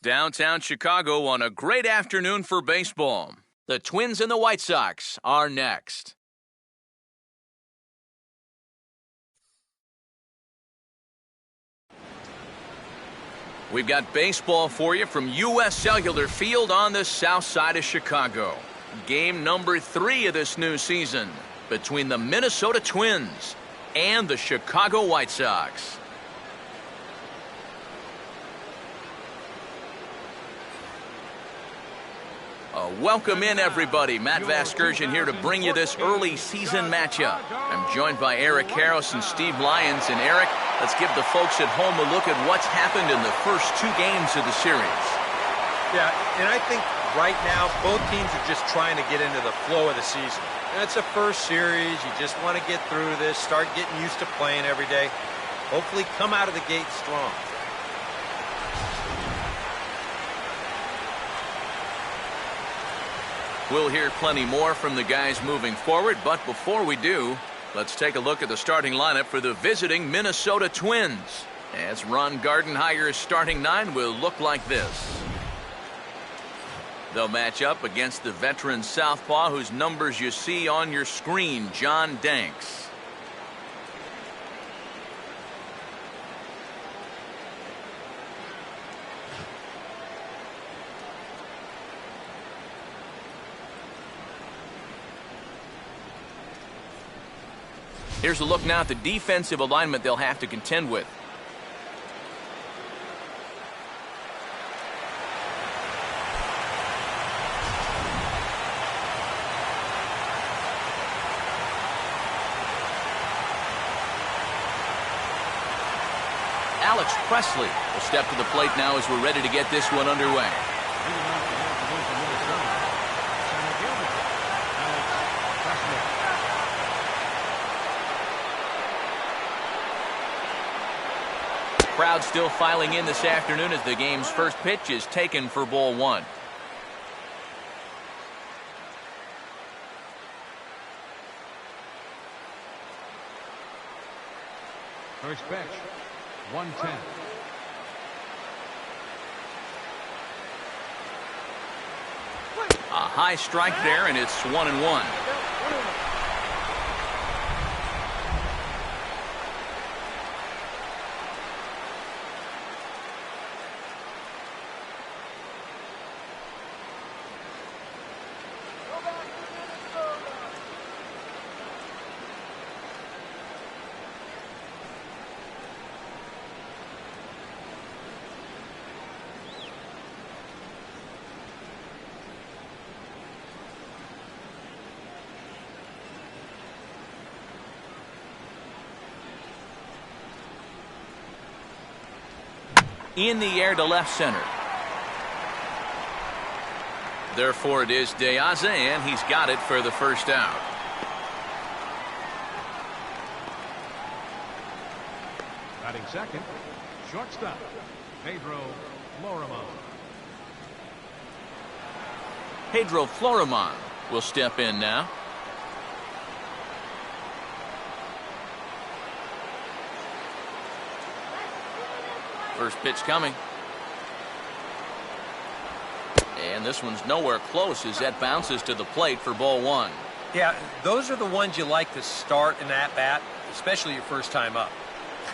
Downtown Chicago on a great afternoon for baseball. The Twins and the White Sox are next. We've got baseball for you from U.S. Cellular Field on the south side of Chicago. Game number 3 of this new season between the Minnesota Twins and the Chicago White Sox. Welcome in, everybody. Matt Vasgersian here to bring you this early season matchup. I'm joined by Eric Harris and Steve Lyons. And Eric, let's give the folks at home a look at what's happened in the first 2 games of the series. Yeah, and I think right now both teams are just trying to get into the flow of the season. And it's a first series. You just want to get through this, start getting used to playing every day. Hopefully come out of the gate strong. We'll hear plenty more from the guys moving forward, but before we do, let's take a look at the starting lineup for the visiting Minnesota Twins. As Ron Gardenhire's starting 9 will look like this. They'll match up against the veteran southpaw whose numbers you see on your screen, John Danks. Here's a look now at the defensive alignment they'll have to contend with. Alex Presley will step to the plate now as we're ready to get this one underway. Crowd still filing in this afternoon as the game's first pitch is taken for ball 1. First pitch, 110. A high strike there, and it's 1-1. In the air to left center. Therefore, it is Deaza, and he's got it for the first out. Batting second, shortstop, Pedro Florimon. Pedro Florimon will step in now. First pitch coming. And this one's nowhere close as that bounces to the plate for ball 1. Yeah, those are the ones you like to start in that bat, especially your first time up.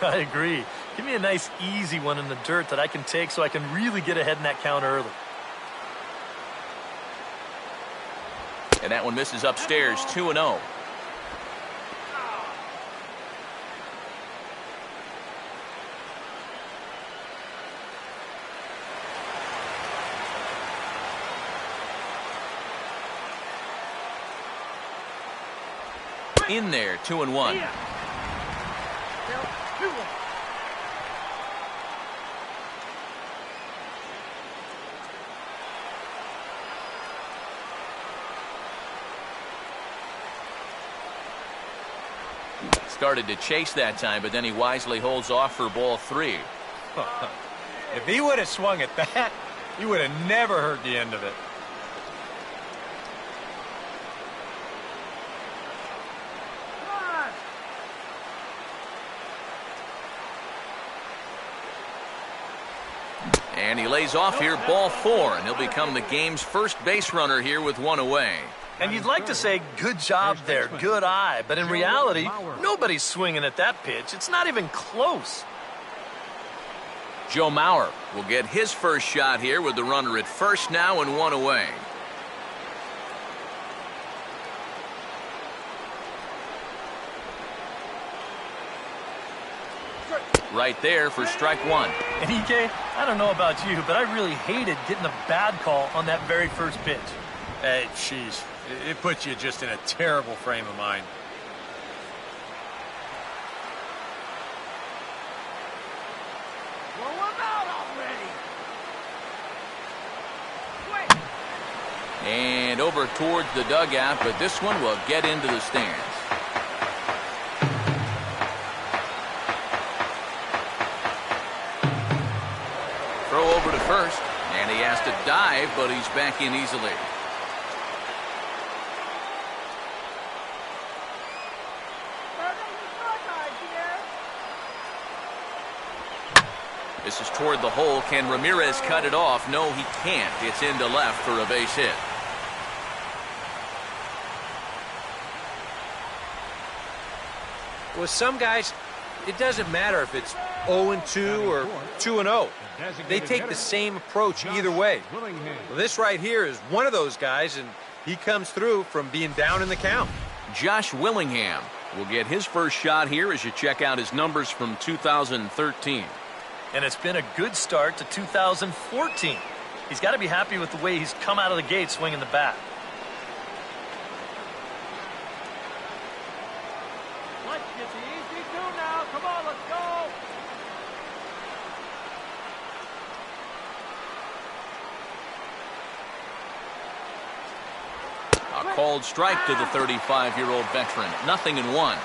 I agree. Give me a nice easy one in the dirt that I can take so I can really get ahead in that count early. And that one misses upstairs, 2-0. In there, 2-1. Started to chase that time, but then he wisely holds off for ball 3. If he would have swung at that, he would have never heard the end of it. And he lays off here, ball 4, and he'll become the game's first base runner here with 1 away. And you'd like to say, good job there, good eye. But in reality, nobody's swinging at that pitch. It's not even close. Joe Mauer will get his first shot here with the runner at first now and 1 away. Right there for strike 1. And EK, I don't know about you, but I really hated getting a bad call on that very first pitch. Hey, jeez. It puts you just in a terrible frame of mind. Well, I'm out already. And over towards the dugout, but this one will get into the stands. Throw over to first, and he has to dive, but he's back in easily. This is toward the hole. Can Ramirez cut it off? No, he can't. It's into left for a base hit. With some guys, it doesn't matter if it's 0-2 or 2-0. They take the same approach either way. Well, this right here is one of those guys, and he comes through from being down in the count. Josh Willingham will get his first shot here as you check out his numbers from 2013. And it's been a good start to 2014. He's got to be happy with the way he's come out of the gate swinging the bat. Let's get the easy 2 now. Come on, let's go. A called strike to the 35-year-old veteran. 0-1.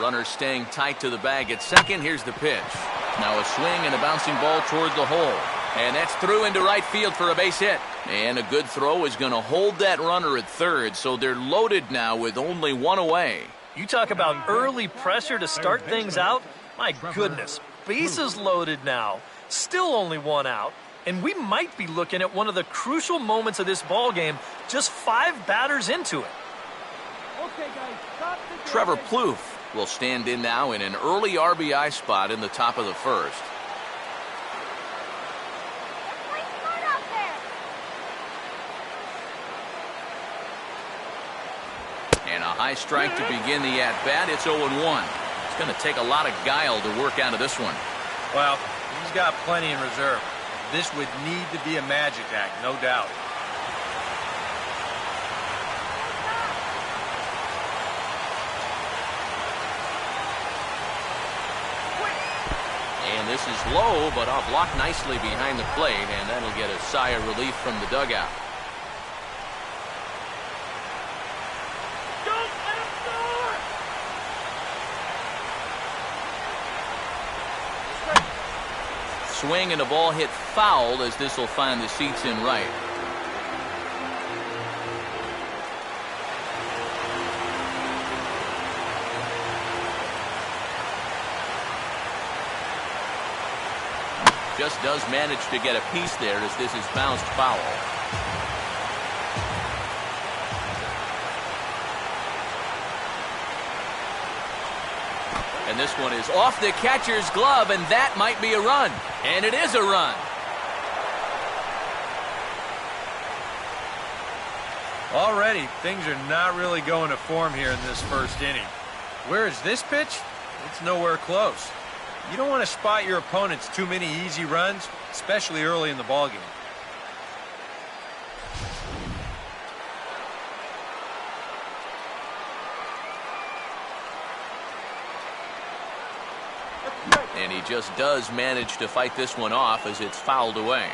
Runner staying tight to the bag at second. Here's the pitch. Now a swing and a bouncing ball toward the hole. And that's through into right field for a base hit. And a good throw is going to hold that runner at third, so they're loaded now with only 1 away. You talk about early pressure to start things out. My goodness, bases loaded now. Still only 1 out. And we might be looking at one of the crucial moments of this ball game just 5 batters into it. Okay, guys, stop the Trevor Plouffe will stand in now in an early RBI spot in the top of the first. And a high strike to begin the at-bat. It's 0-1. It's going to take a lot of guile to work out of this one. Well, he's got plenty in reserve. This would need to be a magic act, no doubt. And this is low, but blocked nicely behind the plate, and that'll get a sigh of relief from the dugout. Don't let him score! Swing and a ball hit foul as this will find the seats in right. Just does manage to get a piece there as this is bounced foul. And this one is off the catcher's glove, and that might be a run. And it is a run. Already, things are not really going to form here in this first inning. Where is this pitch? It's nowhere close. You don't want to spot your opponents too many easy runs, especially early in the ballgame. And he just does manage to fight this one off as it's fouled away.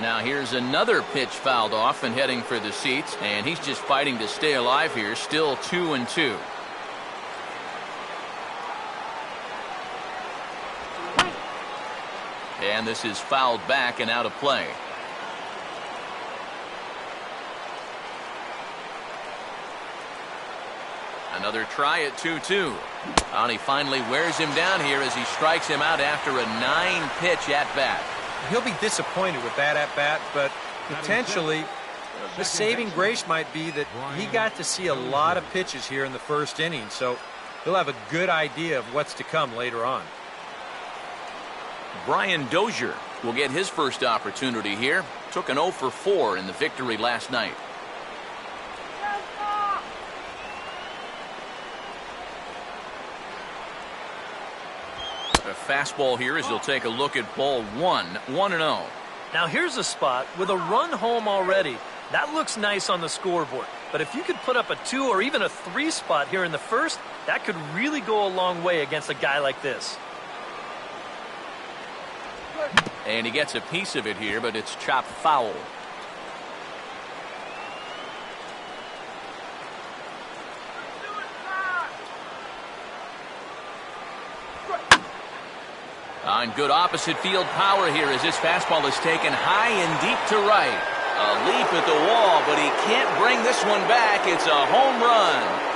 Now here's another pitch fouled off and heading for the seats, and he's just fighting to stay alive here. Still 2-2. And this is fouled back and out of play. Another try at 2-2. And he finally wears him down here as he strikes him out after a 9-pitch at-bat. He'll be disappointed with that at-bat, but potentially the saving grace might be that he got to see a lot of pitches here in the first inning, so he'll have a good idea of what's to come later on. Brian Dozier will get his first opportunity here. Took an 0 for 4 in the victory last night. A fastball here as he'll take a look at ball 1, 1-0. Now here's a spot with a run home already. That looks nice on the scoreboard. But if you could put up a 2 or even a 3 spot here in the first, that could really go a long way against a guy like this. And he gets a piece of it here, but it's chopped foul. On good opposite field power here as this fastball is taken high and deep to right. A leap at the wall, but he can't bring this one back. It's a home run.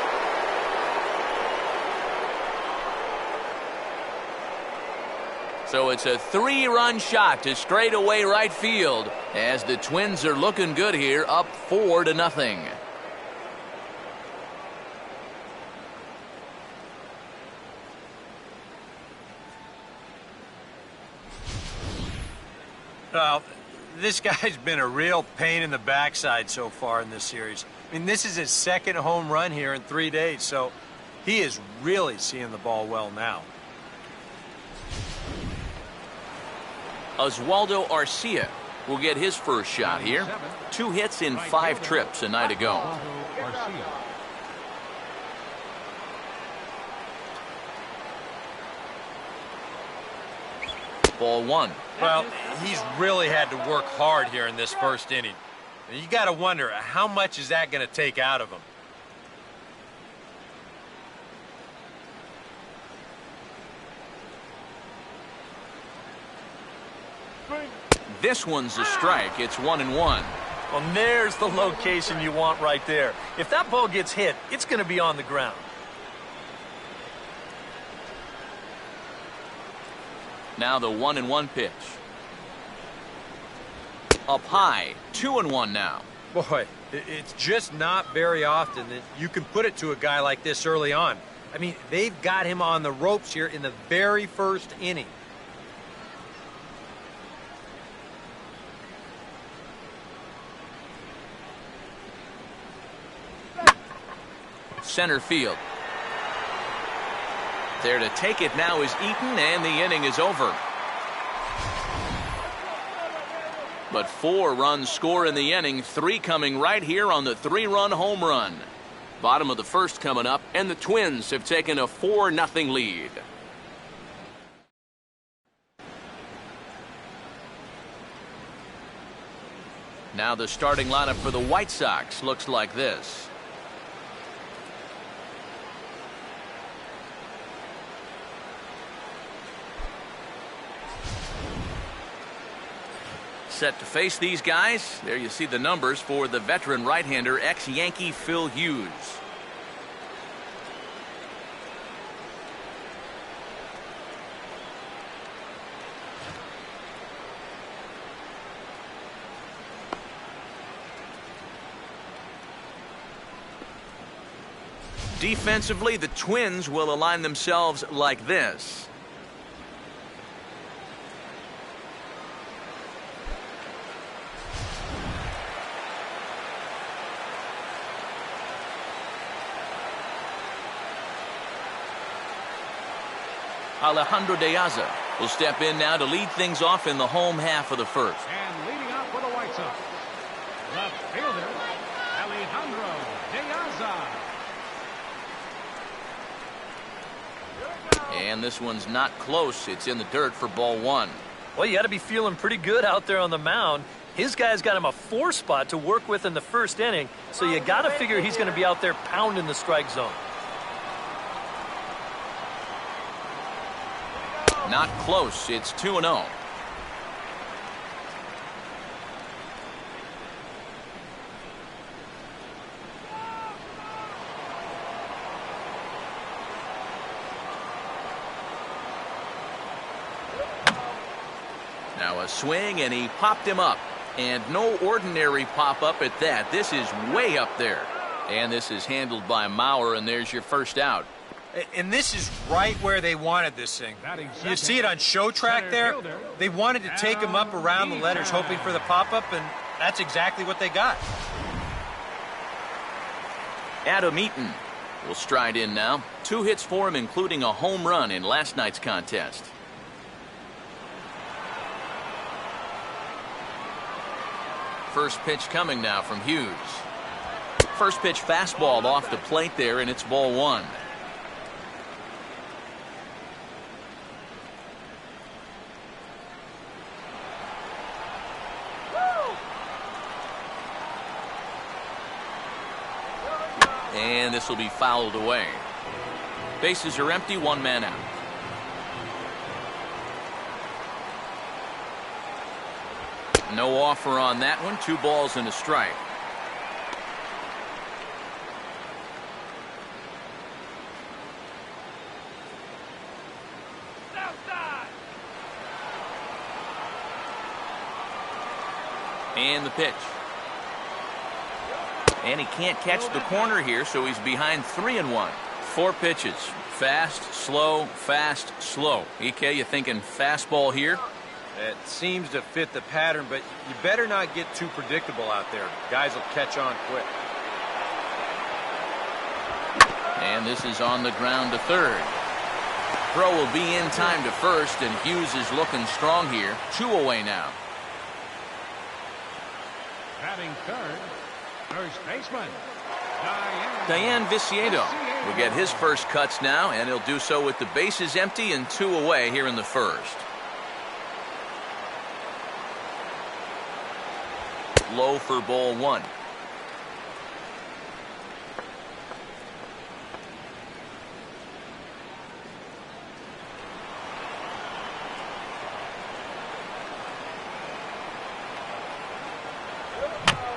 So it's a 3-run shot to straightaway right field as the Twins are looking good here, up 4-0. Well, this guy's been a real pain in the backside so far in this series. I mean, this is his second home run here in 3 days, so he is really seeing the ball well now. Oswaldo Arcia will get his first shot here. 2 hits in 5 trips a night ago. Ball 1. Well, he's really had to work hard here in this first inning. You got to wonder, how much is that going to take out of him? This one's a strike. It's 1-1. Well, there's the location you want right there. If that ball gets hit, it's going to be on the ground. Now the 1-1 pitch. Up high, 2-1 now. Boy, it's just not very often that you can put it to a guy like this early on. I mean, they've got him on the ropes here in the very first inning. Center field. There to take it now is Eaton, and the inning is over. But 4 runs score in the inning, 3 coming right here on the 3-run home run. Bottom of the first coming up, and the Twins have taken a 4-0 lead. Now the starting lineup for the White Sox looks like this. Set to face these guys. There you see the numbers for the veteran right-hander, ex-Yankee Phil Hughes. Defensively, the Twins will align themselves like this. Alejandro De Aza will step in now to lead things off in the home half of the first. And leading off for the White Sox, left fielder, Alejandro De Aza. And this one's not close. It's in the dirt for ball 1. Well, you got to be feeling pretty good out there on the mound. His guy's got him a 4 spot to work with in the first inning, so you got to figure he's going to be out there pounding the strike zone. Not close. It's 2-0. Now a swing, and he popped him up. And no ordinary pop-up at that. This is way up there. And this is handled by Mauer, and there's your first out. And this is right where they wanted this thing. You see it on show track there? They wanted to take him up around the letters, hoping for the pop-up, and that's exactly what they got. Adam Eaton will stride in now. 2 hits for him, including a home run in last night's contest. First pitch coming now from Hughes. First pitch fastball off the plate there, and it's ball 1. And this will be fouled away. Bases are empty, 1 man out. No offer on that one. 2 balls and a strike. And the pitch. And he can't catch the corner here, so he's behind 3-1. 4 pitches. Fast, slow, fast, slow. EK, you thinking fastball here? It seems to fit the pattern, but you better not get too predictable out there. Guys will catch on quick. And this is on the ground to third. Throw will be in time to first, and Hughes is looking strong here. 2 away now. Batting third, first baseman, Diane Viciedo will get his first cuts now, and he'll do so with the bases empty and 2 away here in the first. Low for ball 1.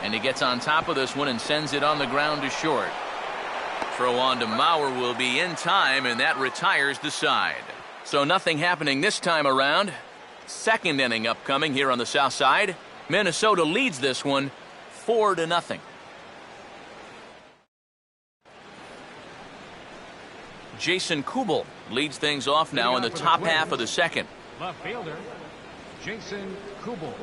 And he gets on top of this one and sends it on the ground to short. Throw on to Mauer will be in time, and that retires the side. So nothing happening this time around. Second inning upcoming here on the south side. Minnesota leads this one 4-0. Jason Kubel leads things off now in the top half of the second. left fielder, Jason Kubel.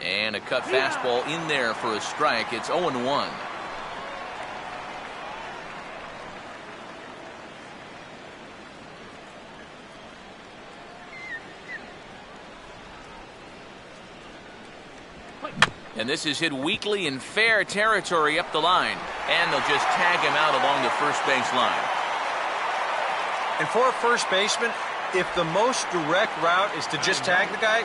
And a cut fastball in there for a strike. It's 0-1. And this is hit weakly in fair territory up the line. And they'll just tag him out along the first base line. And for a first baseman, if the most direct route is to just tag the guy,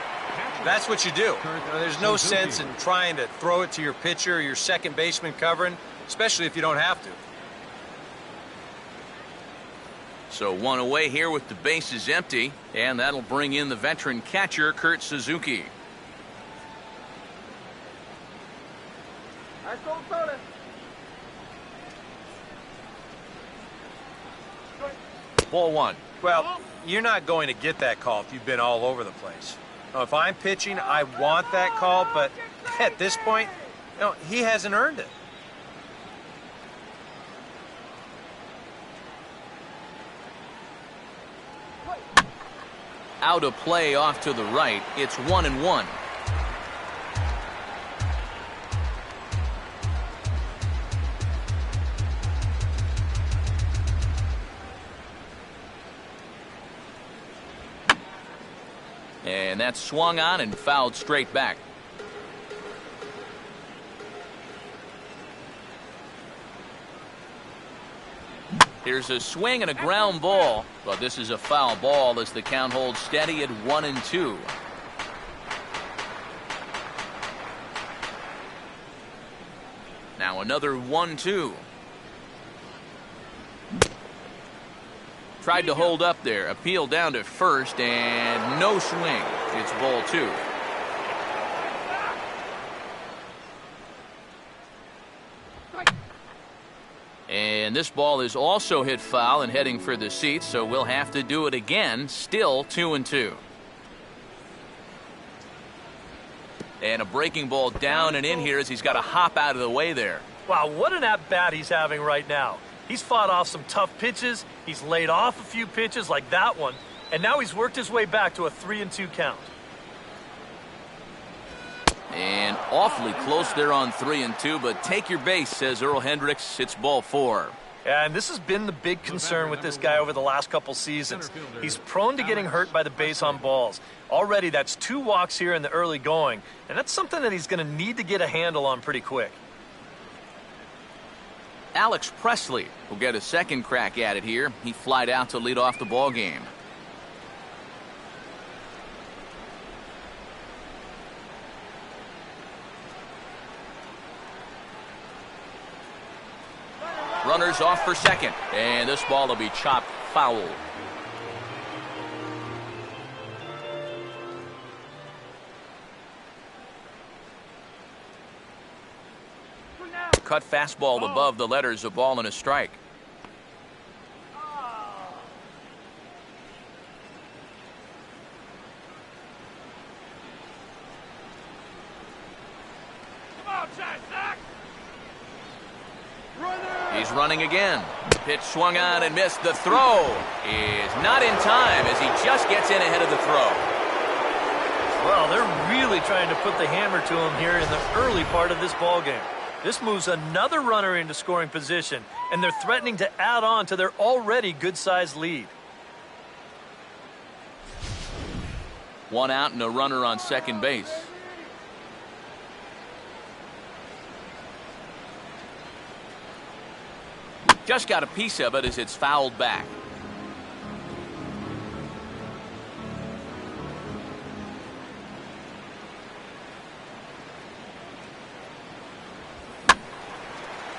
that's what you do. You know, there's no sense in trying to throw it to your pitcher or your second baseman covering, especially if you don't have to. So one away here with the bases empty, and that'll bring in the veteran catcher, Kurt Suzuki. Ball one. Well, you're not going to get that call if you've been all over the place. Now, if I'm pitching, I want that call, but at this point, you know, he hasn't earned it. Out of play off to the right. It's 1-1. And that's swung on and fouled straight back. Here's a swing and a ground ball, but this is a foul ball as the count holds steady at 1-2. Now another 1-2. Tried to hold up there. Appeal down to first and no swing. It's ball 2. And this ball is also hit foul and heading for the seats, so we'll have to do it again. Still 2-2. And a breaking ball down and in here as he's got to hop out of the way there. Wow, what an at-bat he's having right now. He's fought off some tough pitches. He's laid off a few pitches like that one. And now he's worked his way back to a 3-2 count. And awfully close there on 3-2, but take your base, says Earl Hendricks. It's ball 4. And this has been the big concern with this guy over the last couple seasons. He's prone to getting hurt by the base on balls. Already that's 2 walks here in the early going, and that's something that he's going to need to get a handle on pretty quick. Alex Presley will get a second crack at it here. He flied out to lead off the ball game. Runners off for second, and this ball will be chopped foul. Cut fastball above the letters, a ball and a strike. He's running again. Pitch swung on and missed. The throw is not in time as he just gets in ahead of the throw. Well, they're really trying to put the hammer to him here in the early part of this ball game. This moves another runner into scoring position, and they're threatening to add on to their already good-sized lead. 1 out and a runner on second base. Just got a piece of it as it's fouled back.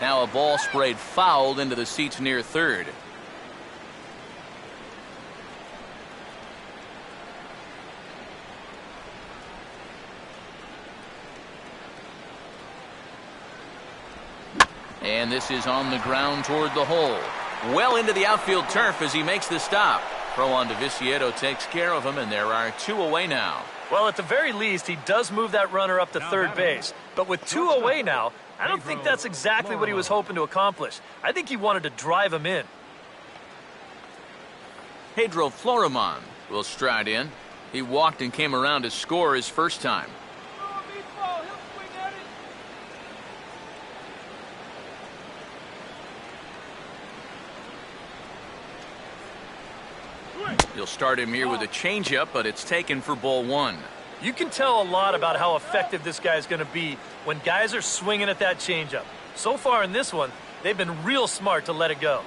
Now a ball sprayed fouled into the seats near third. And this is on the ground toward the hole. Well into the outfield turf as he makes the stop. Throw on to Viciedo takes care of him, and there are 2 away now. Well, at the very least, he does move that runner up to third base. But with 2 away now, I don't think that's exactly what he was hoping to accomplish. I think he wanted to drive him in. Pedro Florimon will stride in. He walked and came around to score his first time. You'll start him here with a changeup, but it's taken for ball 1. You can tell a lot about how effective this guy is going to be when guys are swinging at that changeup. So far in this one, they've been real smart to let it go.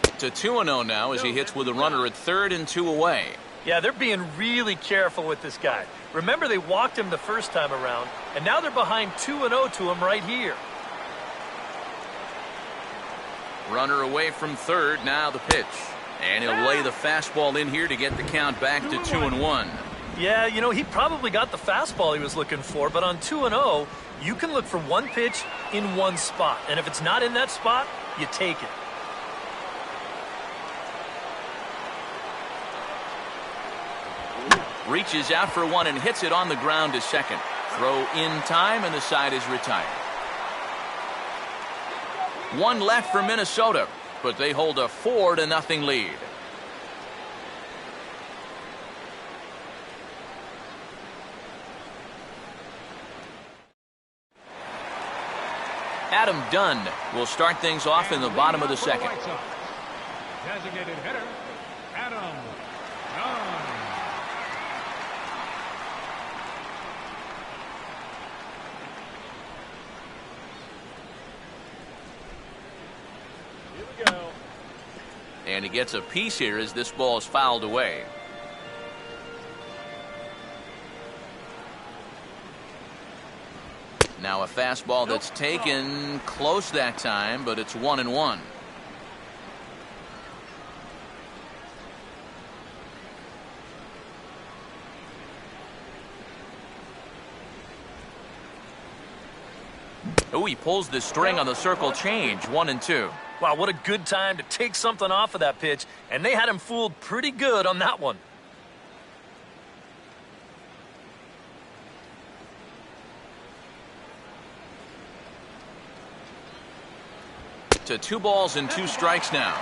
It's a 2-0 now as he hits with a runner at third and 2 away. Yeah, they're being really careful with this guy. Remember, they walked him the first time around, and now they're behind 2-0 to him right here. Runner away from third, now the pitch. And he'll lay the fastball in here to get the count back to 2-1. Yeah, you know, he probably got the fastball he was looking for, but on 2-0, you can look for one pitch in one spot. And if it's not in that spot, you take it. Reaches out for one and hits it on the ground to second. Throw in time, and the side is retired. 1 left for Minnesota, but they hold a 4-0 lead. Adam Dunn will start things off in the bottom of the second. Designated hitter, Adam Dunn. we go. And he gets a piece here as this ball is fouled away. Now a fastball that's taken close that time, but it's 1-1. Oh, he pulls the string on the circle change. 1-2. Wow, what a good time to take something off of that pitch, and they had him fooled pretty good on that one. To 2 balls and 2 strikes now.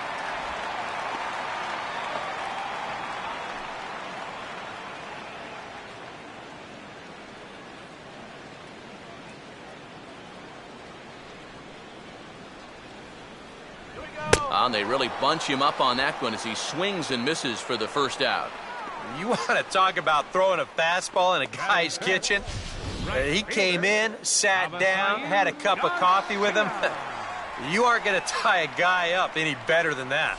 And they really bunch him up on that one as he swings and misses for the first out. You want to talk about throwing a fastball in a guy's kitchen? He came in, sat down, had a cup of coffee with him. You aren't going to tie a guy up any better than that.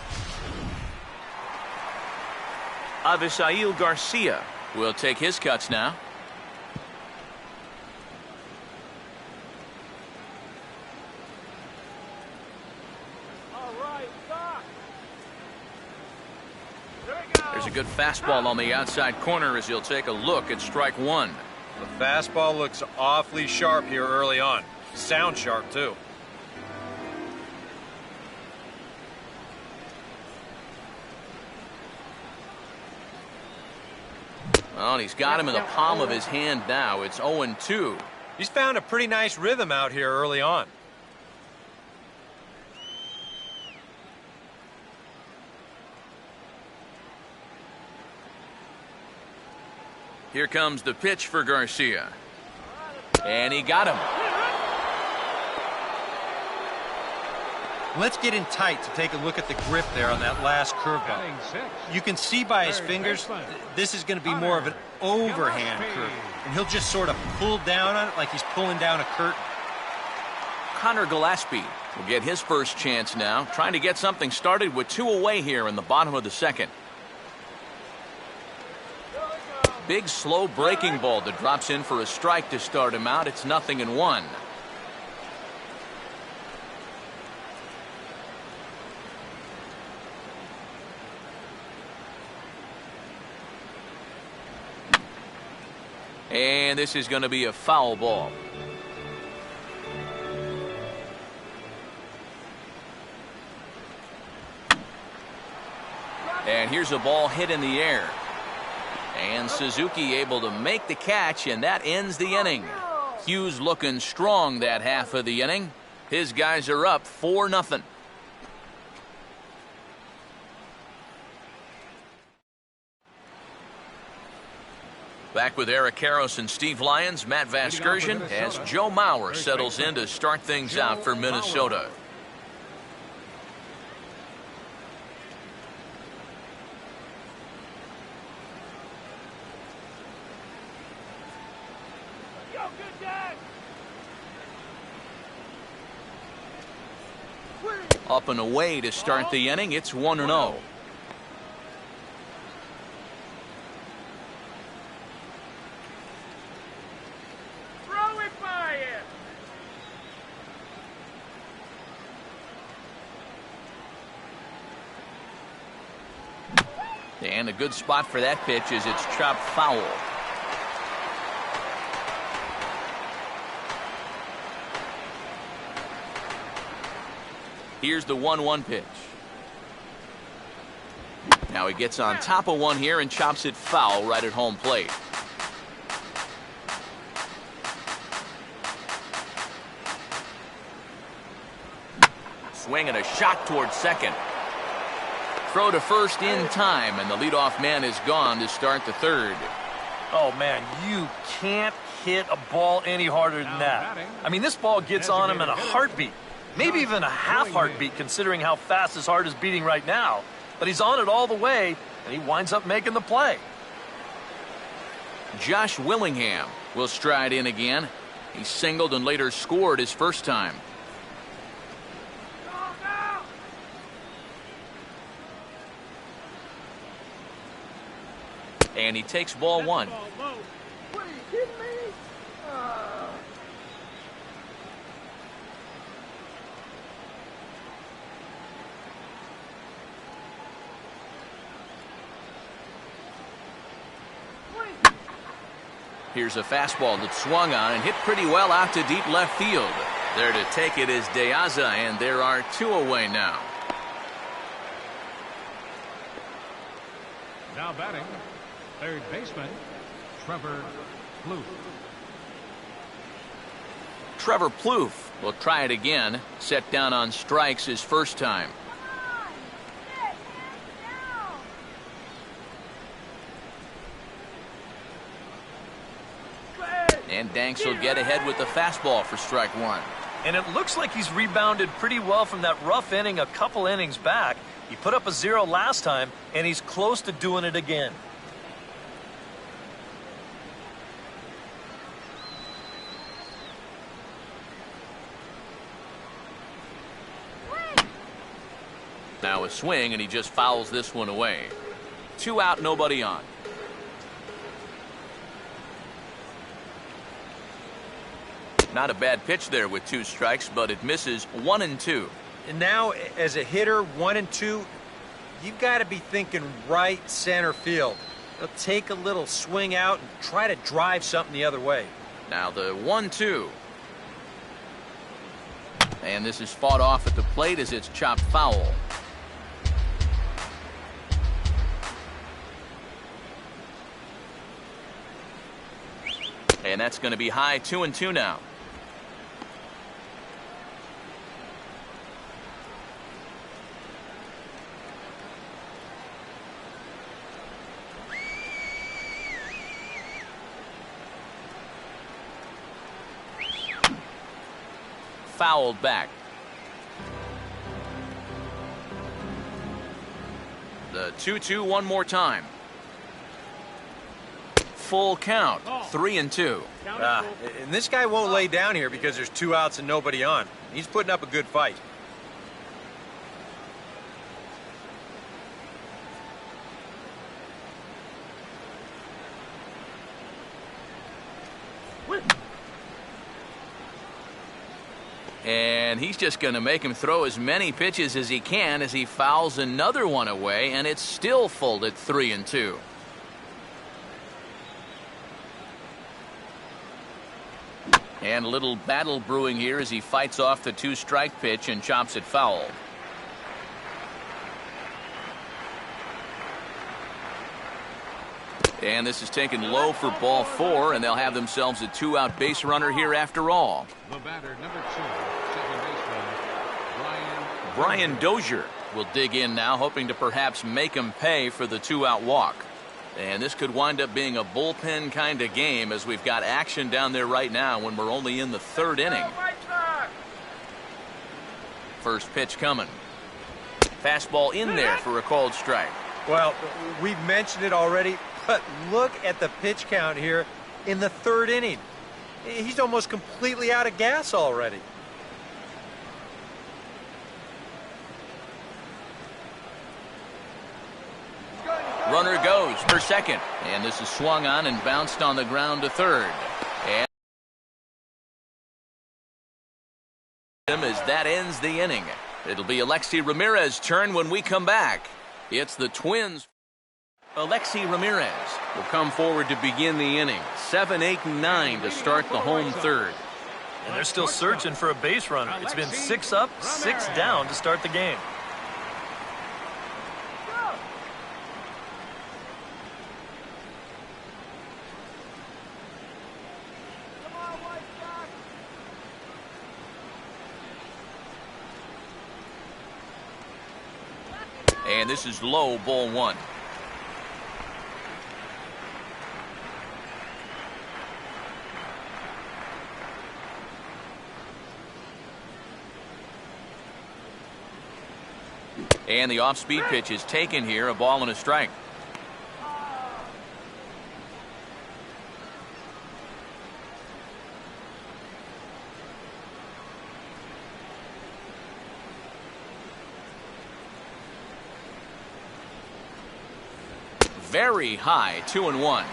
Avisail Garcia will take his cuts now. All right, stop. There's a good fastball on the outside corner as he'll take a look at strike 1. The fastball looks awfully sharp here early on. Sound sharp, too. Well, and he's got him in the palm of his hand now. It's 0-2. He's found a pretty nice rhythm out here early on. Here comes the pitch for Garcia. And he got him. Let's get in tight to take a look at the grip there on that last curveball. Batting 6. You can see by his Third fingers, baseman. this is going to be more of an overhand curve. And he'll just sort of pull down on it like he's pulling down a curtain. Connor Gillespie will get his first chance now, trying to get something started with 2 away here in the bottom of the second. Big slow breaking ball that drops in for a strike to start him out. It's 0-1. And this is going to be a foul ball. And here's a ball hit in the air. And Suzuki able to make the catch, and that ends the inning. Hughes looking strong that half of the inning. His guys are up 4-0. Back with Eric Karros and Steve Lyons, Matt Vasgersian, as Joe Mauer settles in to start things out for Minnesota. Yo, good dad. Up and away to start the inning. It's 1-0. Throw it by him. And a good spot for that pitch as it's chopped foul. Here's the 1-1 pitch. Now he gets on top of one here and chops it foul right at home plate. Swing and a shot towards second. Throw to first in time, and the leadoff man is gone to start the third. Oh, man, you can't hit a ball any harder than that. I mean, this ball gets on him in a heartbeat. Maybe even a half heartbeat, considering how fast his heart is beating right now. But he's on it all the way, and he winds up making the play. Josh Willingham will stride in again. He singled and later scored his first time. And he takes ball one. What are you kidding me? Here's a fastball that swung on and hit pretty well out to deep left field. There to take it is De Aza, and there are two away now. Now batting, third baseman, Trevor Plouffe. Trevor Plouffe will try it again. Set down on strikes his first time. And Danks will get ahead with the fastball for strike one. And it looks like he's rebounded pretty well from that rough inning a couple innings back. He put up a 0 last time, and he's close to doing it again. Now a swing, and he just fouls this one away. 2 out, nobody on. Not a bad pitch there with 2 strikes, but it misses 1 and 2. And now, as a hitter, 1 and 2, you've got to be thinking right center field. They'll take a little swing out and try to drive something the other way. Now the 1-2. And this is fought off at the plate as it's chopped foul. And that's going to be high 2-2 now. Fouled back. The 2-2 one more time. Full count, 3-2. And this guy won't lay down here because there's 2 outs and nobody on. He's putting up a good fight. And he's just going to make him throw as many pitches as he can as he fouls another one away, and it's still full at 3-2. And a little battle brewing here as he fights off the 2-strike pitch and chops it foul. And this is taken low for ball 4, and they'll have themselves a 2-out base runner here after all. The batter, number 2, second baseman, Brian Dozier will dig in now, hoping to perhaps make him pay for the 2-out walk. And this could wind up being a bullpen kind of game as we've got action down there right now when we're only in the 3rd inning. First pitch coming. Fastball in there for a called strike. Well, we've mentioned it already, but look at the pitch count here in the 3rd inning. He's almost completely out of gas already. Runner goes for second, and this is swung on and bounced on the ground to third. And as that ends the inning, it'll be Alexi Ramirez's turn when we come back. It's the Twins. Alexi Ramirez will come forward to begin the inning. 7, 8, and 9 to start the home third. And they're still searching for a base runner. It's been 6 up, 6 down to start the game. And this is low, ball 1. And the off-speed pitch is taken here, a ball and a strike. very high 2-1.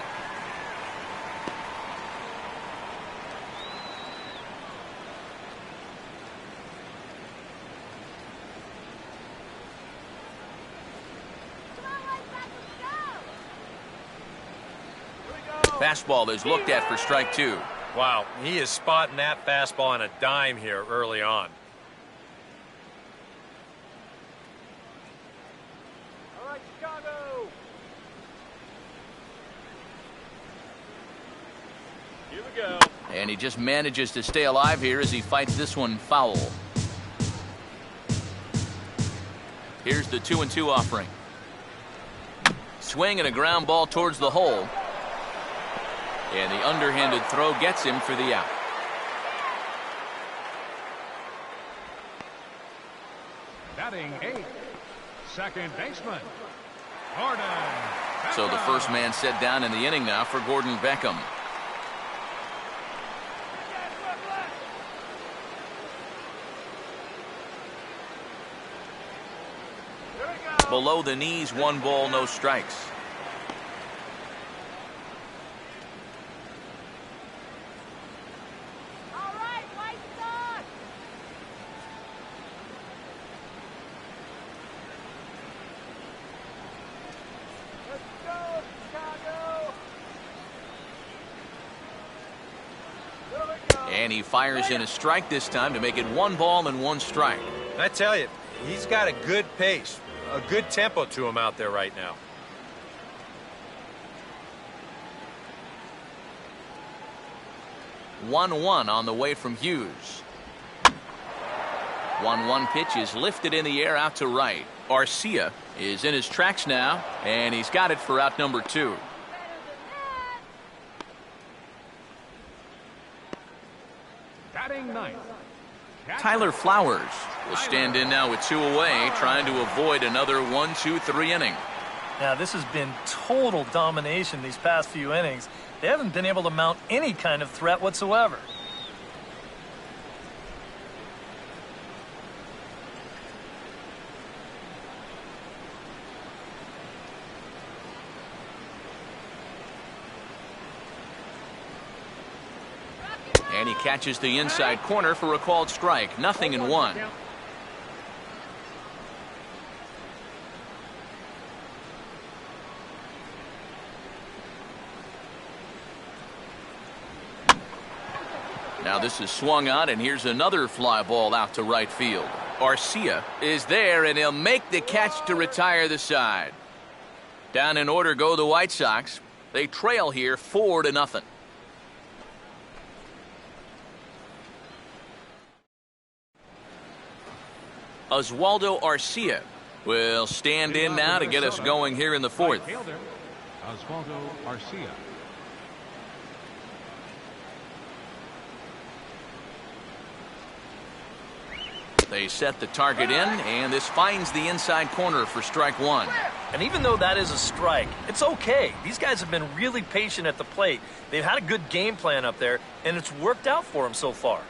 Fastball is looked at for strike 2. Wow, he is spotting that fastball on a dime here early on. All right, Chicago. Here we go. And he just manages to stay alive here as he fights this one foul. Here's the 2-2 offering. Swing and a ground ball towards the hole. And the underhanded throw gets him for the out. Batting 8th, second baseman, Gordon. So the first man set down in the inning now for Gordon Beckham. Below the knees, 1 ball, no strikes. And he fires in a strike this time to make it 1 ball and 1 strike. I tell you, he's got a good pace, a good tempo to him out there right now. One on the way from Hughes. 1-1 pitch is lifted in the air out to right. Arcia is in his tracks now, and he's got it for out number 2. Batting 9th. Tyler Flowers will stand in now with 2 away, trying to avoid another 1-2-3 inning. Now, this has been total domination these past few innings. They haven't been able to mount any kind of threat whatsoever. And he catches the inside corner for a called strike. 0-1. Now this is swung on, and here's another fly ball out to right field. Arcia is there, and he'll make the catch to retire the side. Down in order go the White Sox. They trail here 4-0. Oswaldo Arcia will stand in now to get us going here in the 4th. Oswaldo Arcia. They set the target in, and this finds the inside corner for strike 1. And even though that is a strike, it's okay. These guys have been really patient at the plate. They've had a good game plan up there, and it's worked out for them so far.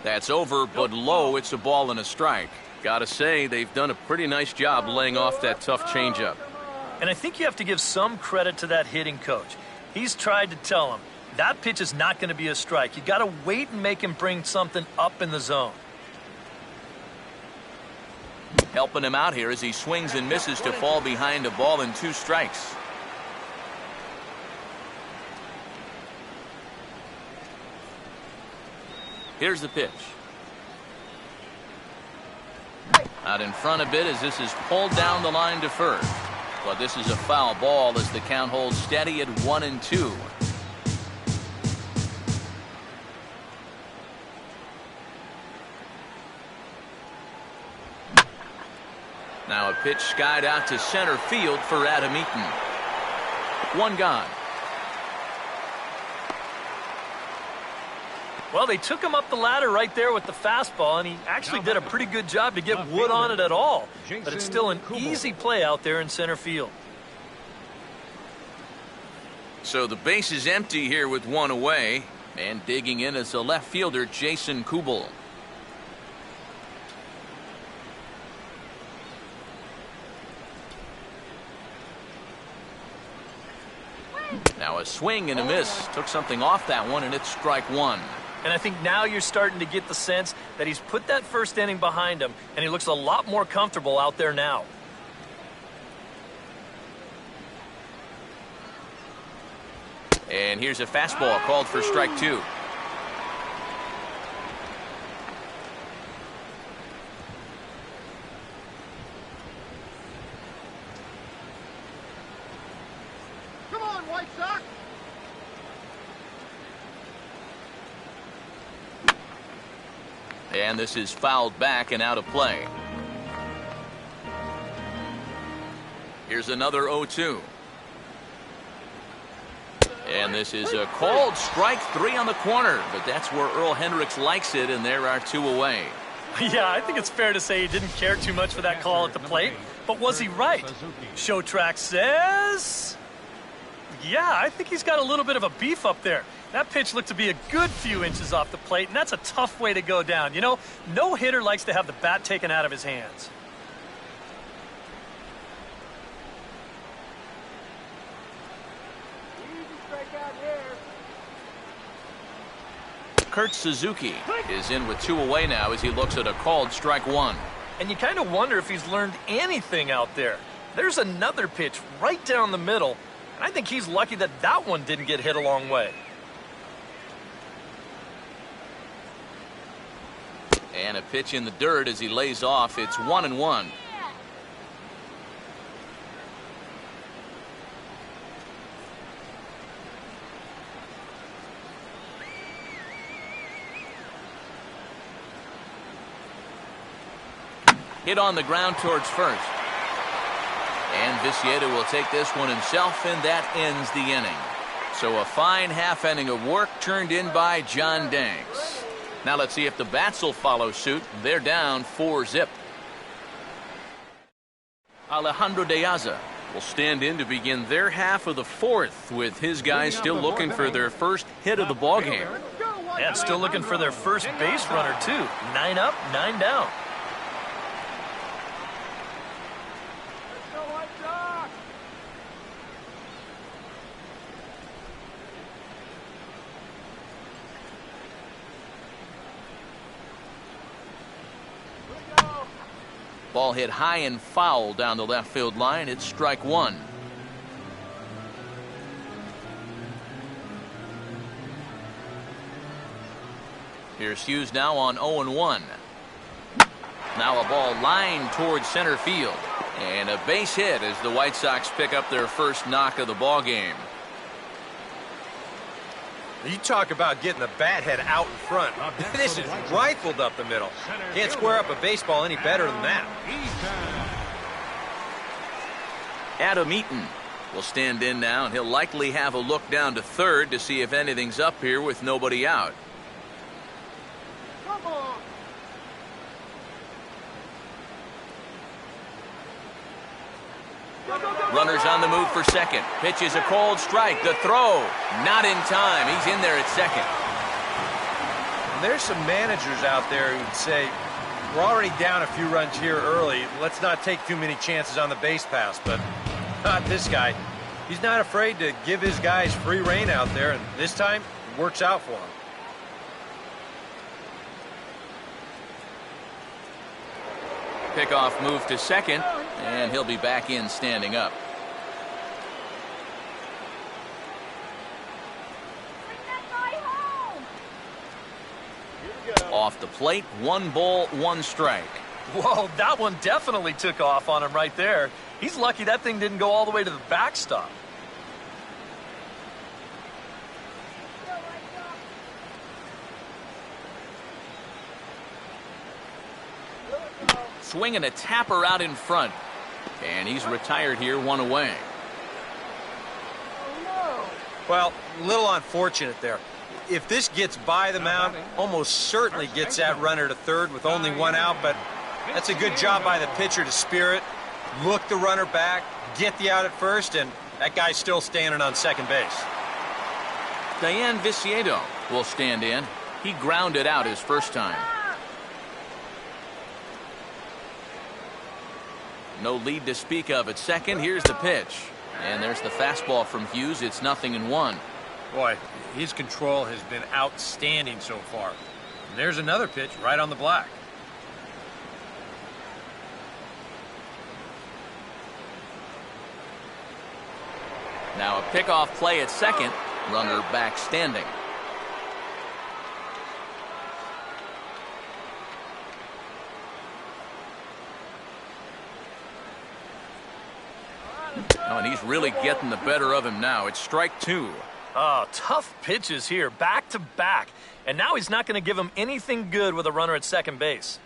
That's over, but low. It's a ball and a strike. Gotta say, they've done a pretty nice job laying off that tough changeup. And I think you have to give some credit to that hitting coach. He's tried to tell him, that pitch is not going to be a strike. You got to wait and make him bring something up in the zone. Helping him out here as he swings and misses to fall behind a ball and 2 strikes. Here's the pitch. Out in front a bit as this is pulled down the line to first. But this is a foul ball as the count holds steady at 1-2. Now a pitch skied out to center field for Adam Eaton. 1 gone. Well, they took him up the ladder right there with the fastball, and he actually did a pretty good job to get wood on it at all. But it's still an easy play out there in center field. So the base is empty here with 1 away, and digging in is the left fielder, Jason Kubel. Now a swing and a miss. Took something off that one, and it's strike one. And I think now you're starting to get the sense that he's put that first inning behind him, and he looks a lot more comfortable out there now. And here's a fastball called for strike two. Come on, White Sox! And this is fouled back and out of play. Here's another 0-2. And this is a called strike three on the corner, but that's where Earl Hendricks likes it, and there are two away. Yeah, I think it's fair to say he didn't care too much for that call at the plate, but was he right? Show track says... Yeah, I think he's got a little bit of a beef up there. That pitch looked to be a good few inches off the plate, and that's a tough way to go down. You know, no hitter likes to have the bat taken out of his hands. Kurt Suzuki is in with two away now as he looks at a called strike one. And you kind of wonder if he's learned anything out there. There's another pitch right down the middle, and I think he's lucky that that one didn't get hit a long way. And a pitch in the dirt as he lays off. It's 1-1. Hit on the ground towards first. And Vicieta will take this one himself, and that ends the inning. So a fine half inning of work turned in by John Danks. Now let's see if the bats will follow suit. They're down 4-0. Alejandro De Aza will stand in to begin their half of the fourth, with his guys still looking for their first hit of the ballgame. And still looking for their first base runner, too. 9 up, 9 down. Ball hit high and foul down the left field line. It's strike one. Here's Hughes now on 0-1. Now a ball lined towards center field. And a base hit as the White Sox pick up their first knock of the ball game. You talk about getting the bat head out in front. This is rifled up the middle. Can't square up a baseball any better than that. Adam Eaton will stand in now, and he'll likely have a look down to third to see if anything's up here with nobody out. Come on! Runners on the move for second. Pitch is a cold strike. The throw, not in time. He's in there at second. And there's some managers out there who'd say, we're already down a few runs here early. Let's not take too many chances on the base pass. But not this guy. He's not afraid to give his guys free rein out there, and this time it works out for him. Pickoff move to second, and he'll be back in standing up. Off the plate, 1 ball, 1 strike. Whoa, that one definitely took off on him right there. He's lucky that thing didn't go all the way to the backstop. Swinging a tapper out in front. And he's retired here, 1 away. Well, a little unfortunate there. If this gets by the mound, almost certainly gets that runner to third with only 1 out, but that's a good job by the pitcher to spear it, look the runner back, get the out at first, and that guy's still standing on second base. Diane Vicieta will stand in. He grounded out his first time. No lead to speak of at second. Here's the pitch. And there's the fastball from Hughes. It's 0-1. Boy, his control has been outstanding so far. And there's another pitch right on the black. Now a pickoff play at second. Runner back standing. Oh, and he's really getting the better of him now. It's strike 2. Oh, tough pitches here, back to back. And now he's not going to give him anything good with a runner at second base.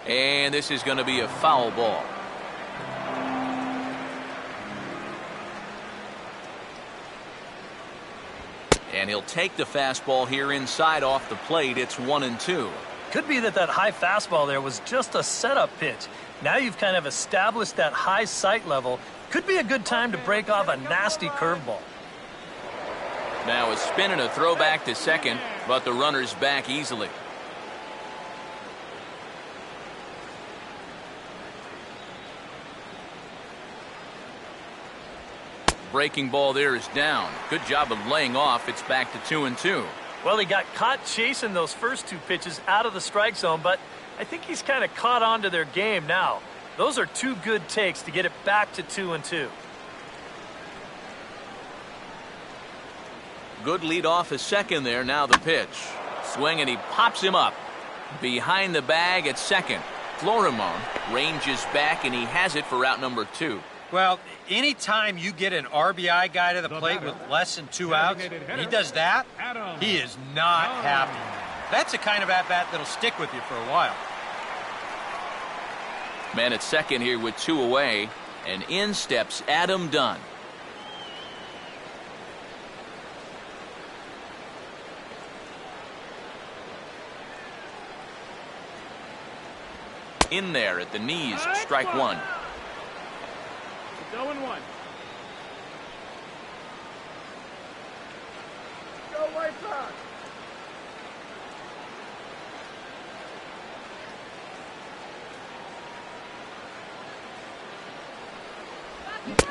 And this is going to be a foul ball. And he'll take the fastball here inside off the plate. It's 1-2. Could be that high fastball there was just a setup pitch. Now you've kind of established that high sight level. Could be a good time to break off a nasty curveball. Now a spin and a throw back to second, but the runner's back easily. Breaking ball there is down. Good job of laying off. It's back to 2-2. Well, he got caught chasing those first two pitches out of the strike zone, but I think he's kind of caught on to their game now. Those are two good takes to get it back to 2-2. Good lead off at second there. Now the pitch. Swing, and he pops him up. Behind the bag at second. Florimon ranges back, and he has it for out number 2. Well, anytime you get an RBI guy to the plate with less than 2 outs, and he does that, he is not happy. That's the kind of at-bat that'll stick with you for a while. Man at second here with 2 away, and in steps Adam Dunn. In there at the knees, strike 1. 0-1. Go White Sox.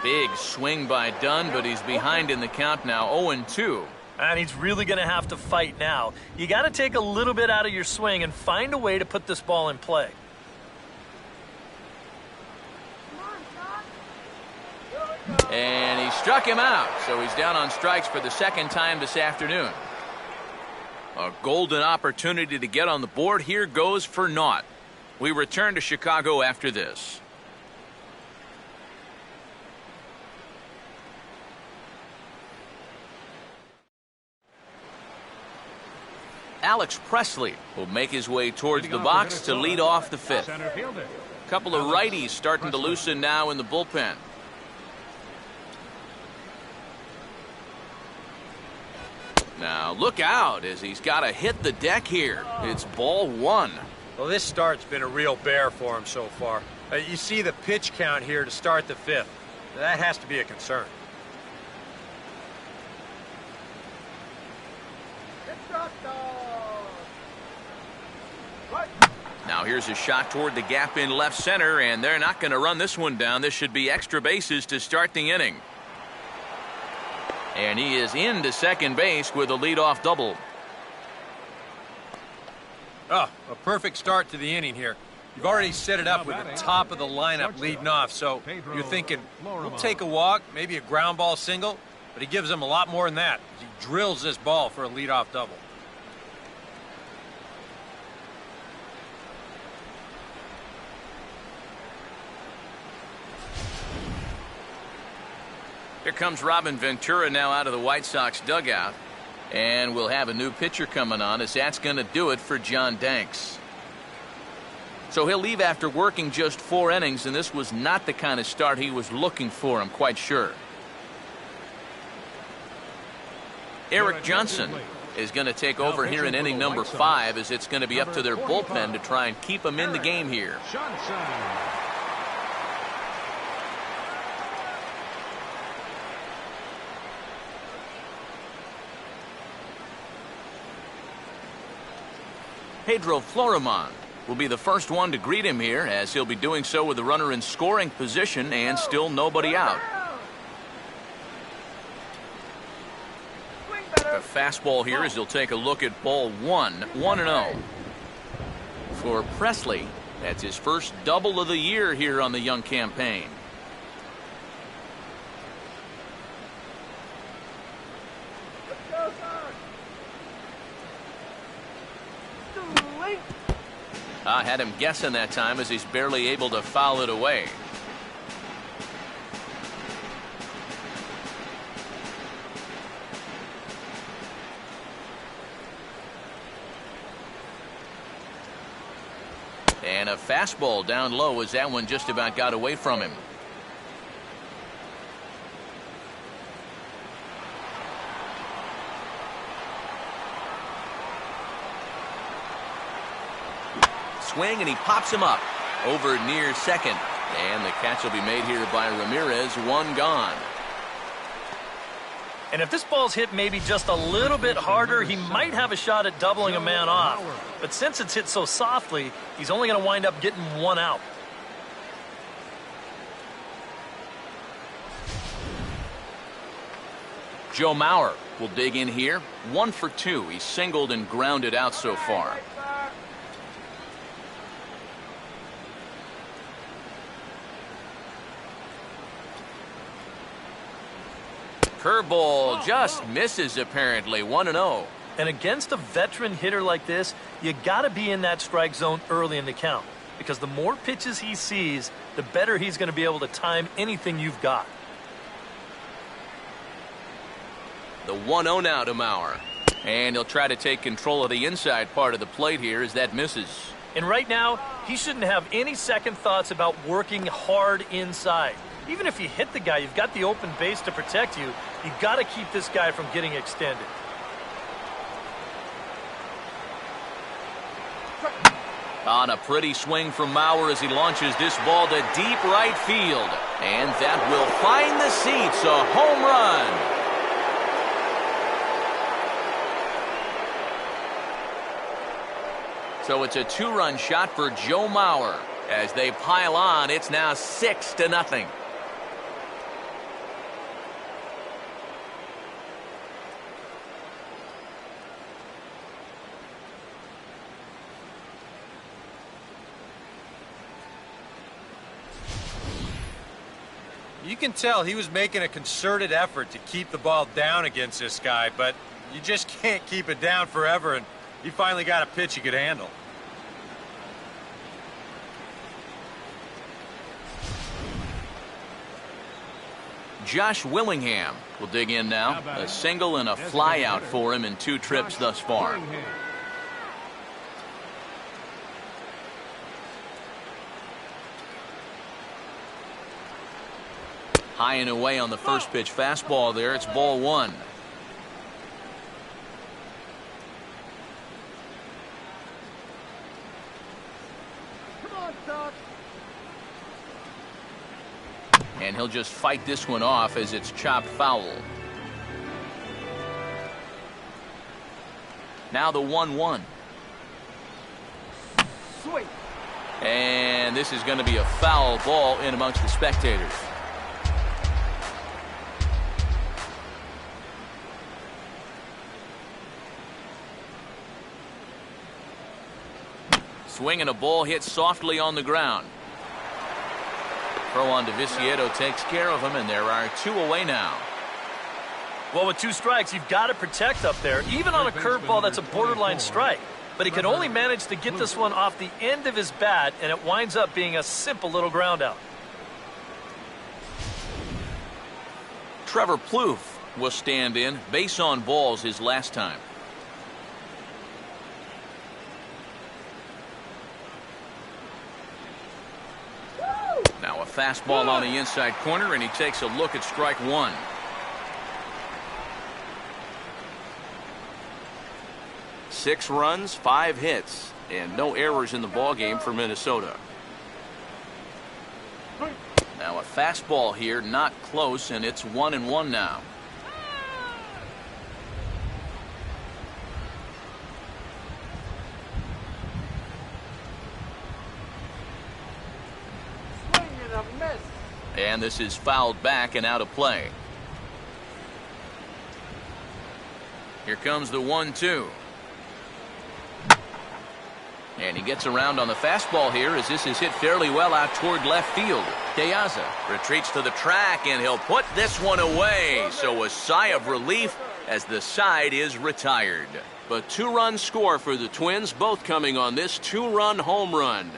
Big swing by Dunn, but he's behind in the count now, 0-2. And he's really going to have to fight now. You got to take a little bit out of your swing and find a way to put this ball in play. And he struck him out, so he's down on strikes for the second time this afternoon. A golden opportunity to get on the board here goes for naught. We return to Chicago after this. Alex Presley will make his way towards the box to lead off the fifth. A couple of righties starting to loosen now in the bullpen. Now look out as he's got to hit the deck here. It's ball 1. Well, this start's been a real bear for him so far. You see the pitch count here to start the 5th. That has to be a concern. Now here's a shot toward the gap in left center, and they're not going to run this one down. This should be extra bases to start the inning. And he is into second base with a leadoff double. Oh, a perfect start to the inning here. You've already set it up with the top of the lineup leading off, so you're thinking, we'll take a walk, maybe a ground ball single, but he gives them a lot more than that. He drills this ball for a leadoff double. Here comes Robin Ventura now out of the White Sox dugout. And we'll have a new pitcher coming on, as that's going to do it for John Danks. So he'll leave after working just 4 innings, and this was not the kind of start he was looking for, I'm quite sure. Eric Johnson is going to take over here in inning number 5, as it's going to be up to their bullpen to try and keep him in the game here. Pedro Florimon will be the first one to greet him here, as he'll be doing so with the runner in scoring position and still nobody out. A fastball here as he'll take a look at ball 1-0. For Presley, that's his first double of the year here on the young campaign. I had him guessing that time as he's barely able to foul it away. And a fastball down low as that one just about got away from him. Swing, and he pops him up over near second. And the catch will be made here by Ramirez. One gone. And if this ball's hit maybe just a little bit harder, he might have a shot at doubling a man off. But since it's hit so softly, he's only going to wind up getting one out. Joe Mauer will dig in here. 1 for 2. He's singled and grounded out so far. Curveball just misses apparently. 1-0. And against a veteran hitter like this, you got to be in that strike zone early in the count, because the more pitches he sees, the better he's going to be able to time anything you've got. The 1-0 now to Mauer. And he'll try to take control of the inside part of the plate here as that misses. And right now, he shouldn't have any second thoughts about working hard inside. Even if you hit the guy, you've got the open base to protect you. You've got to keep this guy from getting extended. On a pretty swing from Mauer as he launches this ball to deep right field. And that will find the seats. A home run. So it's a 2-run shot for Joe Mauer. As they pile on, it's now 6-0. You can tell he was making a concerted effort to keep the ball down against this guy, but you just can't keep it down forever, and he finally got a pitch he could handle. Josh Willingham will dig in now. A single and a fly out for him in 2 trips thus far. High and away on the first pitch fastball there. It's ball 1. And he'll just fight this one off as it's chopped foul. Now the 1-1. Sweet. And this is going to be a foul ball in amongst the spectators. Swing and a ball hit softly on the ground. Throw on to Viciedo takes care of him, and there are 2 away now. Well, with 2 strikes, you've got to protect up there, even on a curveball that's a borderline strike. But he can only manage to get this one off the end of his bat, and it winds up being a simple little ground out. Trevor Plouffe will stand in. Base on balls his last time. Now a fastball on the inside corner, and he takes a look at strike 1. Six runs, 5 hits, and no errors in the ballgame for Minnesota. Now a fastball here, not close, and it's 1-1 now. And this is fouled back and out of play. Here comes the 1-2. And he gets around on the fastball here as this is hit fairly well out toward left field. De Aza retreats to the track, and he'll put this one away. So a sigh of relief as the side is retired. But 2-run score for the Twins, both coming on this 2-run home run.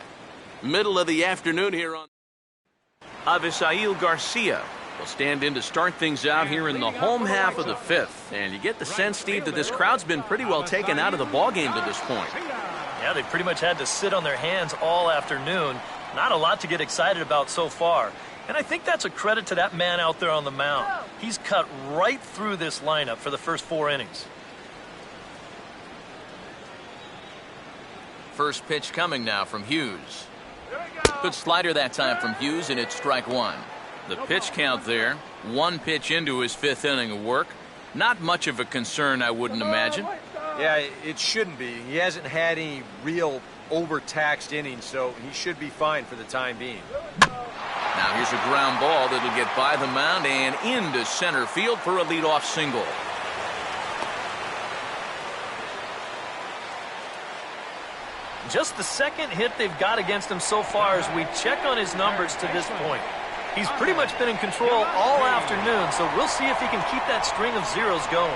Middle of the afternoon here on Avisail Garcia will stand in to start things out here in the home half of the 5th. And you get the sense, Steve, that this crowd's been pretty well taken out of the ballgame to this point. Yeah, they pretty much had to sit on their hands all afternoon. Not a lot to get excited about so far. And I think that's a credit to that man out there on the mound. He's cut right through this lineup for the first 4 innings. First pitch coming now from Hughes. Good slider that time from Hughes, and it's strike 1. The pitch count there, 1 pitch into his 5th inning of work. Not much of a concern, I wouldn't imagine. Yeah, it shouldn't be. He hasn't had any real overtaxed innings, so he should be fine for the time being. Now here's a ground ball that'll get by the mound and into center field for a leadoff single. Just the second hit they've got against him so far as we check on his numbers to this point. He's pretty much been in control all afternoon, so we'll see if he can keep that string of zeros going.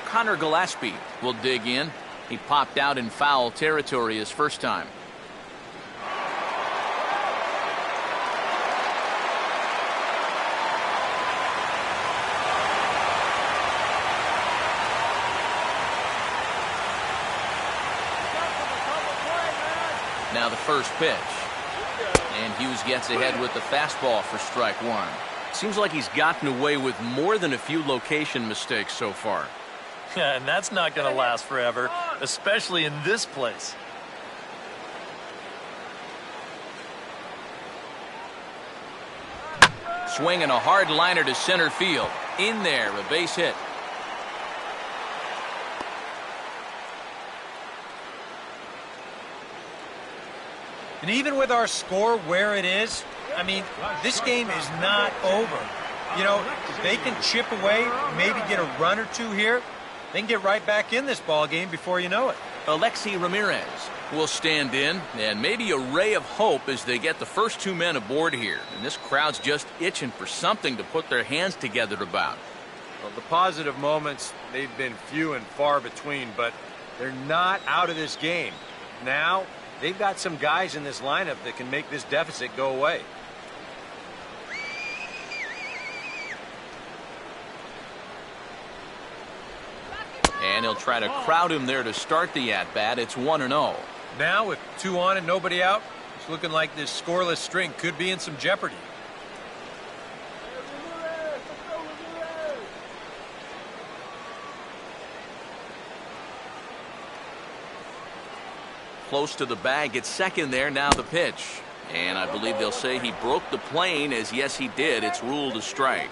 Connor Gillespie will dig in. He popped out in foul territory his first time. Now the first pitch. And Hughes gets ahead with the fastball for strike 1. Seems like he's gotten away with more than a few location mistakes so far. Yeah, and that's not going to last forever, especially in this place. Swinging a hard liner to center field. In there, a base hit. And even with our score where it is, I mean, this game is not over. You know, if they can chip away, maybe get a run or two here, they can get right back in this ball game before you know it. Alexi Ramirez will stand in, and maybe a ray of hope as they get the first 2 men aboard here. And this crowd's just itching for something to put their hands together about. Well, the positive moments, they've been few and far between, but they're not out of this game. Now, they've got some guys in this lineup that can make this deficit go away. And he'll try to crowd him there to start the at-bat. It's 1-0. Now, with 2 on and nobody out, it's looking like this scoreless string could be in some jeopardy. Close to the bag at second there. Now the pitch. And I believe they'll say he broke the plane, as yes he did. It's ruled a strike.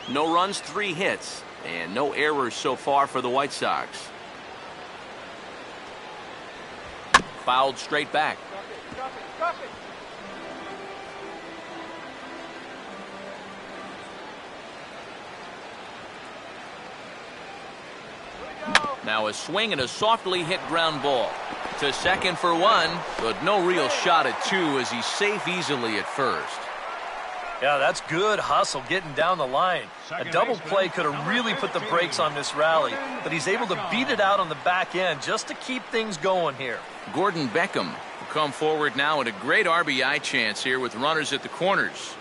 No runs, 3 hits, and no errors so far for the White Sox. Fouled straight back. Now a swing and a softly hit ground ball. To second for 1, but no real shot at 2 as he's safe easily at first. Yeah, that's good hustle getting down the line. A double play could have really put the brakes on this rally, but he's able to beat it out on the back end just to keep things going here. Gordon Beckham will come forward now at a great RBI chance here with runners at the corners.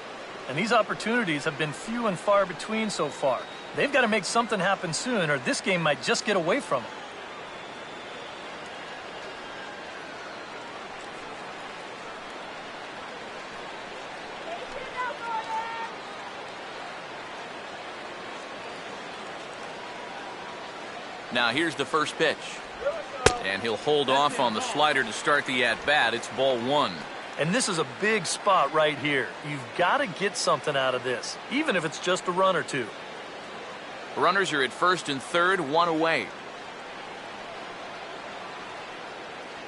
And these opportunities have been few and far between so far. They've got to make something happen soon, or this game might just get away from them. Now here's the first pitch. And he'll hold off on the slider to start the at-bat. It's ball 1. And this is a big spot right here. You've got to get something out of this, even if it's just a run or 2. Runners are at first and third, 1 away.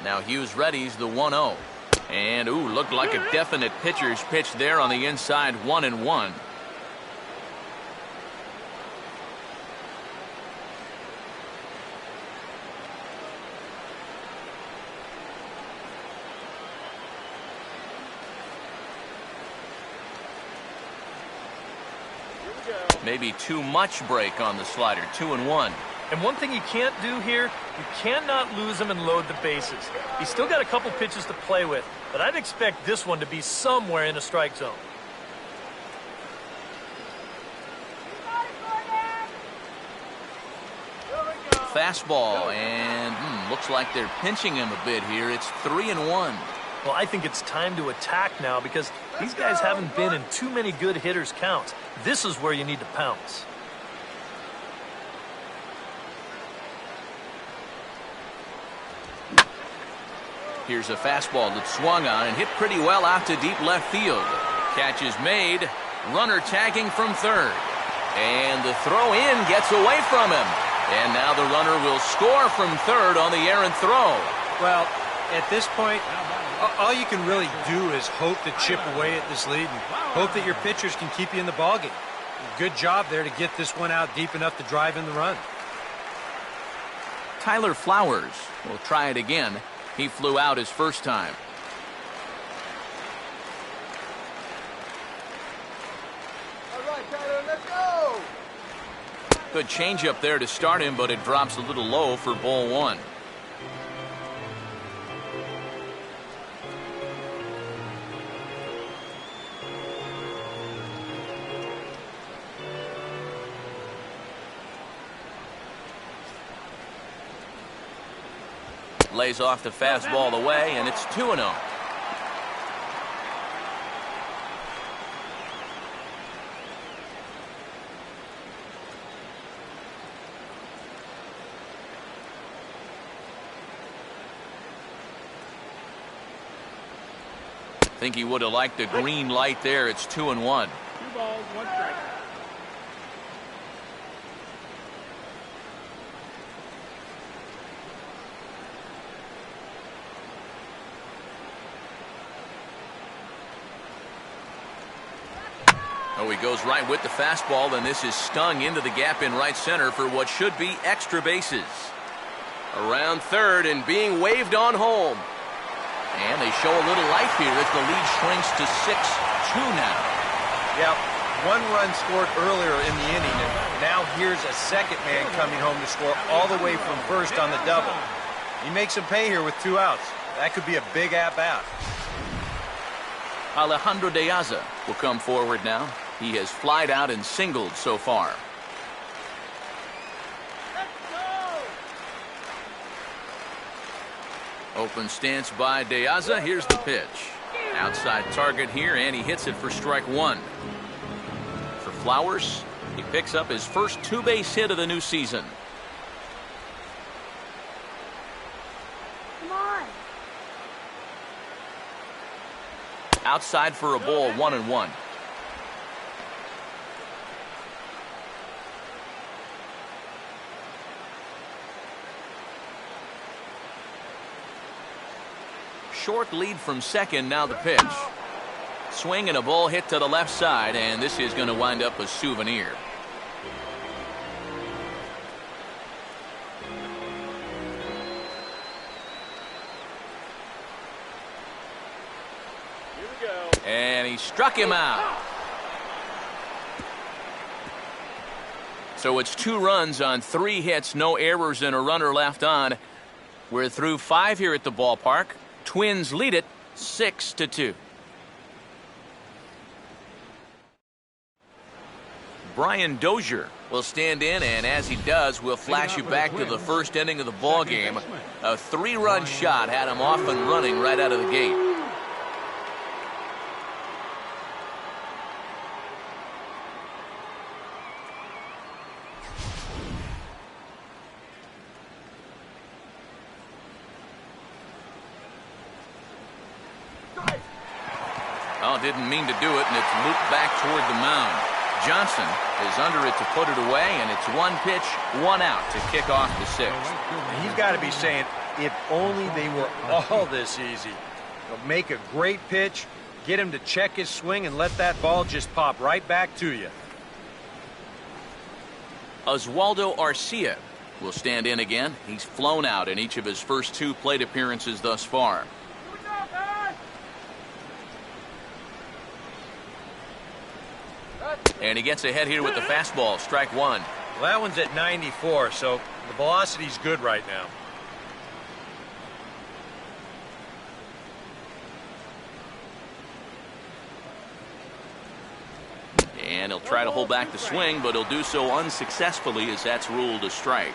Now Hughes readies the 1-0. And, ooh, looked like a definite pitcher's pitch there on the inside, 1-1. Maybe too much break on the slider, 2-1. And one thing you can't do here, you cannot lose him and load the bases. He's still got a couple pitches to play with, but I'd expect this one to be somewhere in a strike zone. Fastball, and looks like they're pinching him a bit here. It's 3-1. Well, I think it's time to attack now because these guys haven't been in too many good hitters' counts. This is where you need to pounce. Here's a fastball that swung on and hit pretty well out to deep left field. Catch is made. Runner tagging from third. And the throw in gets away from him. And now the runner will score from third on the errant throw. Well, at this point, all you can really do is hope to chip away at this lead and hope that your pitchers can keep you in the ballgame. Good job there to get this one out deep enough to drive in the run. Tyler Flowers will try it again. He flew out his first time. All right, Tyler, let's go. Good changeup there to start him, but it drops a little low for ball one. Lays off the fastball away, and it's 2-0. Think he would have liked the green light there. It's 2-1. 2 balls, 1 strike. Oh, he goes right with the fastball, and this is stung into the gap in right center for what should be extra bases. Around third and being waved on home. And they show a little life here as the lead shrinks to 6-2 now. Yeah, 1 run scored earlier in the inning, and now here's a second man coming home to score all the way from first on the double. He makes him pay here with 2 outs. That could be a big at-bat. Alejandro De Aza will come forward now. He has flied out and singled so far. Open stance by De Aza. Here's the pitch. Outside target here, and he hits it for strike 1. For Flowers, he picks up his first 2-base hit of the new season. Come on. Outside for a ball, 1-1. Short lead from second, now the pitch. Swing and a ball hit to the left side, and this is going to wind up a souvenir. Here we go. And he struck him out. So it's 2 runs on 3 hits, no errors, and a runner left on. We're through 5 here at the ballpark. Twins lead it 6-2. Brian Dozier will stand in, and as he does, we'll flash you back to the first inning of the ball game. A 3-run shot had him off and running right out of the gate. Oh, didn't mean to do it, and it's looped back toward the mound. Johnson is under it to put it away, and it's 1 pitch, 1 out to kick off the 6th. And he's got to be saying, if only they were all this easy. Make a great pitch, get him to check his swing, and let that ball just pop right back to you. Oswaldo Arcia will stand in again. He's flown out in each of his first 2 plate appearances thus far. And he gets ahead here with the fastball, strike 1. Well, that one's at 94, so the velocity's good right now. And he'll try to hold back the swing, but he'll do so unsuccessfully as that's ruled a strike.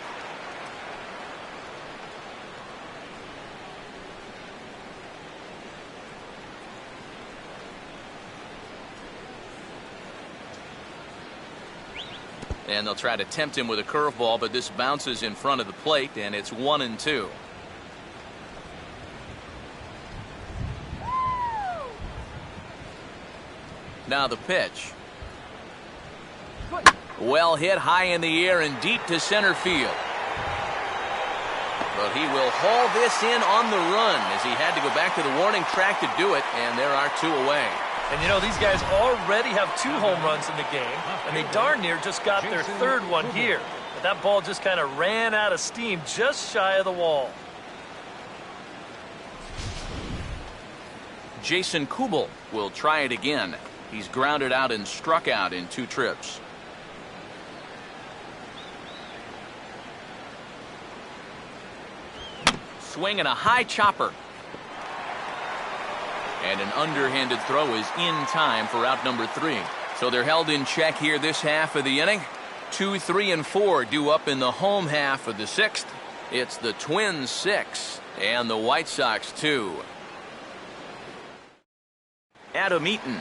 And they'll try to tempt him with a curveball, but this bounces in front of the plate, and it's 1-2. Now the pitch. Well hit high in the air and deep to center field. But he will haul this in on the run as he had to go back to the warning track to do it, and there are 2 away. And you know, these guys already have 2 home runs in the game, and they darn near just got their 3rd one here. But that ball just kind of ran out of steam just shy of the wall. Jason Kubel will try it again. He's grounded out and struck out in 2 trips. Swing and a high chopper. And an underhanded throw is in time for out number 3. So they're held in check here this half of the inning. 2, 3, and 4 due up in the home half of the 6th. It's the Twins 6 and the White Sox 2. Adam Eaton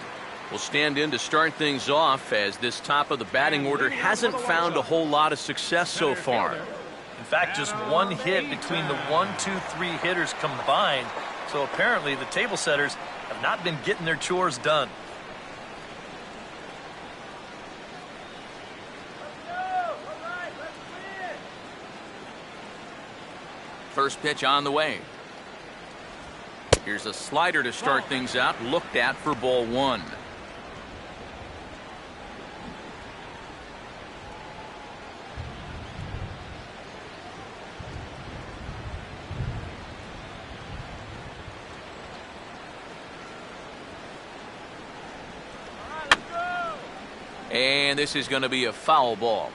will stand in to start things off, as this top of the batting order hasn't found a whole lot of success so far. In fact, just 1 hit between the 1, 2, 3 hitters combined. So apparently the table setters have not been getting their chores done. First pitch on the way. Here's a slider to start things out, looked at for ball 1. And this is going to be a foul ball.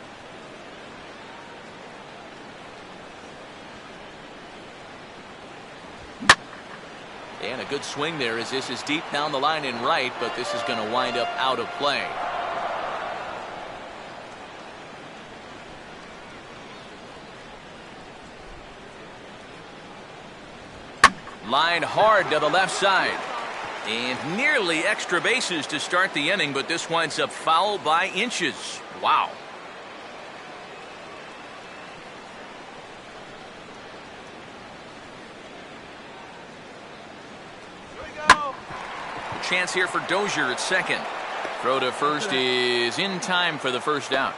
And a good swing there as this is deep down the line and right, but this is going to wind up out of play. Line hard to the left side. And nearly extra bases to start the inning, but this winds up foul by inches. Wow. Chance here for Dozier at second. Throw to first is in time for the first out.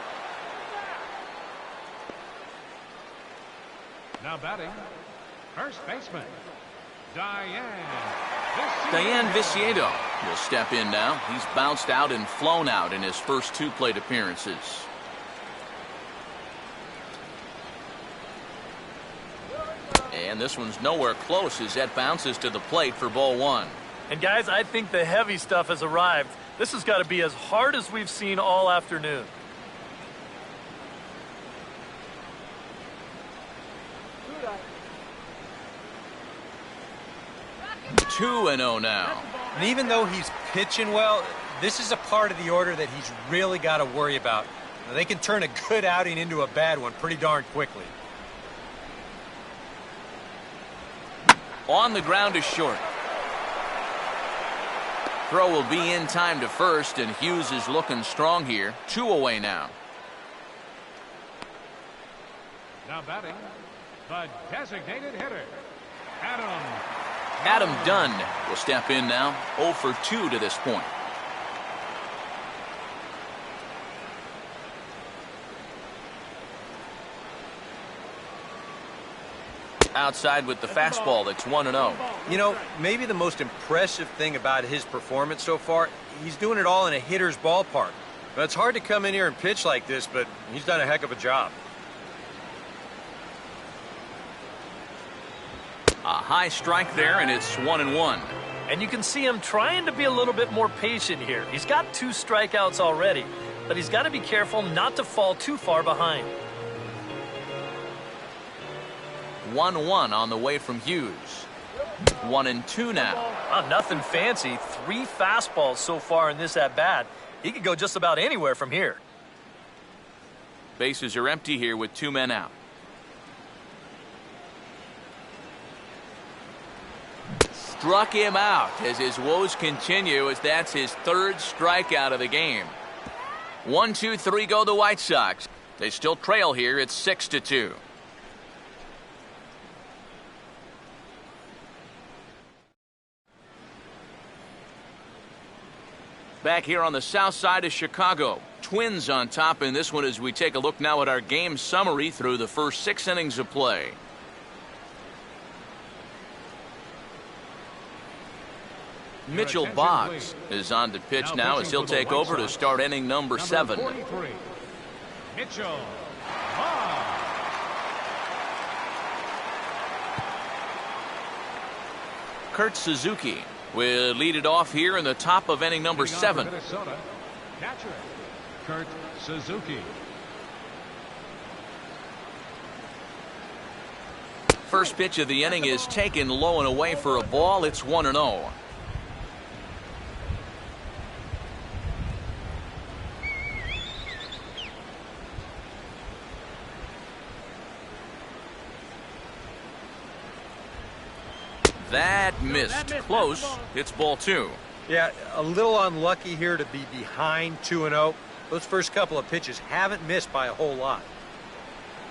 Now batting, first baseman, Diane Viciedo will step in now. He's bounced out and flown out in his first 2 plate appearances. And this one's nowhere close as that bounces to the plate for ball 1. And guys, I think the heavy stuff has arrived. This has got to be as hard as we've seen all afternoon. Two and 0 now. And even though he's pitching well, this is a part of the order that he's really got to worry about. Now, they can turn a good outing into a bad one pretty darn quickly. On the ground is short. Throw will be in time to first, and Hughes is looking strong here. 2 away now. now batting, the designated hitter, Adam Dunn will step in now. 0 for 2 to this point. Outside with the fastball, that's 1-0. You know, maybe the most impressive thing about his performance so far, he's doing it all in a hitter's ballpark. But it's hard to come in here and pitch like this, but he's done a heck of a job. A high strike there, and it's 1-1. And you can see him trying to be a little bit more patient here. He's got 2 strikeouts already, but he's got to be careful not to fall too far behind. 1-1 on the way from Hughes. 1-2 now. Nothing fancy. 3 fastballs so far in this at-bat. He could go just about anywhere from here. Bases are empty here with 2 men out. Struck him out as his woes continue, as that's his 3rd strikeout of the game. 1-2-3 go the White Sox. They still trail here. It's 6-2. Back here on the south side of Chicago, Twins on top in this one as we take a look now at our game summary through the first 6 innings of play. Mitchell Boggs is on to pitch now as he'll take over to start inning number 7. Mitchell Boggs. Kurt Suzuki will lead it off here in the top of inning number 7. Minnesota, catcher Kurt Suzuki. First pitch of the inning is taken low and away for a ball. It's 1-0. That missed. Close. It's ball 2. Yeah, a little unlucky here to be behind 2-0. Those first couple of pitches haven't missed by a whole lot.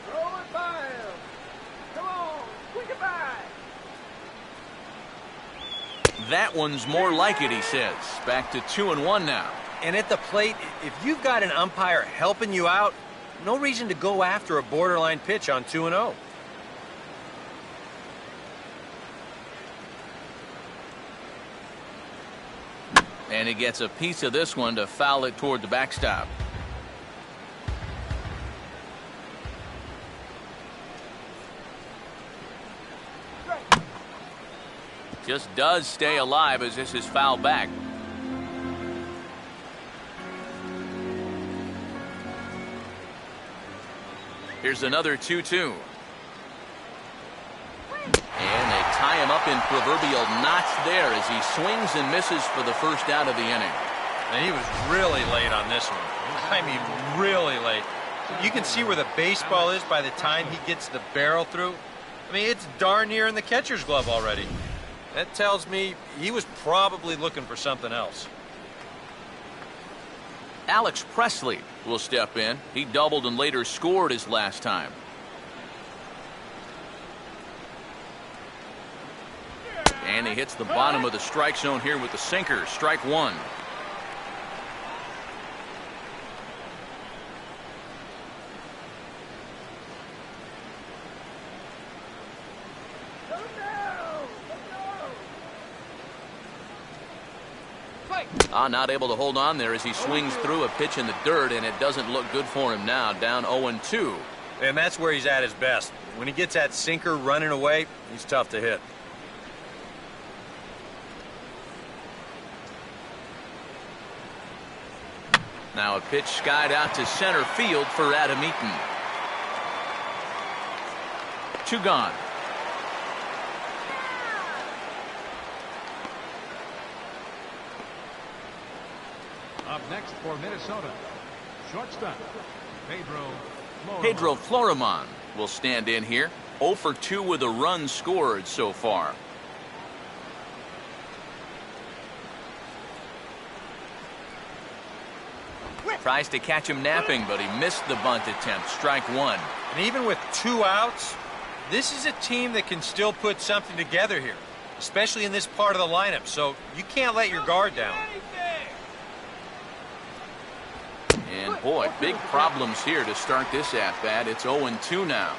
Throw it by him. Come on, quick it by. That one's more like it, he says. Back to 2-1 now. And at the plate, if you've got an umpire helping you out, no reason to go after a borderline pitch on 2-0. And he gets a piece of this one to foul it toward the backstop. Just does stay alive as this is fouled back. Here's another 2-2. And they tie him up in proverbial knots there as he swings and misses for the first out of the inning. And he was really late on this one. I mean, really late. You can see where the baseball is by the time he gets the barrel through. I mean, it's darn near in the catcher's glove already. That tells me he was probably looking for something else. Alex Presley will step in. He doubled and later scored his last time. And he hits the bottom of the strike zone here with the sinker. Strike 1. Not able to hold on there as he swings through a pitch in the dirt, and it doesn't look good for him now. Down 0-2. And that's where he's at his best. When he gets that sinker running away, he's tough to hit. Now a pitch skied out to center field for Adam Eaton. 2 gone. Up next for Minnesota, shortstop Pedro Florimon will stand in here. 0 for 2 with a run scored so far. Tries to catch him napping, but he missed the bunt attempt. Strike 1. And even with 2 outs, this is a team that can still put something together here, especially in this part of the lineup. So you can't let your guard down. And boy, big problems here to start this at-bat. It's 0-2 now.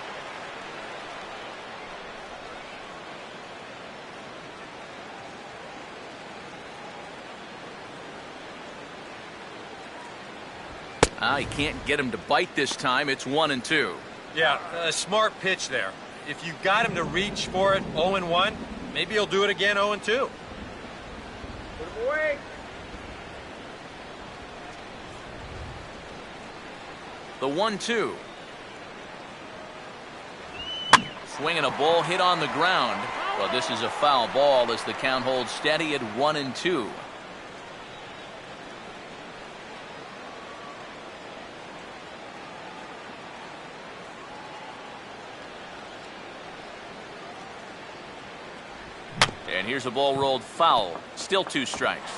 He can't get him to bite this time. It's 1-2. Yeah, a smart pitch there. If you got him to reach for it 0-1, maybe he'll do it again 0-2. Put him away. The 1-2. Swinging a ball hit on the ground. But this is a foul ball as the count holds steady at 1-2. And here's a ball rolled foul. Still 2 strikes.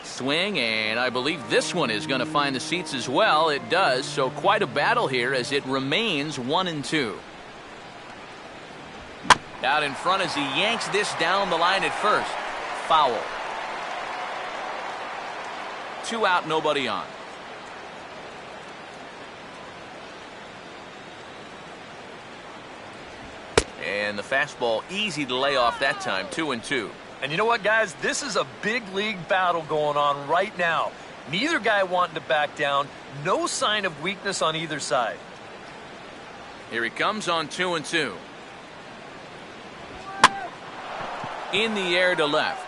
Swing, and I believe this one is going to find the seats as well. It does, so quite a battle here as it remains 1-2. Out in front as he yanks this down the line at first. Foul. 2 out, nobody on. And the fastball easy to lay off that time, 2-2. And you know what, guys? This is a big league battle going on right now. Neither guy wanting to back down. No sign of weakness on either side. Here he comes on 2-2. In the air to left.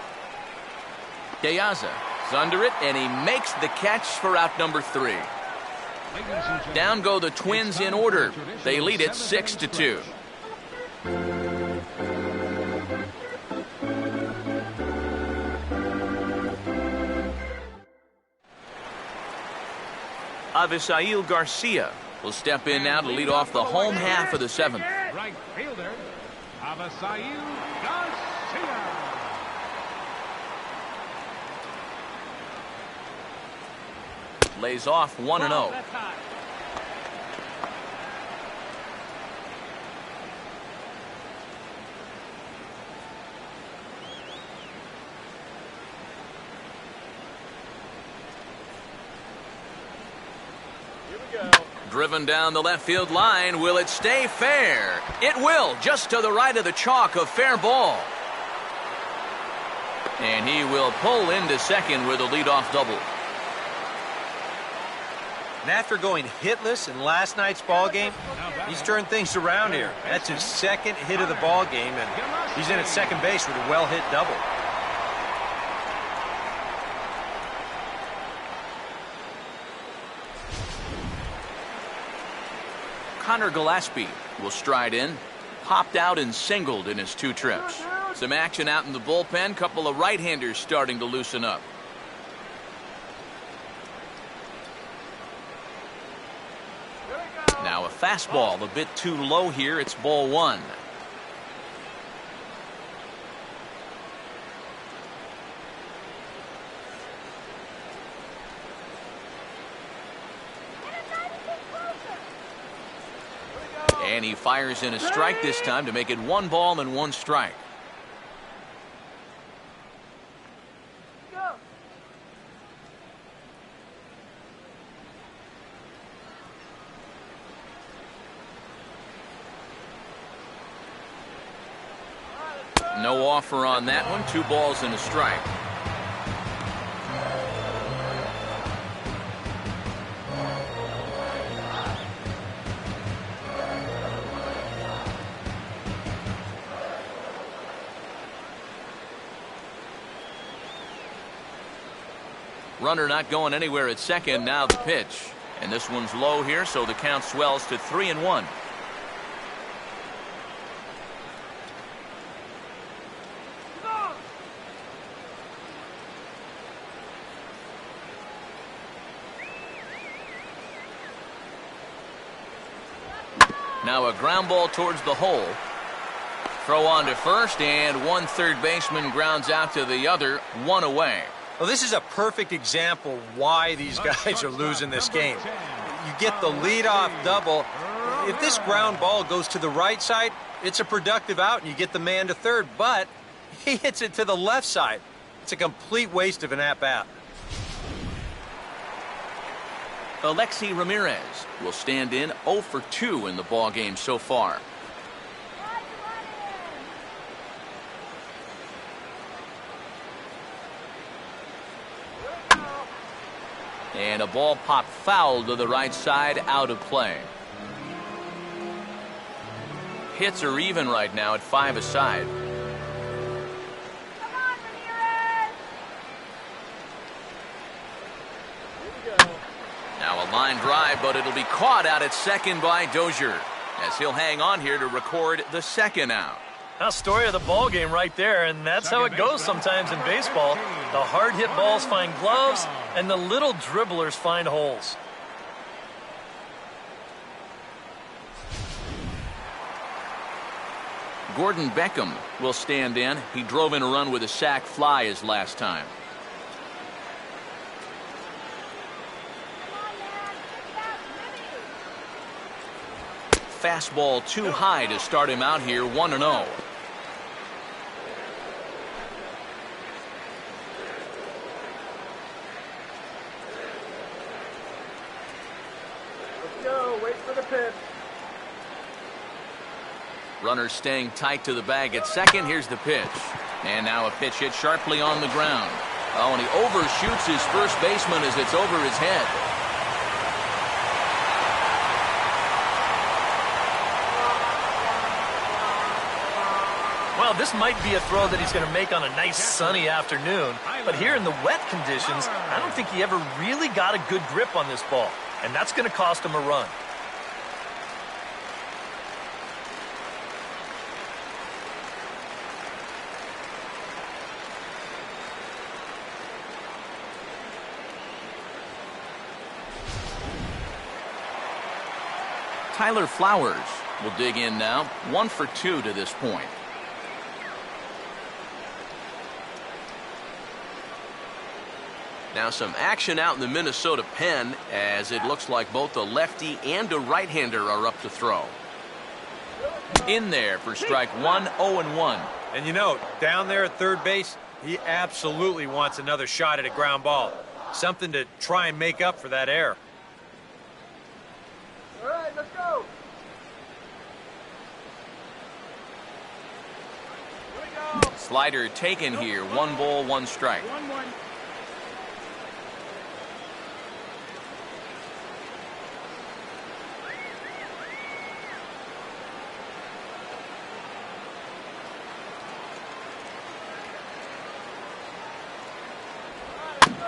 Deaza is under it, and he makes the catch for out number 3. Down go the Twins in order. They lead it 6-2. Avisail Garcia will step in now to lead off the home half of the 7th. Right fielder, Avisail Garcia. Lays off 1-0. Driven down the left field line. Will it stay fair? It will, just to the right of the chalk, a fair ball. And he will pull into second with a leadoff double. And after going hitless in last night's ball game, he's turned things around here. That's his 2nd hit of the ball game, and he's in at second base with a well-hit double. Connor Gillespie will stride in. Popped out and singled in his 2 trips. Some action out in the bullpen. Couple of right-handers starting to loosen up. Now a fastball a bit too low here. It's ball 1. And he fires in a strike this time to make it 1 ball and 1 strike. No offer on that one. 2 balls and a strike. Runner not going anywhere at second. Now the pitch. And this one's low here, so the count swells to 3-1. Now a ground ball towards the hole. Throw on to first, and 1 third baseman grounds out to the other. 1 away. Well, this is a perfect example why these guys are losing this game. You get the leadoff double. If this ground ball goes to the right side, it's a productive out, and you get the man to third. But he hits it to the left side. It's a complete waste of an at-bat. Alexi Ramirez will stand in 0 for 2 in the ballgame so far. And a ball popped foul to the right side, out of play. Hits are even right now at 5 aside. Come on, Ramirez! Here we go. Now a line drive, but it'll be caught out at second by Dozier, as he'll hang on here to record the second out. Now, story of the ball game right there, and that's how it goes sometimes in baseball. The hard-hit balls find gloves, and the little dribblers find holes. Gordon Beckham will stand in. He drove in a run with a sac fly his last time. Come on, man. Pick it up, Fastball too high to start him out here, 1-0. Let's go. Wait for the pitch. Runners staying tight to the bag at second. Here's the pitch. And now a pitch hit sharply on the ground. Oh, and he overshoots his first baseman as it's over his head. Well, this might be a throw that he's going to make on a nice sunny afternoon. But here in the wet conditions, I don't think he ever really got a good grip on this ball. And that's going to cost him a run. Tyler Flowers will dig in now, 1 for 2 to this point. Now some action out in the Minnesota pen, as it looks like both a lefty and a right-hander are up to throw. In there for strike 1, 0-1. And you know, down there at third base, he absolutely wants another shot at a ground ball. Something to try and make up for that error. All right, let's go. Here we go. Slider taken here, 1 ball, 1 strike. 1-1.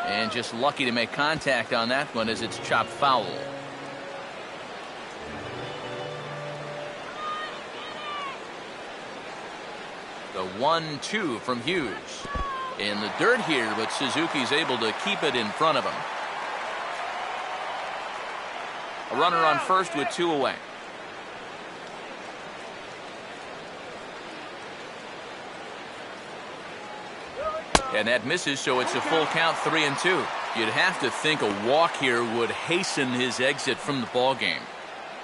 And just lucky to make contact on that one as it's chopped foul. The 1-2 from Hughes. In the dirt here, but Suzuki's able to keep it in front of him. A runner on first with 2 away. And that misses, so it's a full count, 3-2. You'd have to think a walk here would hasten his exit from the ball game.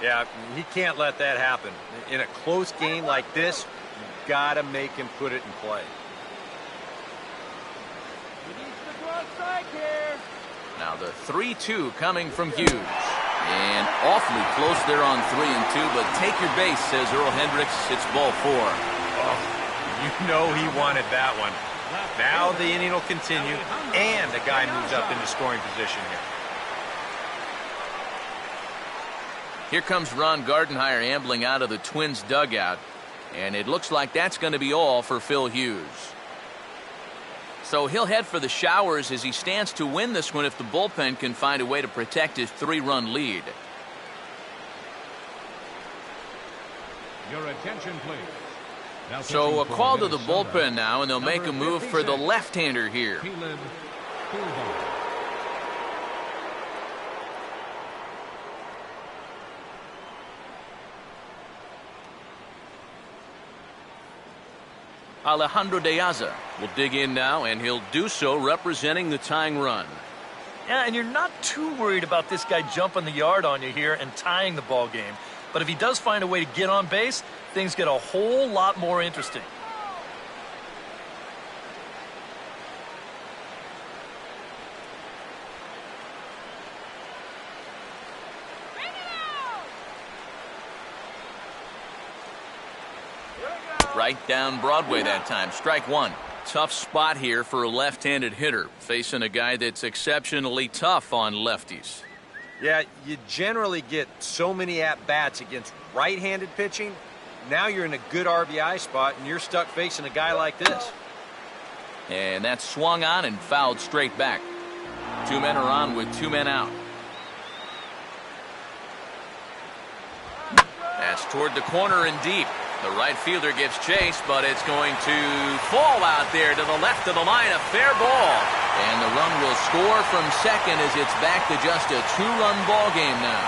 Yeah, he can't let that happen. In a close game like this, you've got to make him put it in play. He needs to throw a strike here. Now the 3-2 coming from Hughes. And awfully close there on 3-2, but take your base, says Earl Hendricks. It's ball 4. Oh, you know he wanted that one. Now the inning will continue, and the guy moves up into scoring position here. Here comes Ron Gardenhire ambling out of the Twins dugout, and it looks like that's going to be all for Phil Hughes. So he'll head for the showers as he stands to win this one if the bullpen can find a way to protect his 3-run lead. Your attention, please. Now So a pitching for call to the Minnesota, bullpen now, and they'll make a number move for the 56, left-hander here. Caleb Coolbaugh. Alejandro De Aza will dig in now, and he'll do so representing the tying run. Yeah, and you're not too worried about this guy jumping the yard on you here and tying the ball game. But if he does find a way to get on base, things get a whole lot more interesting. Right down Broadway that time. Strike one. Tough spot here for a left-handed hitter, facing a guy that's exceptionally tough on lefties. Yeah, you generally get so many at-bats against right-handed pitching. Now you're in a good RBI spot, and you're stuck facing a guy like this. And that's swung on and fouled straight back. 2 men are on with 2 men out. That's toward the corner and deep. The right fielder gives chase, but it's going to fall out there to the left of the line. A fair ball. And the run will score from second as it's back to just a 2-run ball game now.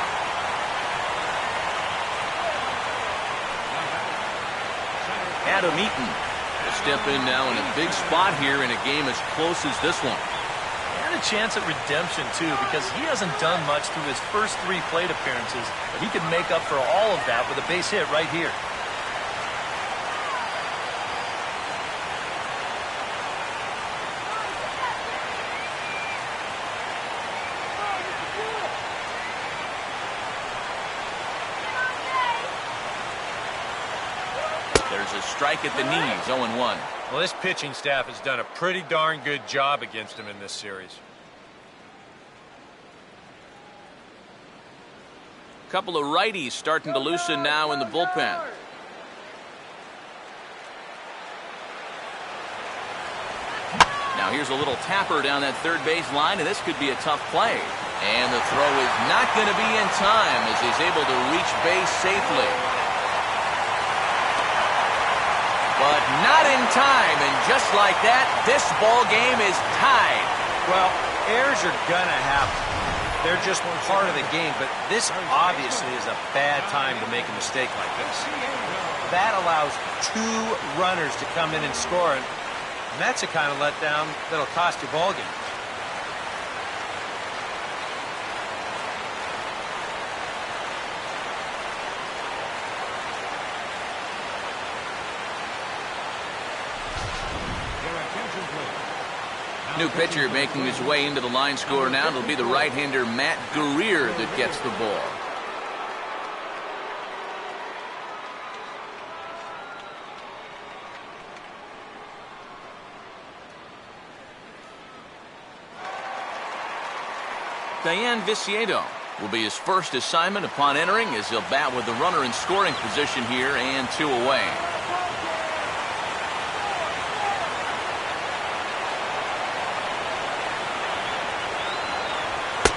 Adam Eaton will step in now in a big spot here in a game as close as this one. And a chance at redemption, too, because he hasn't done much through his first 3 plate appearances. But he could make up for all of that with a base hit right here. There's a strike at the knees, 0-1. Well, this pitching staff has done a pretty darn good job against him in this series. A couple of righties starting to loosen now in the bullpen. Now here's a little tapper down that third base line, and this could be a tough play. And the throw is not going to be in time as he's able to reach base safely. But not in time, and just like that, this ball game is tied. Well, errors are gonna happen. They're just part of the game, but this obviously is a bad time to make a mistake like this. That allows 2 runners to come in and score, and that's the kind of letdown that'll cost you ball game. New pitcher making his way into the line score now. It'll be the right-hander Matt Guerrier that gets the ball. Diane Viciedo will be his first assignment upon entering as he'll bat with the runner in scoring position here and 2 away.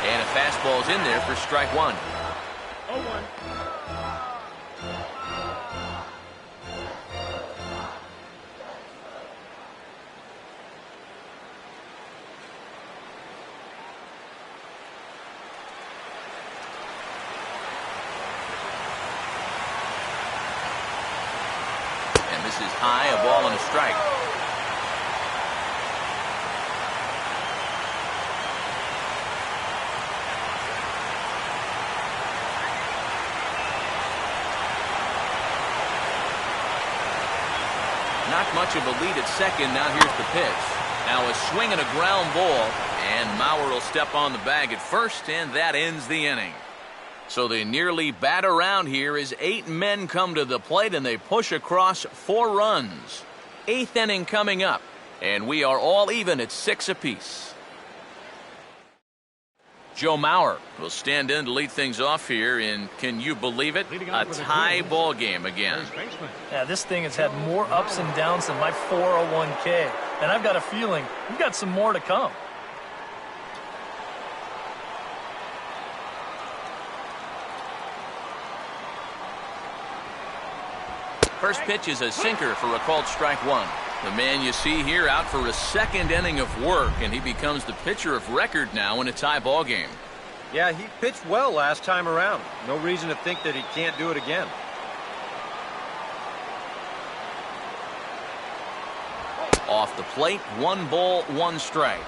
And a fastball's in there for strike 1. 0-1. And this is high, a ball and a strike. Not much of a lead at second. Now here's the pitch. Now a swing and a ground ball, and Mauer will step on the bag at first, and that ends the inning. So they nearly bat around here as 8 men come to the plate, and they push across 4 runs. 8th inning coming up, and we are all even at 6 apiece. Joe Mauer will stand in to lead things off here, and can you believe it? A tie ball game again. Yeah, this thing has had more ups and downs than my 401k, and I've got a feeling we've got some more to come. First pitch is a sinker for a called strike 1. The man you see here out for a 2nd inning of work, and he becomes the pitcher of record now in a tie ball game. Yeah, he pitched well last time around. No reason to think that he can't do it again. Off the plate, 1 ball, 1 strike.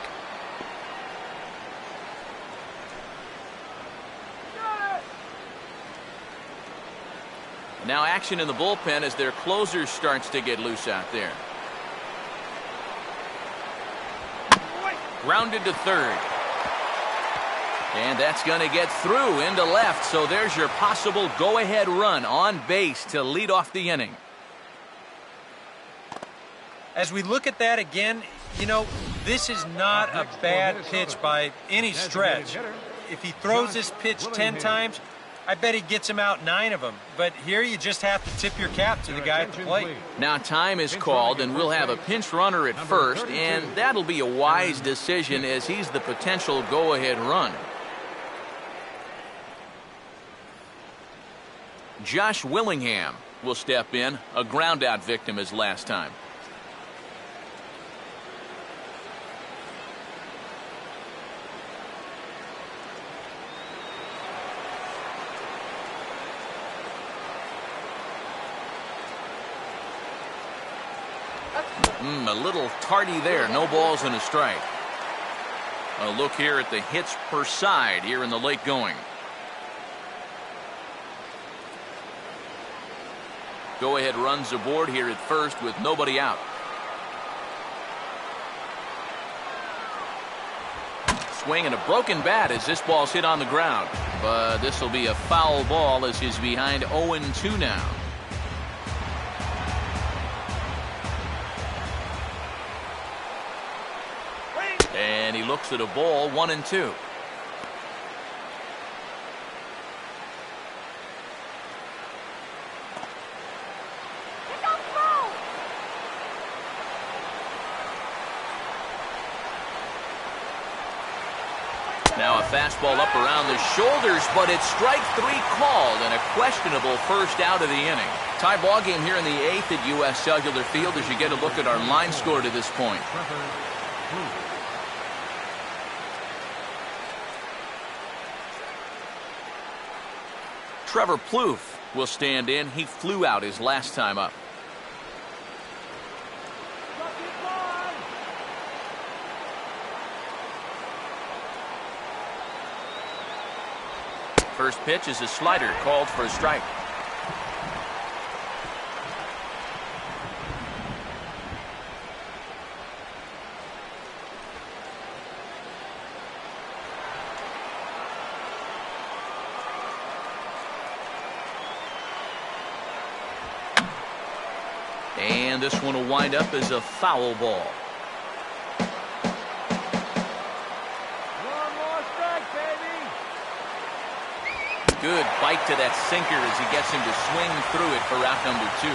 Now action in the bullpen as their closer starts to get loose out there. Grounded to third. And that's going to get through into left, so there's your possible go-ahead run on base to lead off the inning. As we look at that again, you know, this is not a bad pitch by any stretch. If he throws this pitch 10 times, I bet he gets him out 9 of them. But here you just have to tip your cap to the guy at the plate. Now time is called, and we'll have a pinch runner at first, and that'll be a wise decision as he's the potential go-ahead run. Josh Willingham will step in, a ground-out victim as last time. A little tardy there. No balls and a strike. A look here at the hits per side here in the late going. Go ahead runs aboard here at first with nobody out. Swing and a broken bat as this ball's hit on the ground. But this will be a foul ball as he's behind 0-2 now. And he looks at a ball, 1-2. Now a fastball up around the shoulders, but it's strike 3 called and a questionable first out of the inning. Tie ball game here in the 8th at U.S. Cellular Field as you get a look at our line score to this point. Trevor Plouffe will stand in. He flew out his last time up. First pitch is a slider called for a strike. And this one will wind up as a foul ball. One more strike, baby. Good bite to that sinker as he gets him to swing through it for out number 2.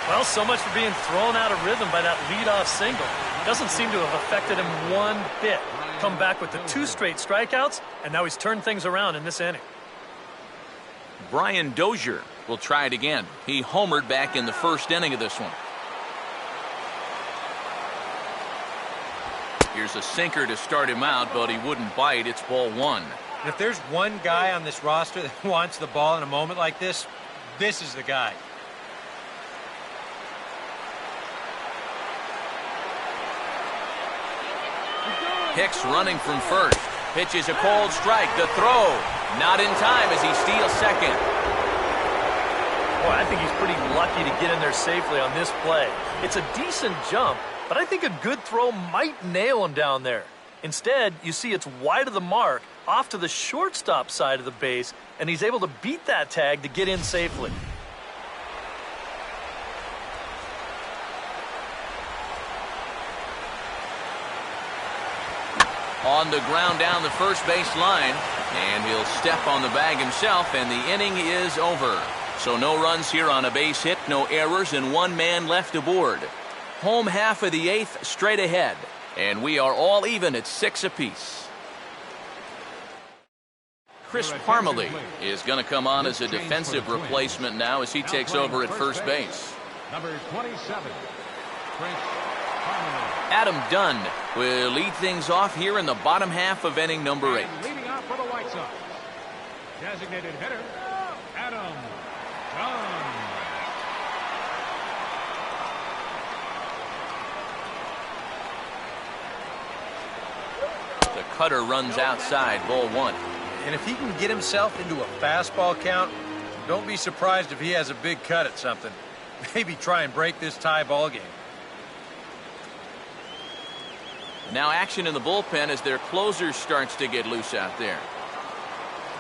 Well, so much for being thrown out of rhythm by that leadoff single. Doesn't seem to have affected him one bit. Come back with the 2 straight strikeouts, and now he's turned things around in this inning. Brian Dozier will try it again. He homered back in the first inning of this one. Here's a sinker to start him out, but he wouldn't bite. It's ball 1. And if there's one guy on this roster that wants the ball in a moment like this, this is the guy. Hicks running from first. Pitches a cold strike. The throw. Not in time as he steals second. Boy, I think he's pretty lucky to get in there safely on this play. It's a decent jump, but I think a good throw might nail him down there. Instead, you see it's wide of the mark, off to the shortstop side of the base, and he's able to beat that tag to get in safely. On the ground down the first base line, and he'll step on the bag himself, and the inning is over. So no runs here on a base hit, no errors, and 1 man left aboard. Home half of the 8th straight ahead, and we are all even at 6 apiece. Chris Parmalee is going to come on as a defensive replacement now as he takes over at first base. Number 27, Chris Parmalee. Adam Dunn will lead things off here in the bottom half of inning number 8. And leading off for the White Sox, designated hitter, Adam Dunn. The cutter runs outside, ball 1. And if he can get himself into a fastball count, don't be surprised if he has a big cut at something. Maybe try and break this tie ball game. Now action in the bullpen as their closer starts to get loose out there.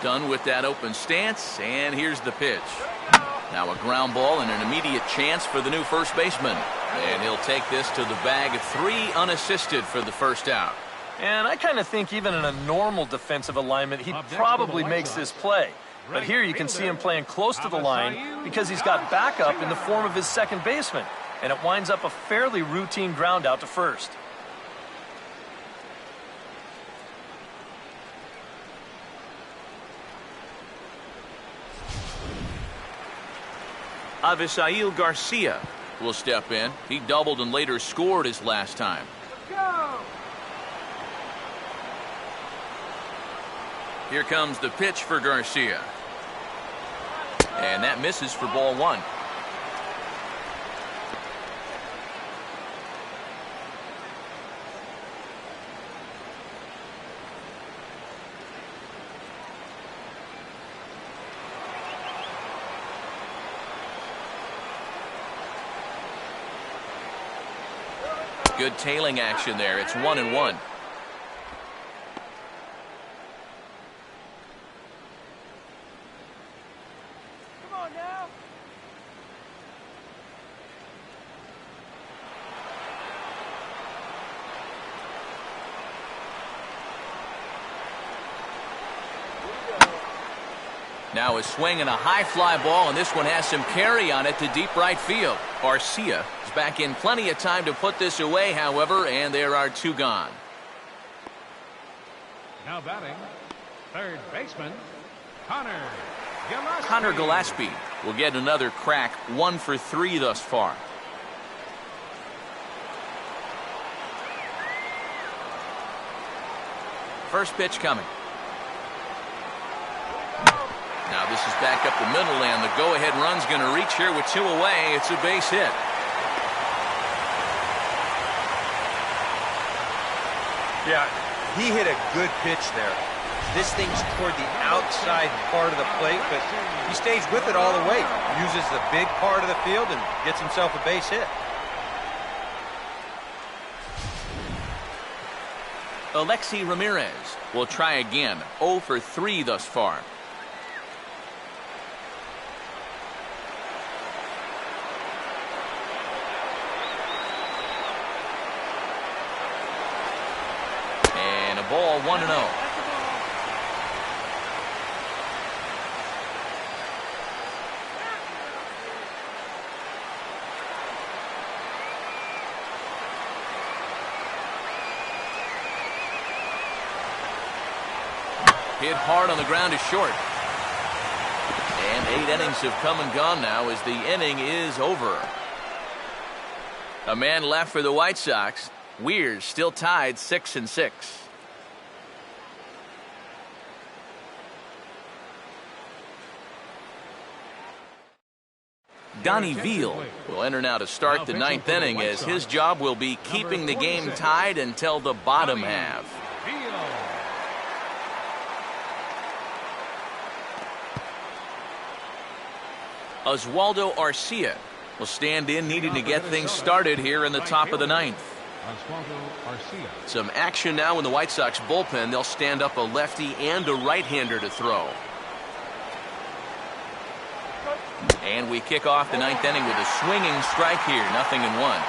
Dunn with that open stance, and here's the pitch. Now a ground ball and an immediate chance for the new first baseman. And he'll take this to the bag of 3 unassisted for the first out. And I kind of think even in a normal defensive alignment, he probably makes this play. But here you can see him playing close to the line because he's got backup in the form of his second baseman. And it winds up a fairly routine ground out to first. Avisail Garcia will step in. He doubled and later scored his last time. Go! Here comes the pitch for Garcia. And that misses for ball 1. Good tailing action there. It's 1-1. Come on now. Now a swing and a high fly ball, and this one has some carry on it to deep right field. Garcia is back in plenty of time to put this away, however, and there are 2 gone. Now batting, third baseman, Connor Gillespie will get another crack, 1 for 3 thus far. First pitch coming. Now this is back up the middle, and the go-ahead run's going to reach here with 2 away. It's a base hit. Yeah, he hit a good pitch there. This thing's toward the outside part of the plate, but he stays with it all the way. Uses the big part of the field and gets himself a base hit. Alexi Ramirez will try again. 0 for 3 thus far. Ball 1-0. Hit hard on the ground is short. And 8 innings have come and gone now as the inning is over. A man left for the White Sox. Weir's still tied 6-6. Donnie Veal will enter now to start the 9th inning, as his job will be keeping the game tied until the bottom half. Oswaldo Arcia will stand in, needing to get things started here in the top of the 9th. Some action now in the White Sox bullpen. They'll stand up a lefty and a right-hander to throw. And we kick off the 9th inning with a swinging strike here, 0-1.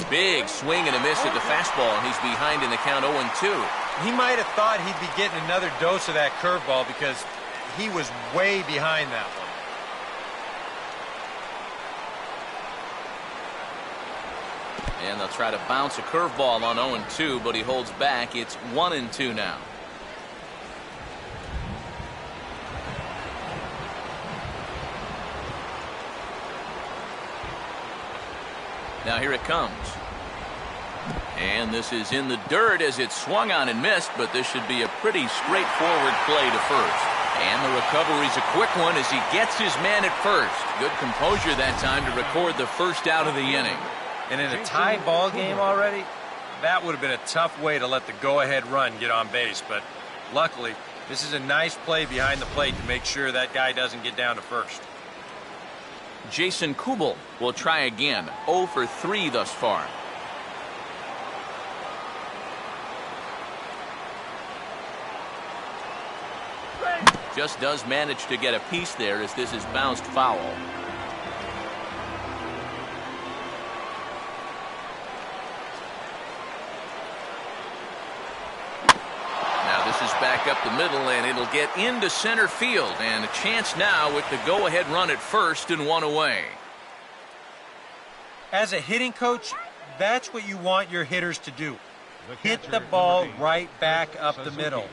Big swing and a miss at the fastball, and he's behind in the count 0-2. He might have thought he'd be getting another dose of that curveball because he was way behind that one. And they'll try to bounce a curveball on 0-2, but he holds back. It's 1-2 now. Now here it comes. And this is in the dirt as it swung on and missed, but this should be a pretty straightforward play to first. And the recovery's a quick one as he gets his man at first. Good composure that time to record the first out of the inning. And in a tie ball game already, that would have been a tough way to let the go-ahead run get on base. But luckily, this is a nice play behind the plate to make sure that guy doesn't get down to first. Jason Kubel will try again. 0 for 3 thus far. Just does manage to get a piece there as this is bounced foul. Now this is back up the middle, and it'll get into center field. And a chance now with the go-ahead run at first and 1 away. As a hitting coach, that's what you want your hitters to do. Hit the ball right back up the middle.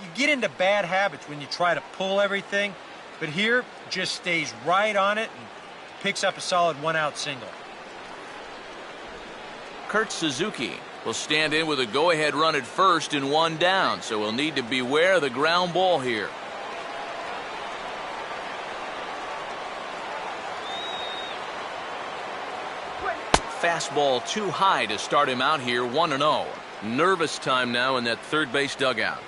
You get into bad habits when you try to pull everything, but here just stays right on it and picks up a solid 1-out single. Kurt Suzuki will stand in with a go-ahead run at first and 1 down, so we'll need to beware of the ground ball here. Fastball too high to start him out here, 1-0. Nervous time now in that third base dugout.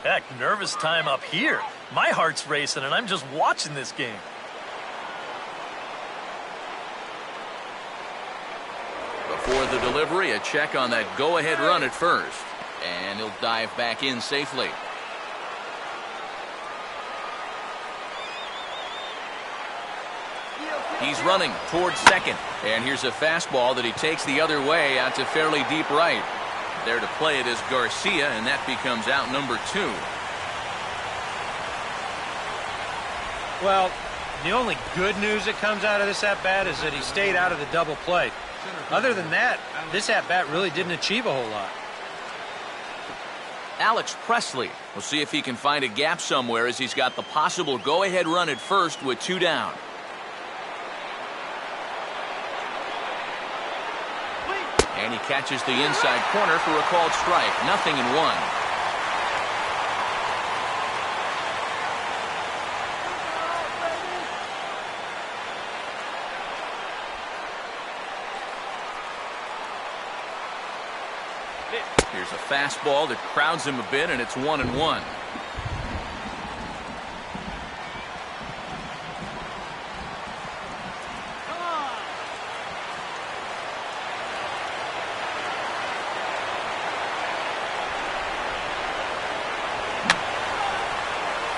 Heck, nervous time up here. My heart's racing, and I'm just watching this game. Before the delivery, a check on that go-ahead run at first. And he'll dive back in safely. He's running towards second. And here's a fastball that he takes the other way out to fairly deep right. There to play it is Garcia, and that becomes out number 2. Well, the only good news that comes out of this at-bat is that he stayed out of the double play. Other than that, this at-bat really didn't achieve a whole lot. Alex Presley will see if he can find a gap somewhere as he's got the possible go-ahead run at first with 2 down. And he catches the inside corner for a called strike. 0-1. Here's a fastball that crowds him a bit, and it's 1-1.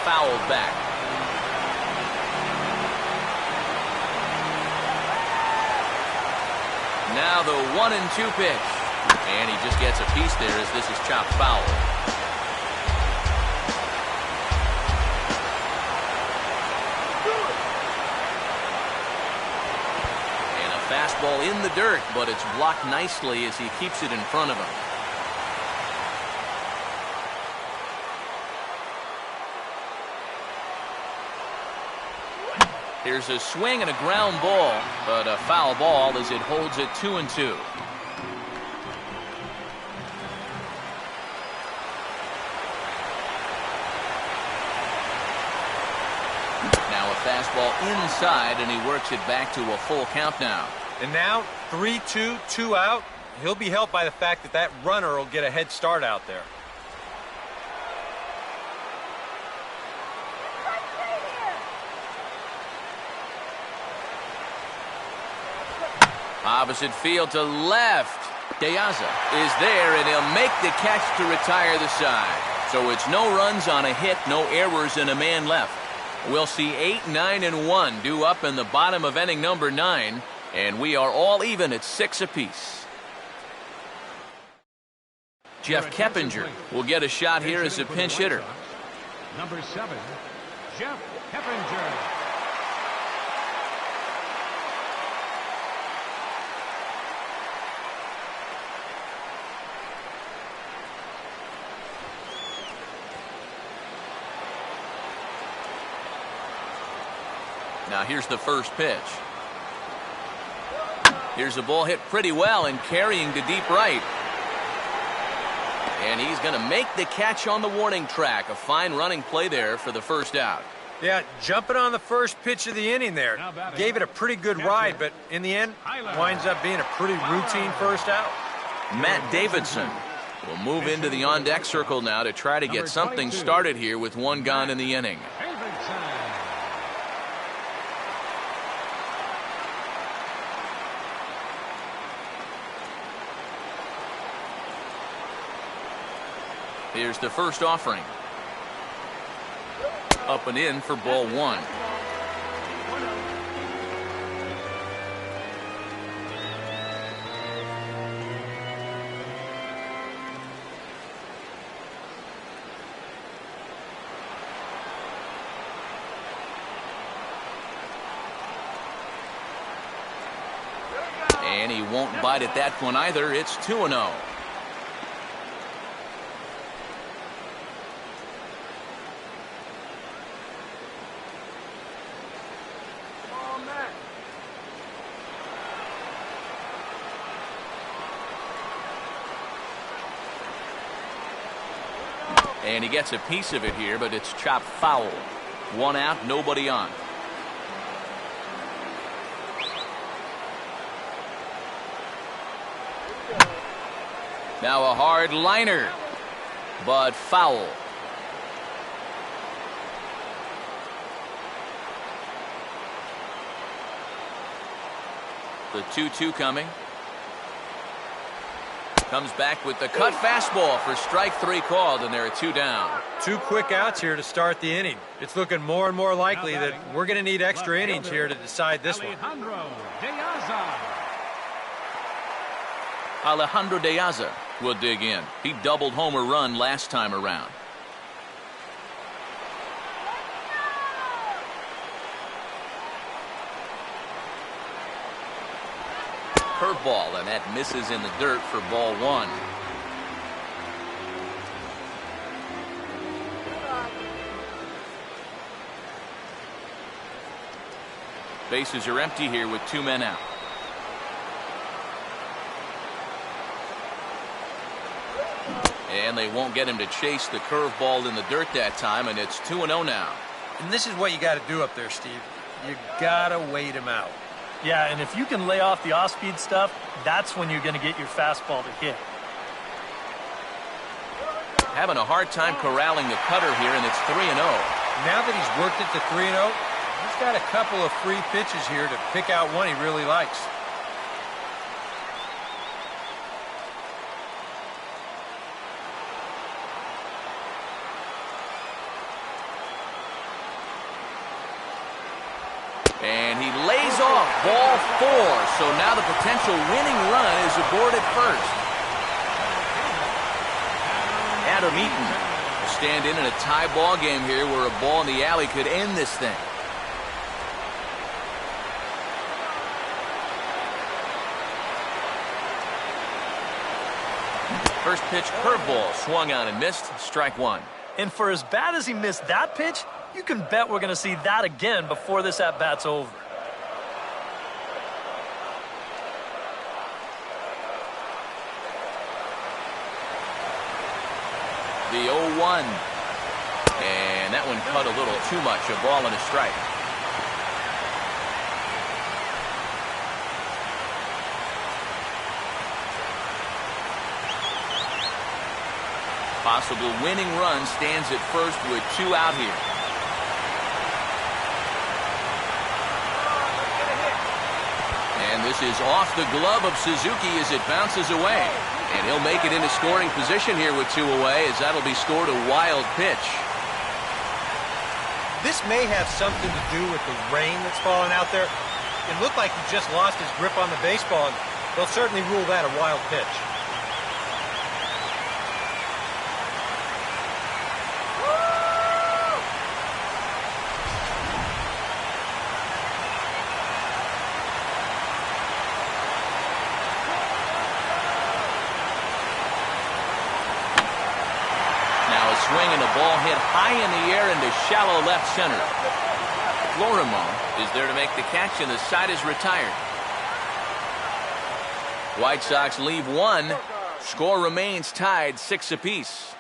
Fouled back. Now the 1-2 pitch. And he just gets a piece there as this is chopped foul. And a fastball in the dirt, but it's blocked nicely as he keeps it in front of him. Here's a swing and a ground ball, but a foul ball as it holds it 2-2. Now a fastball inside, and he works it back to a full count now. And now 3-2, 2 out. He'll be helped by the fact that that runner will get a head start out there. Opposite field to left. De Aza is there, and he'll make the catch to retire the side. So it's no runs on a hit, no errors, and a man left. We'll see 8, 9, and 1 due up in the bottom of inning number 9, and we are all even at 6 apiece. Jeff Keppinger will get a shot here as a pinch hitter. Number 7, Jeff Keppinger. Now here's the first pitch. Here's a ball hit pretty well and carrying to deep right. And he's going to make the catch on the warning track. A fine running play there for the first out. Yeah, jumping on the first pitch of the inning there. Gave it a pretty good ride, but in the end, winds up being a pretty routine first out. Matt Davidson will move into the on-deck circle now to try to get something started here with 1 gone in the inning. Here's the first offering. Up and in for ball one. And he won't bite at that one either. It's 2-0. And he gets a piece of it here, but it's chopped foul. 1 out, nobody on. Now a hard liner, but foul. The 2-2 coming. Comes back with the cut fastball for strike 3 called, and there are 2 down. 2 quick outs here to start the inning. It's looking more and more likely that we're going to need extra innings here to decide this one. Alejandro De Aza will dig in. He doubled homer run last time around. Curveball, and that misses in the dirt for ball 1. Bases are empty here with 2 men out. And they won't get him to chase the curveball in the dirt that time, and it's 2-0 now. And this is what you got to do up there, Steve. You got to wait him out. Yeah, and if you can lay off the off-speed stuff, that's when you're going to get your fastball to hit. Having a hard time corralling the cutter here, and it's 3-0. Now that he's worked it to 3-0, he's got a couple of free pitches here to pick out one he really likes. And he lays off ball 4. So now the potential winning run is aboard at first. Adam Eaton will stand in a tie ball game here where a ball in the alley could end this thing. First pitch curveball swung on and missed. Strike 1. And for as bad as he missed that pitch, you can bet we're going to see that again before this at-bat's over. The 0-1. And that one cut a little too much. A ball and a strike. Possible winning run stands at first with 2 out here. And this is off the glove of Suzuki as it bounces away. And he'll make it into scoring position here with 2 away, as that'll be scored a wild pitch. This may have something to do with the rain that's falling out there. It looked like he just lost his grip on the baseball, and they'll certainly rule that a wild pitch. Swing and a ball hit high in the air into shallow left center. Florimon is there to make the catch, and the side is retired. White Sox leave 1. Score remains tied 6 apiece.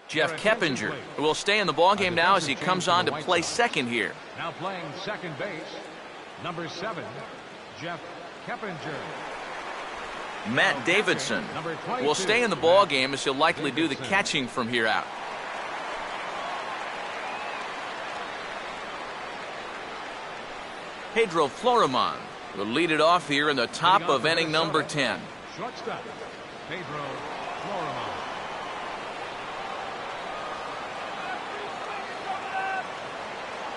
Jeff Keppinger will stay in the ballgame now as he comes on to play second here. Now playing second base, number 7, Jeff Keppinger. Matt Davidson will stay in the ball game as he'll likely do the catching from here out. Pedro Florimon We'll lead it off here in the top of inning number 10. Shortstop, Pedro Florima.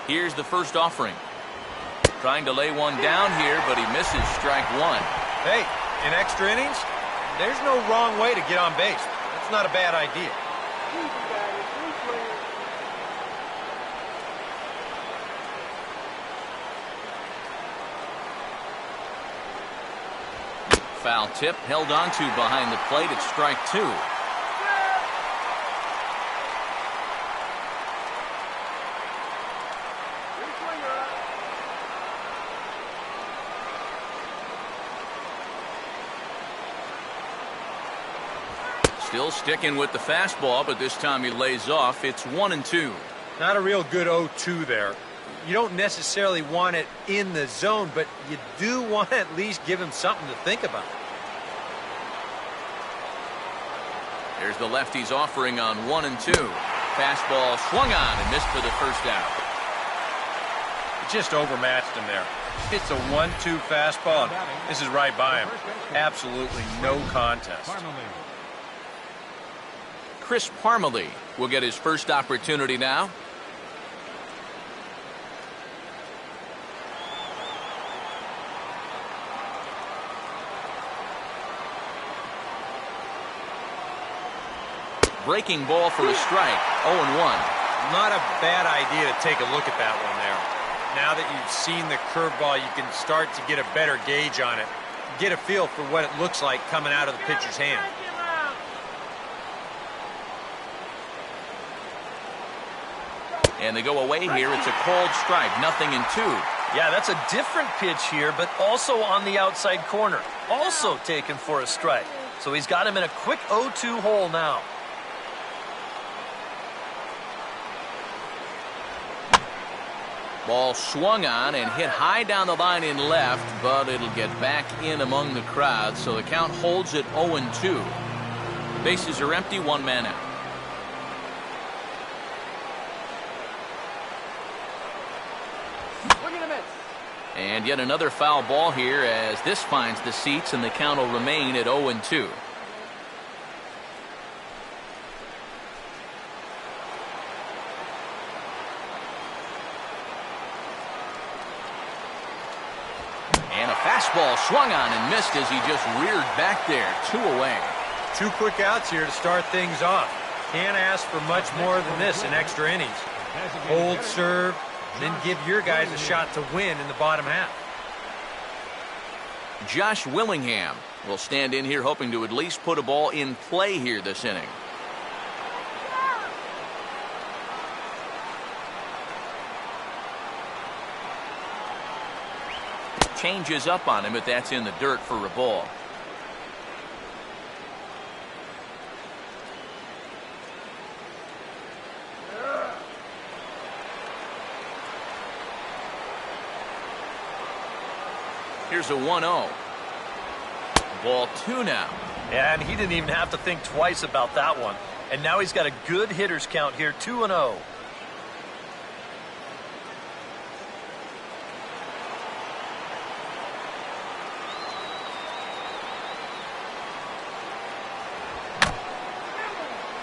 Here's the first offering. Trying to lay one down here, but he misses strike one. Hey, in extra innings, there's no wrong way to get on base. That's not a bad idea. Foul tip held onto behind the plate at strike two. Still sticking with the fastball, but this time he lays off. It's 1-2. Not a real good 0-2 there. You don't necessarily want it in the zone, but you do want to at least give him something to think about. There's the lefty's offering on 1-2. Fastball swung on and missed for the first out. Just overmatched him there. It's a 1-2 fastball. This is right by him. Absolutely no contest. Chris Parmalee will get his first opportunity now. Breaking ball for a strike. 0-1. Not a bad idea to take a look at that one there. Now that you've seen the curveball, you can start to get a better gauge on it. Get a feel for what it looks like coming out of the pitcher's hand. And they go away here. It's a called strike. 0-2. Yeah, that's a different pitch here, but also on the outside corner. Also taken for a strike. So he's got him in a quick 0-2 hole now. Ball swung on and hit high down the line in left, but it'll get back in among the crowd, so the count holds at 0-2. Bases are empty, one man out. And yet another foul ball here as this finds the seats, and the count will remain at 0-2. And a fastball swung on and missed as he just reared back there. 2 away. 2 quick outs here to start things off. Can't ask for much more than this in extra innings. Hold, serve, and then give your guys a shot to win in the bottom half. Josh Willingham will stand in here hoping to at least put a ball in play here this inning. Changes up on him, but that's in the dirt for a ball. Here's a 1-0. Ball 2 now. Yeah, and he didn't even have to think twice about that one. And now he's got a good hitters count here, 2-0.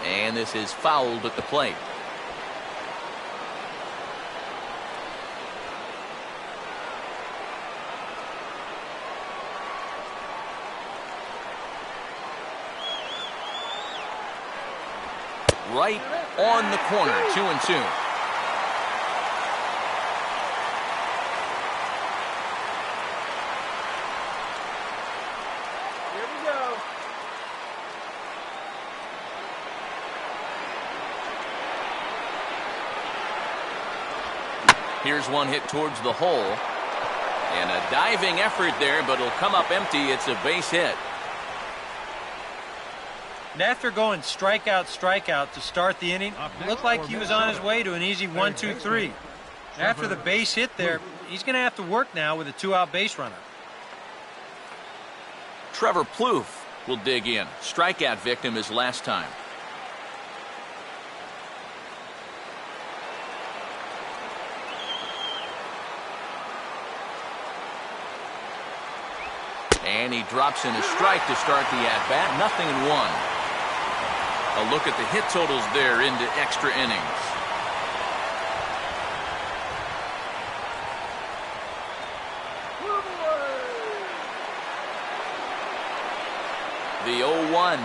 And this is fouled at the plate. Right on the corner, 2-2. Here we go. Here's one hit towards the hole. And a diving effort there, but it'll come up empty. It's a base hit. And after going strikeout to start the inning, it looked like he was on his way to an easy 1-2-3. After the base hit there, he's going to have to work now with a 2-out base runner. Trevor Plouffe will dig in. Strikeout victim his last time. And he drops in a strike to start the at-bat. 0-1. A look at the hit totals there into extra innings. The 0-1.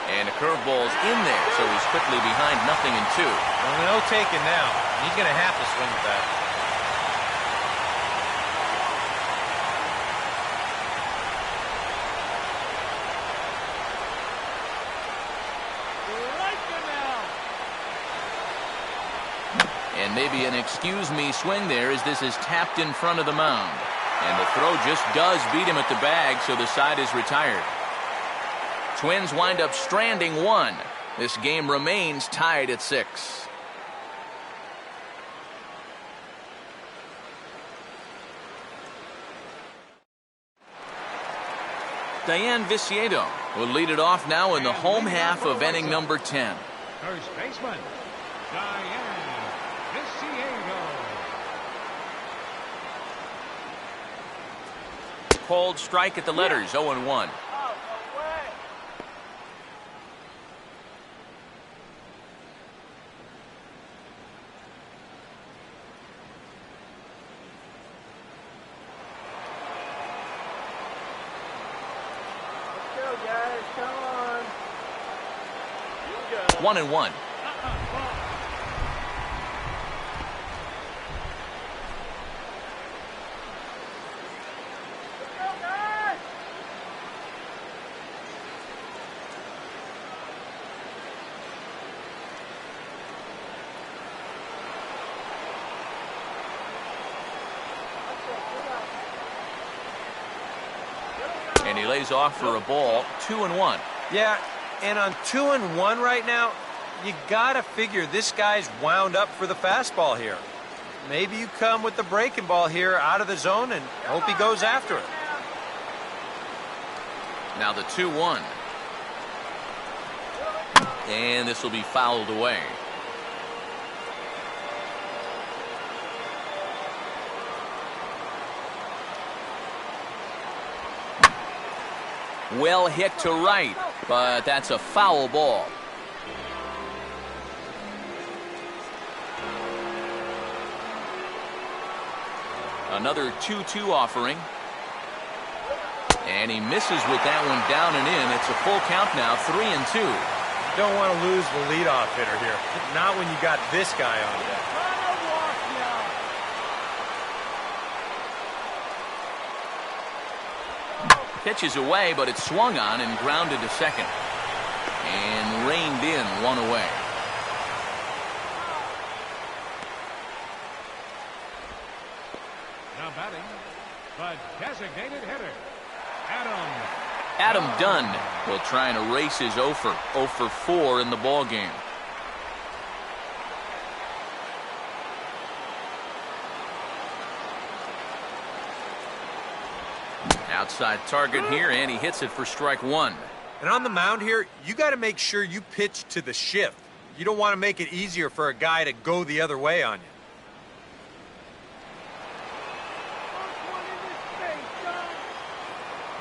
And a curveball's in there, so he's quickly behind 0-2. Well, no taking now. He's going to have to swing with that. And maybe an excuse me swing there as this is tapped in front of the mound. And the throw just does beat him at the bag, so the side is retired. Twins wind up stranding 1. This game remains tied at 6. Diane Viciedo will lead it off now in the home half of inning number 10. First baseman, Diane Viciedo. Called strike at the letters, 0-1. Guys, come on. 1-1. And he lays off for a ball. 2-1. Yeah, and on 2-1 right now, you got to figure this guy's wound up for the fastball here. Maybe you come with the breaking ball here out of the zone and hope he goes after it. Now the 2-1. And this will be fouled away. Well hit to right, but that's a foul ball. Another 2-2 offering. And he misses with that one down and in. It's a full count now, 3-2. Don't want to lose the leadoff hitter here. Not when you got this guy on deck. Pitches away, but it's swung on and grounded to second. And reined in, 1 away. Now batting, the designated hitter, Adam Dunn will try and erase his 0 for 4 in the ball game. Outside target here, and he hits it for strike 1. And on the mound here, you got to make sure you pitch to the shift. You don't want to make it easier for a guy to go the other way on you.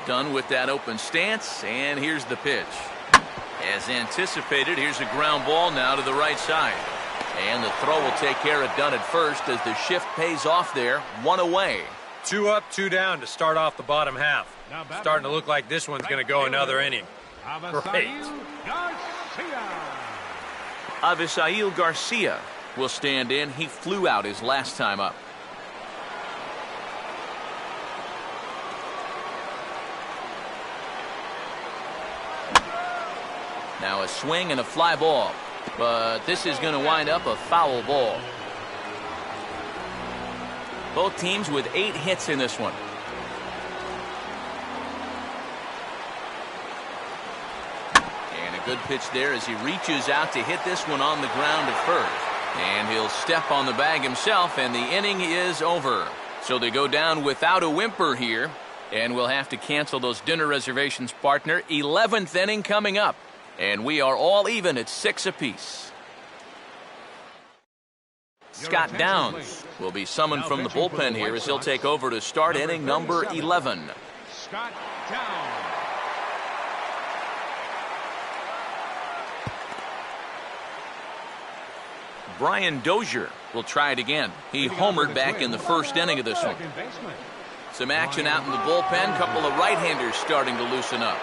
Dunn with that open stance, and here's the pitch. As anticipated, here's a ground ball now to the right side. And the throw will take care of Dunn at first as the shift pays off there, 1 away. 2 up, 2 down to start off the bottom half. Starting to look like this one's going to go another inning. Great. Avisail Garcia will stand in. He flew out his last time up. Now a swing and a fly ball. But this is going to wind up a foul ball. Both teams with 8 hits in this one. And a good pitch there as he reaches out to hit this one on the ground at first. And he'll step on the bag himself, and the inning is over. So they go down without a whimper here, and we'll have to cancel those dinner reservations, partner. 11th inning coming up, and we are all even at 6 apiece. Scott Downs will be summoned from the bullpen here as he'll take over to start inning number 11. Scott down. Brian Dozier will try it again. He homered back in the first inning of this one. Some action out in the bullpen. Couple of right-handers starting to loosen up.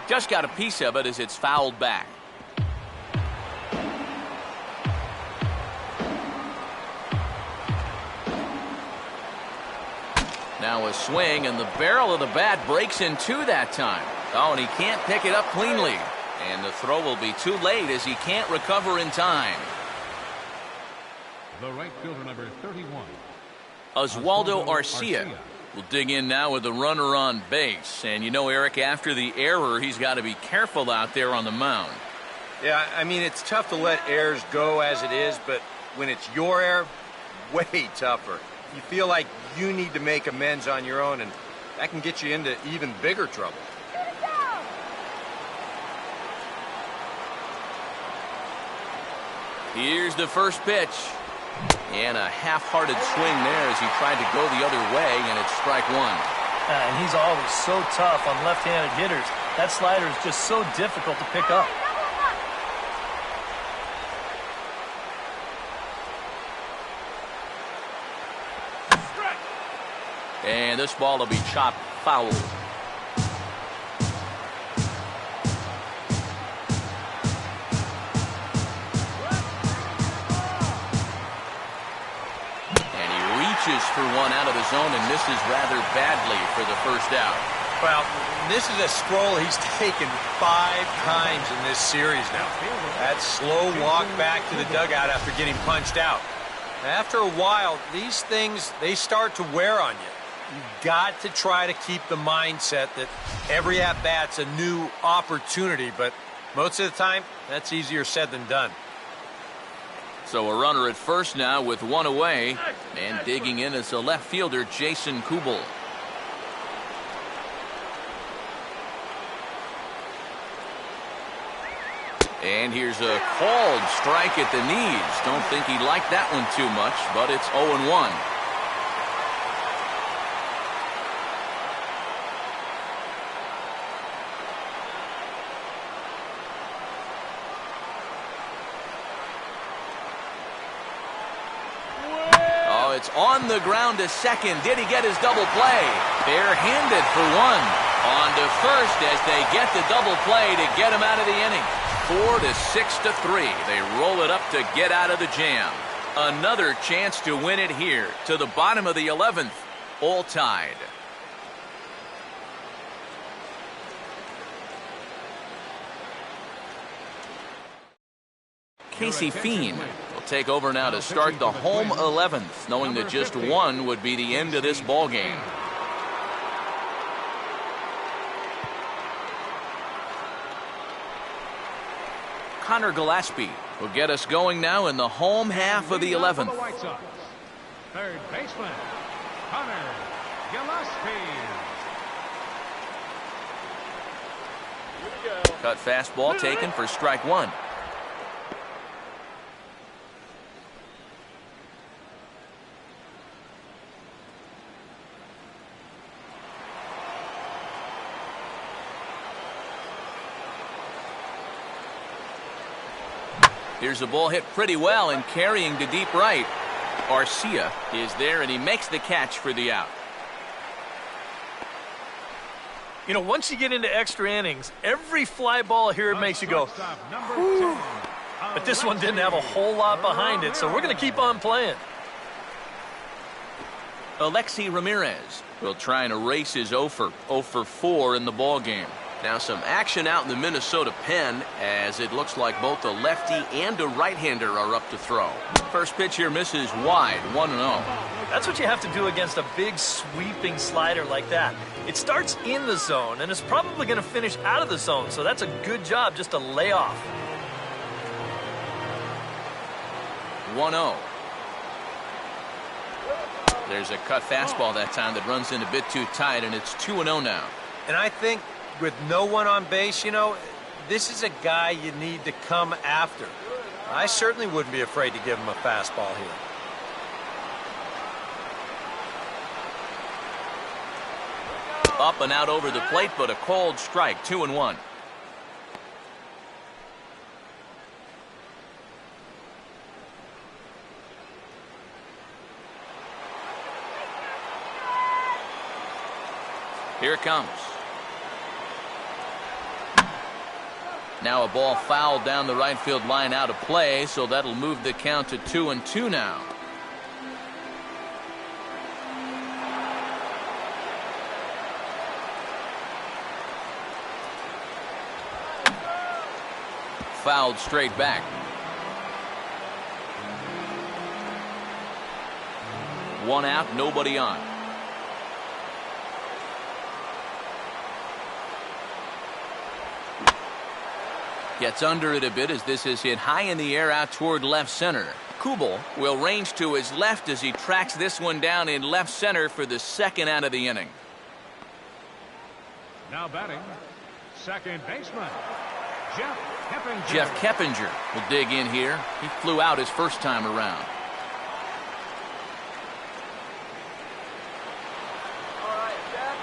Just got a piece of it as it's fouled back. Now a swing, and the barrel of the bat breaks in two that time. Oh, and he can't pick it up cleanly. And the throw will be too late as he can't recover in time. The right fielder, number 31. Oswaldo Arcia will dig in now with the runner on base. And you know, Eric, after the error, he's got to be careful out there on the mound. Yeah, I mean, it's tough to let errors go as it is, but when it's your error, way tougher. You feel like you need to make amends on your own, and that can get you into even bigger trouble. Here's the first pitch. And a half-hearted swing there as he tried to go the other way, and it's strike one. And he's always so tough on left-handed hitters. That slider is just so difficult to pick up. And this ball will be chopped foul. For one out of the zone and misses rather badly for the first out. Well, this is a stroll he's taken 5 times in this series now. That slow walk back to the dugout after getting punched out. After a while, these things, they start to wear on you. You've got to try to keep the mindset that every at-bat's a new opportunity, but most of the time, that's easier said than done. So a runner at first now with one away, and digging in is the left fielder, Jason Kubel. And here's a called strike at the knees. Don't think he liked that one too much, but it's 0-1. It's on the ground to second. Did he get his double play? Bare-handed for one. On to first as they get the double play to get him out of the inning. 4-6-3. They roll it up to get out of the jam. Another chance to win it here to the bottom of the 11th. All tied. Casey Fiend will take over now to start the home 11th, knowing that just one would be the end of this ball game. Connor Gillespie will get us going now in the home half of the 11th. Third baseman, Connor Gillespie. Cut fastball taken for strike one. Here's a ball hit pretty well and carrying to deep right. Arcia is there, and he makes the catch for the out. You know, once you get into extra innings, every fly ball here makes you go, whew. But this one didn't have a whole lot behind it, so we're going to keep on playing. Alexi Ramirez will try and erase his 0 for 4 in the ball game. Now some action out in the Minnesota pen as it looks like both a lefty and a right-hander are up to throw. First pitch here misses wide, 1-0. That's what you have to do against a big sweeping slider like that. It starts in the zone and it's probably going to finish out of the zone, so that's a good job just to lay off. 1-0. There's a cut fastball that time that runs in a bit too tight, and it's 2-0 now. And I think with no one on base, you know, this is a guy you need to come after. I certainly wouldn't be afraid to give him a fastball here. Up and out over the plate, but a called strike, 2-1. Here it comes. Now a ball fouled down the right field line out of play, so that'll move the count to 2-2 now. Fouled straight back. One out, nobody on. Gets under it a bit as this is hit high in the air out toward left center. Kubel will range to his left as he tracks this one down in left center for the second out of the inning. Now batting, second baseman, Jeff Keppinger. Jeff Keppinger will dig in here. He flew out his first time around. All right, Jeff.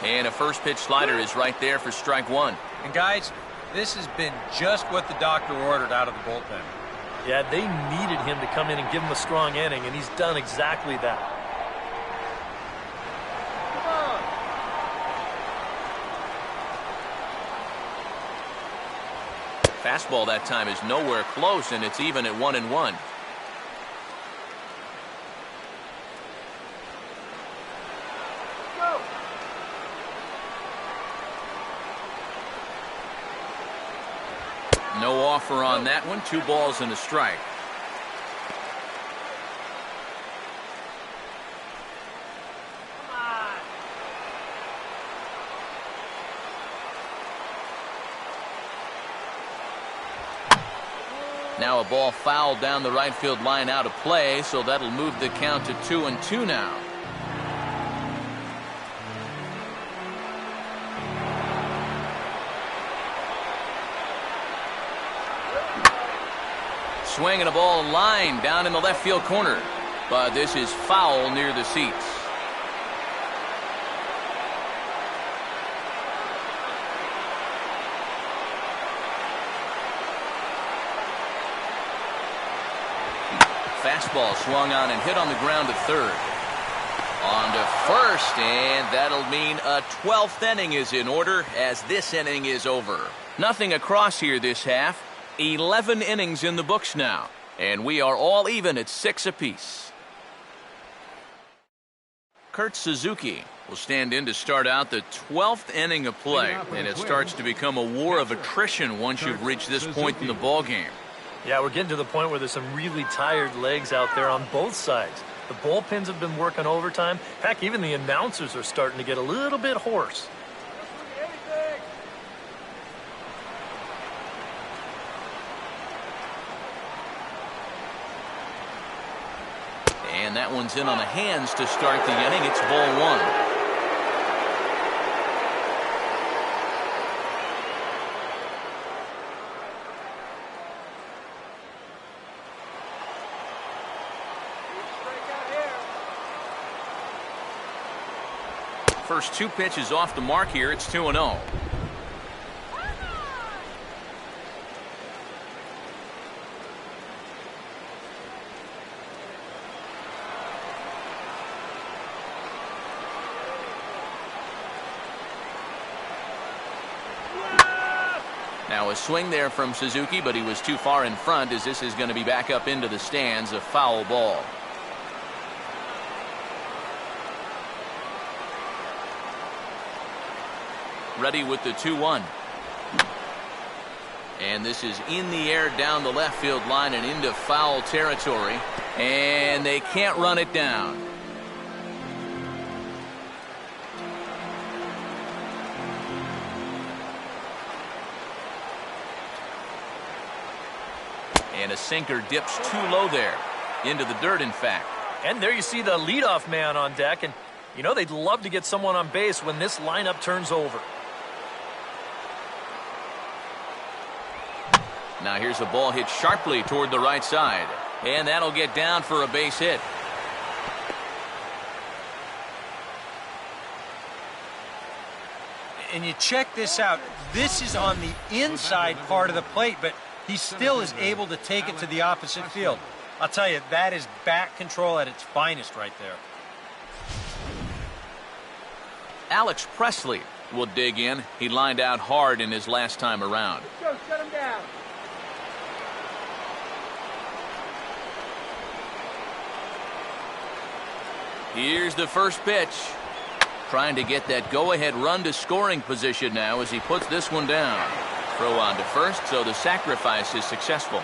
And a first pitch slider is right there for strike one. And guys, this has been just what the doctor ordered out of the bullpen. Yeah, they needed him to come in and give him a strong inning, and he's done exactly that. Fastball that time is nowhere close, and it's even at 1-1. No offer on that one. 2 balls and a strike. Now a ball fouled down the right field line out of play, so that'll move the count to 2-2 now. Swinging a ball line down in the left field corner, but this is foul near the seats. Fastball swung on and hit on the ground to third. On to first, and that'll mean a 12th inning is in order as this inning is over. Nothing across here this half. 11 innings in the books now, and we are all even at 6 apiece. Kurt Suzuki will stand in to start out the 12th inning of play, and it starts to become a war of attrition once you've reached this point in the ballgame. Yeah, we're getting to the point where there's some really tired legs out there on both sides. The bullpens have been working overtime. Heck, even the announcers are starting to get a little bit hoarse. And that one's in on the hands to start the inning. It's ball one. First 2 pitches off the mark here. It's 2-0. Now a swing there from Suzuki, but he was too far in front as this is going to be back up into the stands. A foul ball. Ready with the 2-1. And this is in the air down the left field line and into foul territory. And they can't run it down. And a sinker dips too low there. Into the dirt, in fact. And there you see the leadoff man on deck. And, you know, they'd love to get someone on base when this lineup turns over. Now here's a ball hit sharply toward the right side. And that'll get down for a base hit. And you check this out. This is on the inside part of the plate, but he still is able to take it to the opposite field. I'll tell you, that is bat control at its finest right there. Alex Presley will dig in. He lined out hard in his last time around. Go, shut him down. Here's the first pitch. Trying to get that go-ahead run to scoring position now as he puts this one down. Throw on to first, so the sacrifice is successful.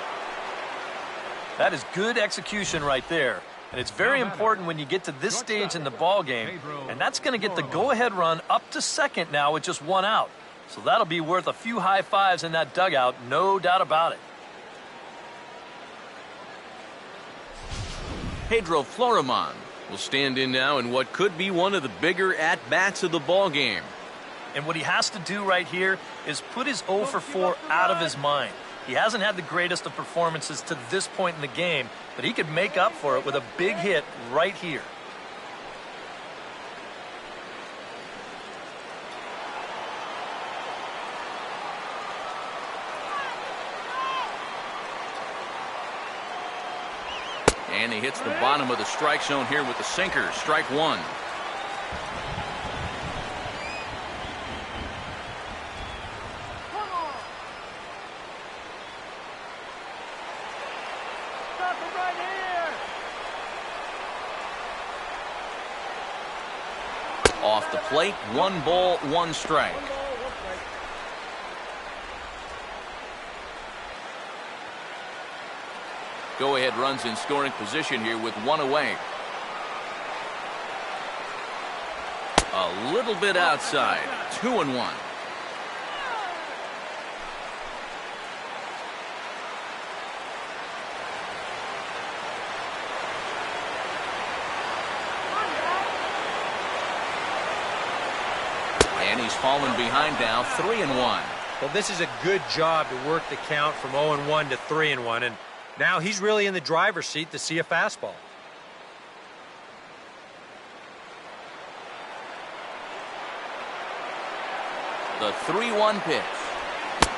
That is good execution right there. And it's very important when you get to this stage in the ball game. And that's going to get the go-ahead run up to second now with just one out. So that'll be worth a few high fives in that dugout, no doubt about it. Pedro Florimon will stand in now in what could be one of the bigger at-bats of the ball game. And what he has to do right here is put his 0 for 4 out of his mind. He hasn't had the greatest of performances to this point in the game, but he could make up for it with a big hit right here. And he hits the bottom of the strike zone here with the sinker. Strike one. Stop him right here. Off the plate, 1 ball, 1 strike. One ball, one strike. Go-ahead runs in scoring position here with 1 away. A little bit outside. 2-1. And he's fallen behind now, 3-1. Well, this is a good job to work the count from 0-1 to 3-1, and now he's really in the driver's seat to see a fastball. The 3-1 pitch.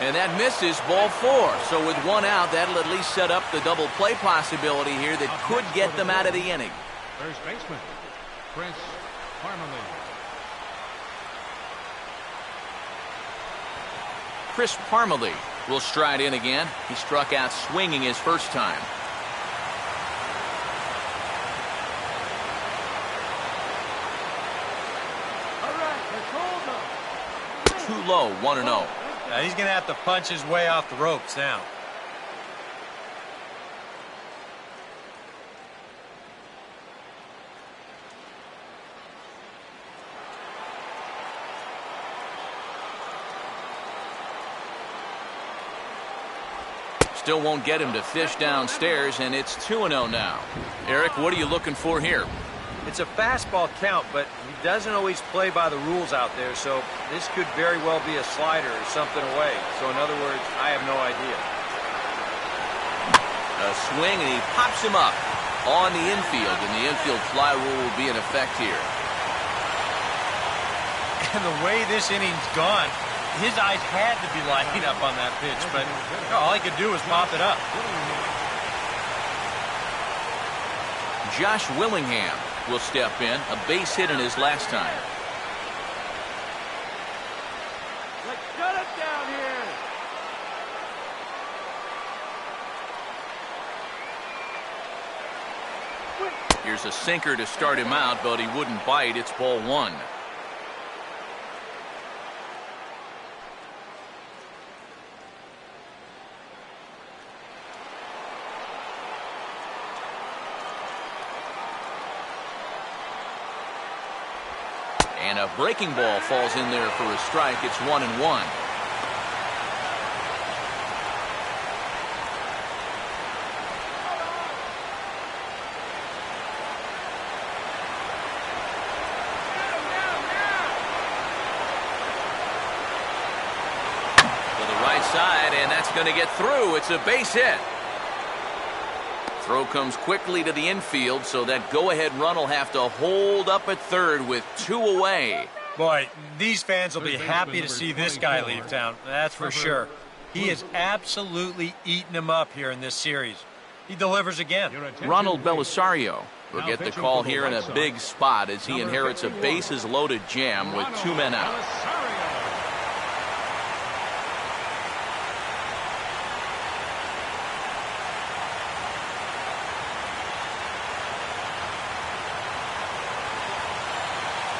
And that misses, ball 4. So with 1 out, that'll at least set up the double play possibility here that could get them out of the inning. First baseman, Chris Parmalee. Chris Parmalee will stride in again. He struck out swinging his first time. All right, let's hold them. Too low, 1-0. Now he's going to have to punch his way off the ropes now. Still won't get him to fish downstairs, and it's 2-0 now. Eric, what are you looking for here? It's a fastball count, but he doesn't always play by the rules out there, so this could very well be a slider or something away. So in other words, I have no idea. A swing, and he pops him up on the infield, and the infield fly rule will be in effect here. And the way this inning's gone, his eyes had to be lighting up on that pitch, but all he could do was pop it up. Josh Willingham will step in, a base hit in his last time. Let's shut him down here. Here's a sinker to start him out, but he wouldn't bite. It's ball 1. And a breaking ball falls in there for a strike. It's 1-1. To the right side, and that's going to get through. It's a base hit. Throw comes quickly to the infield, so that go-ahead run will have to hold up at third with 2 away. Boy, these fans will be happy to see this guy leave town, that's for sure. He has absolutely eaten them up here in this series. He delivers again. Ronald Belisario will get the call here in a big spot as he inherits a bases-loaded jam with 2 men out.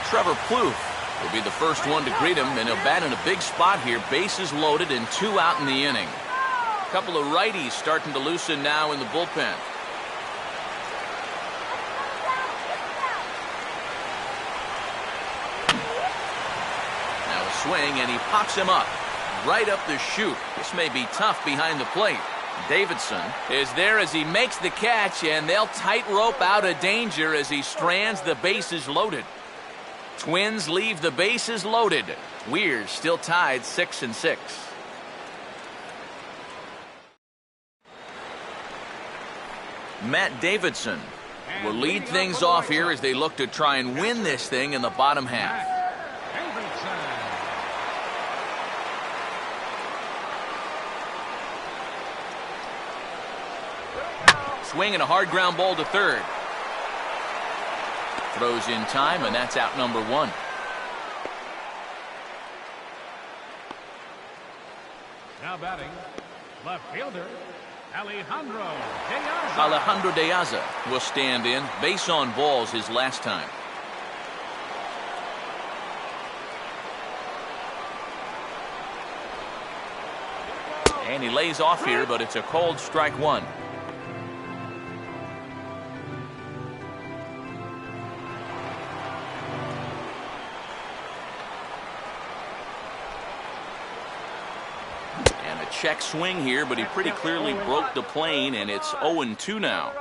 Trevor Plouffe will be the first one to greet him, and he'll bat in a big spot here. Bases loaded and 2 out in the inning. A couple of righties starting to loosen now in the bullpen. Now a swing, and he pops him up right up the chute. This may be tough behind the plate. Davidson is there as he makes the catch, and they'll tightrope out of danger as he strands the bases loaded. Twins leave the bases loaded. We're still tied 6-6. Matt Davidson will lead things off here as they look to try and win this thing in the bottom half. Swing and a hard ground ball to third. Throws in time, and that's out number 1. Now batting, left fielder, Alejandro De Aza. Alejandro De Aza will stand in. Base on balls his last time. And he lays off here, but it's a cold strike 1. Check swing here, but he pretty clearly broke the plane, and it's 0-2 now.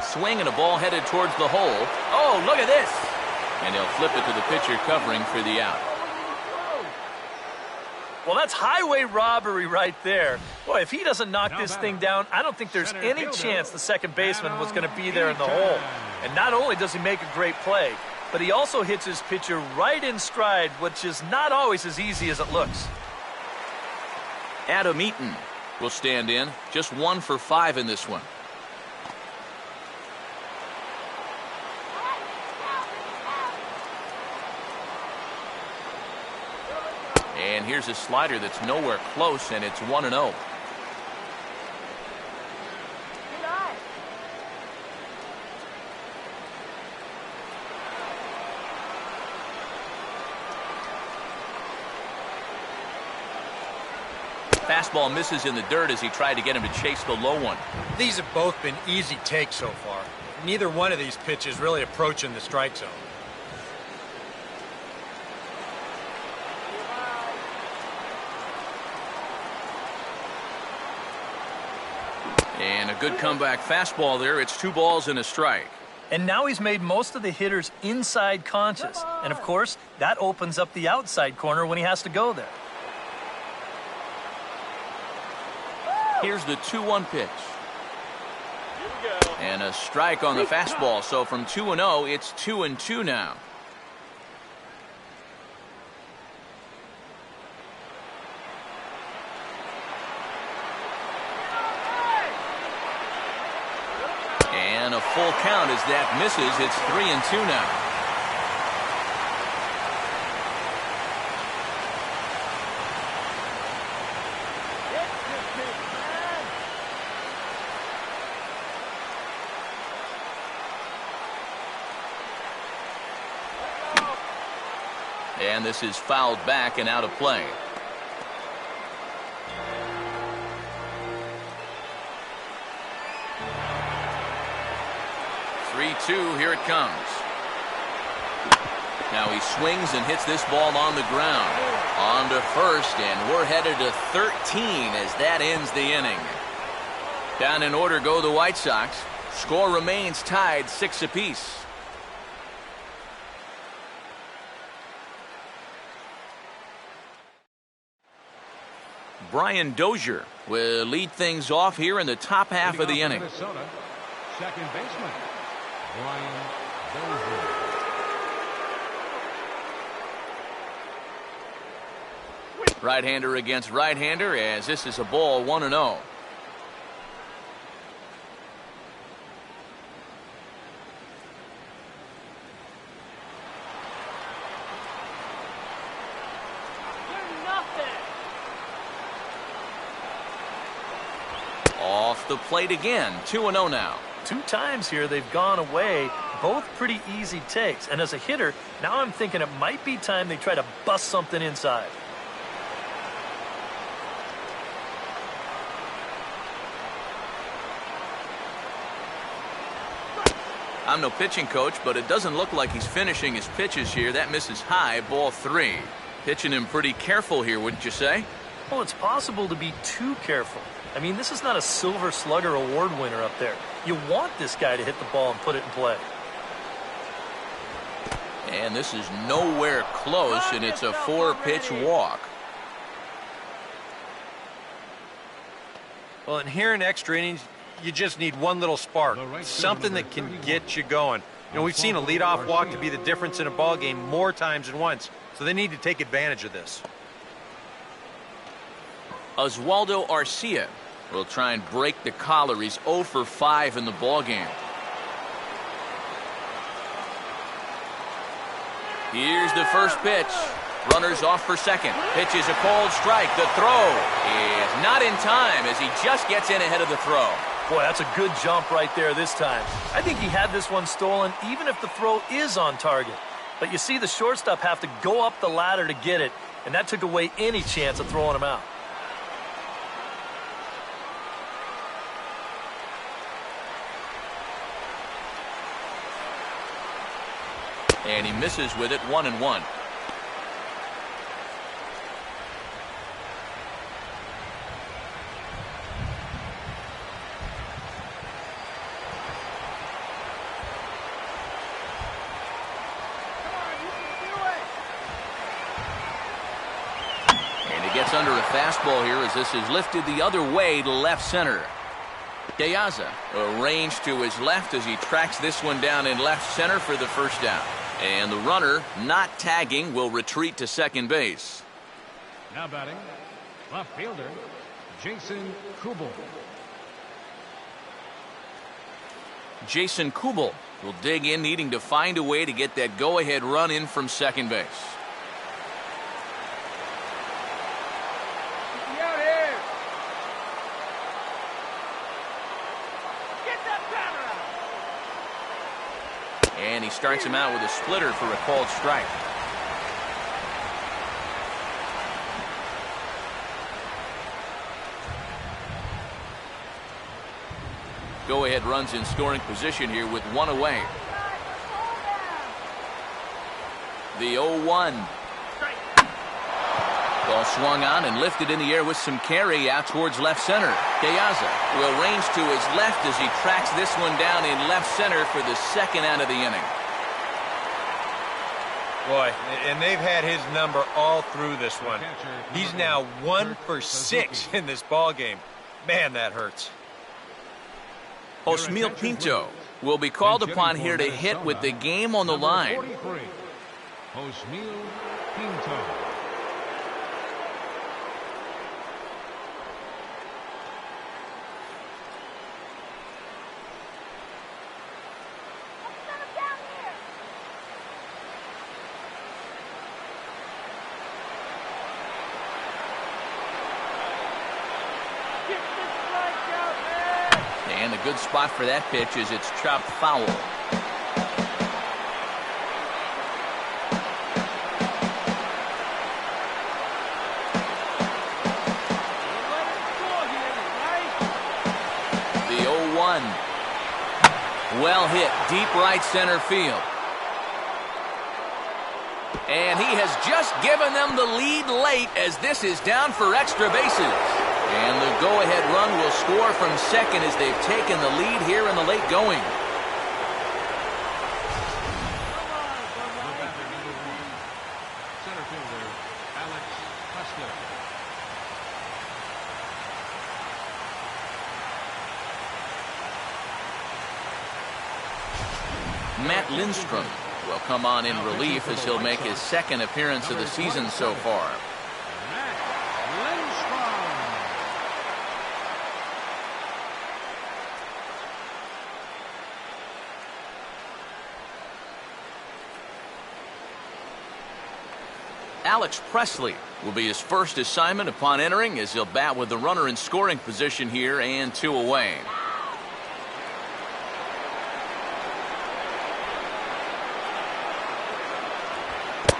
Swing and a ball headed towards the hole. Oh, look at this! And he'll flip it to the pitcher covering for the out. Well, that's highway robbery right there. Boy, if he doesn't knock this thing down, I don't think there's any chance the second baseman was going to be there in the hole. And not only does he make a great play, but he also hits his pitcher right in stride, which is not always as easy as it looks. Adam Eaton will stand in. Just 1 for 5 in this one. And here's a slider that's nowhere close, and it's 1-0. Fastball misses in the dirt as he tried to get him to chase the low one. These have both been easy takes so far. Neither one of these pitches really approaching the strike zone. And a good comeback fastball there. It's 2 balls and a strike. And now he's made most of the hitters inside conscious. And, of course, that opens up the outside corner when he has to go there. Here's the 2-1 pitch. And a strike on the fastball. So from 2-0, it's 2-2 now. And a full count as that misses. It's 3-2 now. And this is fouled back and out of play. Here it comes. Now he swings and hits this ball on the ground. On to first, and we're headed to 13 as that ends the inning. Down in order go the White Sox. Score remains tied 6 apiece. Brian Dozier will lead things off here in the top half of the inning. Minnesota, second baseman, Brian Dozier. Right-hander against right-hander, as this is a ball 1-0. Off the plate again, 2-0 now. 2 times here they've gone away, both pretty easy takes. And as a hitter, now I'm thinking it might be time they try to bust something inside. I'm no pitching coach, but it doesn't look like he's finishing his pitches here. That misses high, ball 3. Pitching him pretty careful here, wouldn't you say? Well, it's possible to be too careful. I mean, this is not a Silver Slugger award winner up there. You want this guy to hit the ball and put it in play. And this is nowhere close, and it's a 4-pitch walk. Well, and here in extra innings, you just need one little spark, something that can get you going. You know, we've seen a leadoff walk to be the difference in a ball game more times than once, so they need to take advantage of this. Oswaldo Arcia will try and break the collar. He's 0 for 5 in the ball game. Here's the first pitch. Runners off for second. Pitch is a cold strike. The throw is not in time as he just gets in ahead of the throw. Boy, that's a good jump right there this time. I think he had this one stolen even if the throw is on target. But you see the shortstop have to go up the ladder to get it, and that took away any chance of throwing him out. And he misses with it, 1-1. Gets under a fastball here as this is lifted the other way to left center. De Aza arranged to his left as he tracks this one down in left center for the first down. And the runner, not tagging, will retreat to second base. Now batting, left fielder, Jason Kubel. Jason Kubel will dig in, needing to find a way to get that go-ahead run in from second base. And he strikes him out with a splitter for a called strike. Go-ahead runs in scoring position here with 1 away. The 0-1. Ball swung on and lifted in the air with some carry out towards left center. De Aza will range to his left as he tracks this one down in left center for the second out of the inning. Boy, and they've had his number all through this one. He's now 1 for 6 in this ball game. Man, that hurts. Osmil Pinto will be called upon here to hit with the game on the line. Osmil Pinto. And a good spot for that pitch is it's chopped foul. The 0-1. Well hit, deep right center field. And he has just given them the lead late as this is down for extra bases. And the go-ahead run will score from second as they've taken the lead here in the late going. Matt Lindstrom will come on in relief as he'll make his second appearance of the season so far. Matt Lindstrom. Alex Presley will be his first assignment upon entering as he'll bat with the runner in scoring position here and 2 away.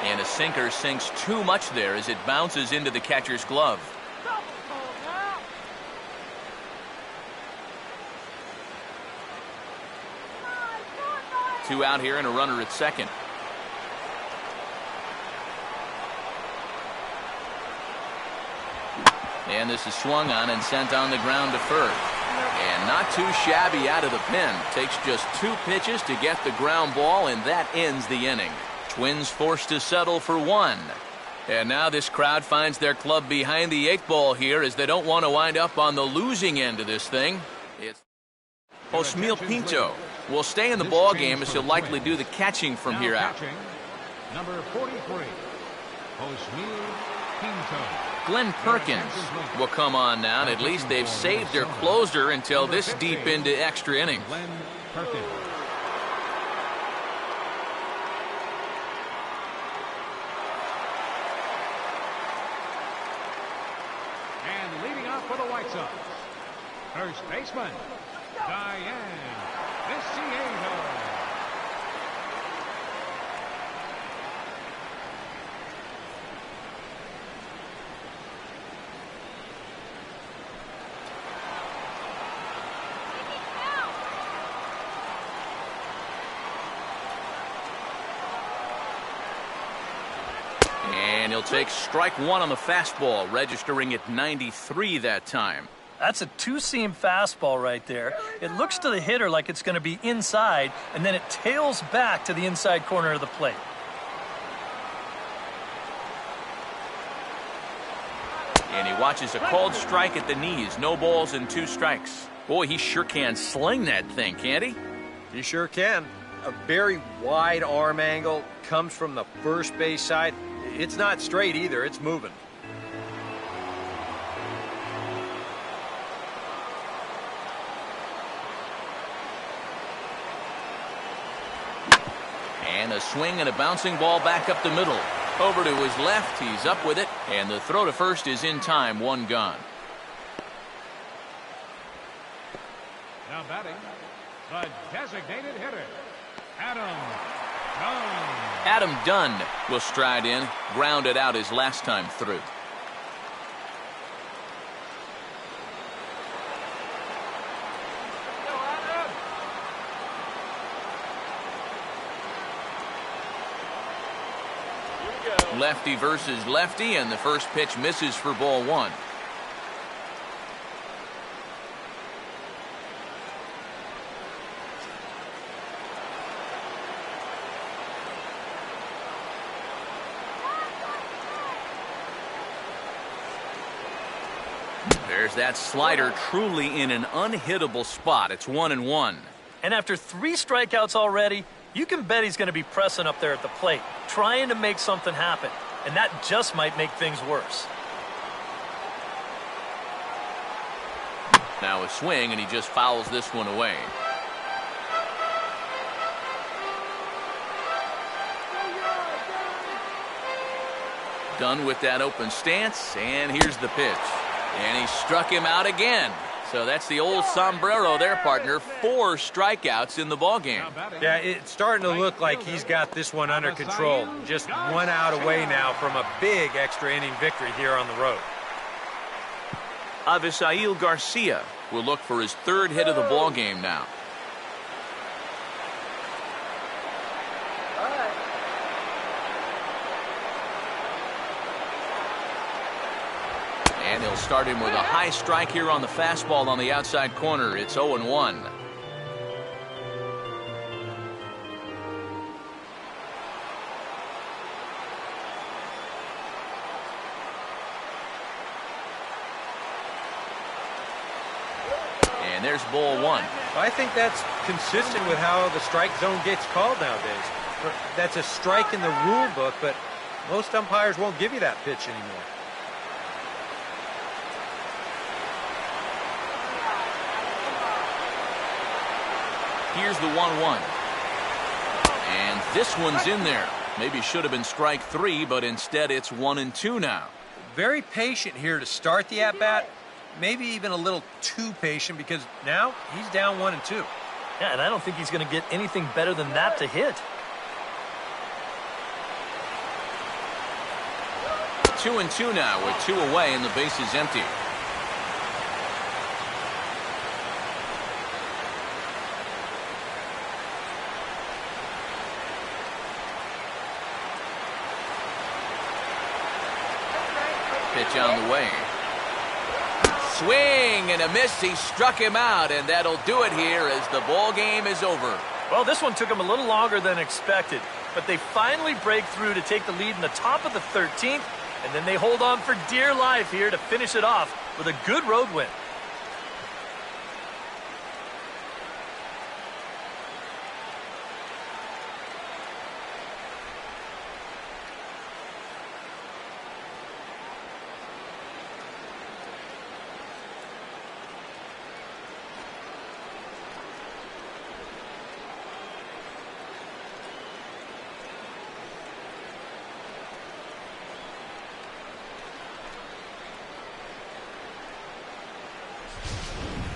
And a sinker sinks too much there as it bounces into the catcher's glove. 2 out here and a runner at second. And this is swung on and sent on the ground to first. And not too shabby out of the pen. Takes just 2 pitches to get the ground ball, and that ends the inning. Twins forced to settle for 1. And now this crowd finds their club behind the 8 ball here as they don't want to wind up on the losing end of this thing. It's Osmeal Pinto will stay in the ball game as he'll likely do the catching from here out. Number 43, Osmeal Pinto. Glenn Perkins will come on now, and at least they've saved their closer until this deep into extra innings. Glenn Perkins. And leading off for the White Sox, first baseman, Diane Viciato. And he'll take strike 1 on the fastball, registering at 93 that time. That's a 2-seam fastball right there. It looks to the hitter like it's going to be inside, and then it tails back to the inside corner of the plate. And he watches a called strike at the knees. No balls and 2 strikes. Boy, he sure can sling that thing, can't he? He sure can. A very wide arm angle, comes from the first base side. It's not straight either, it's moving. And a swing and a bouncing ball back up the middle. Over to his left, he's up with it, and the throw to first is in time, 1 gone. Now batting, the designated hitter, Adam Dunn. Adam Dunn will stride in, grounded out his last time through. Lefty versus lefty, and the first pitch misses for ball 1. There's that slider, truly in an unhittable spot. It's 1-1. And after 3 strikeouts already, you can bet he's going to be pressing up there at the plate, trying to make something happen. And that just might make things worse. Now a swing, and he just fouls this one away. Done with that open stance, and here's the pitch. And he struck him out again. So that's the old sombrero there, partner. 4 strikeouts in the ballgame. Yeah, it's starting to look like he's got this one under control. Just 1 out away now from a big extra inning victory here on the road. Avisail Garcia will look for his 3rd hit of the ballgame now. And he'll start him with a high strike here on the fastball on the outside corner. It's 0-1. And And there's ball one. I think that's consistent with how the strike zone gets called nowadays. That's a strike in the rule book, but most umpires won't give you that pitch anymore. Here's the 1-1. And this one's in there. Maybe should have been strike 3, but instead it's 1-2 now. Very patient here to start the at-bat. Maybe even a little too patient because now he's down 1-2. Yeah, and I don't think he's going to get anything better than that to hit. 2-2 now with 2 away and the base is empty. Pitch on the way. Swing and a miss. He struck him out, and that'll do it here as the ball game is over. Well, this one took him a little longer than expected, but they finally break through to take the lead in the top of the 13th, and then they hold on for dear life here to finish it off with a good road win.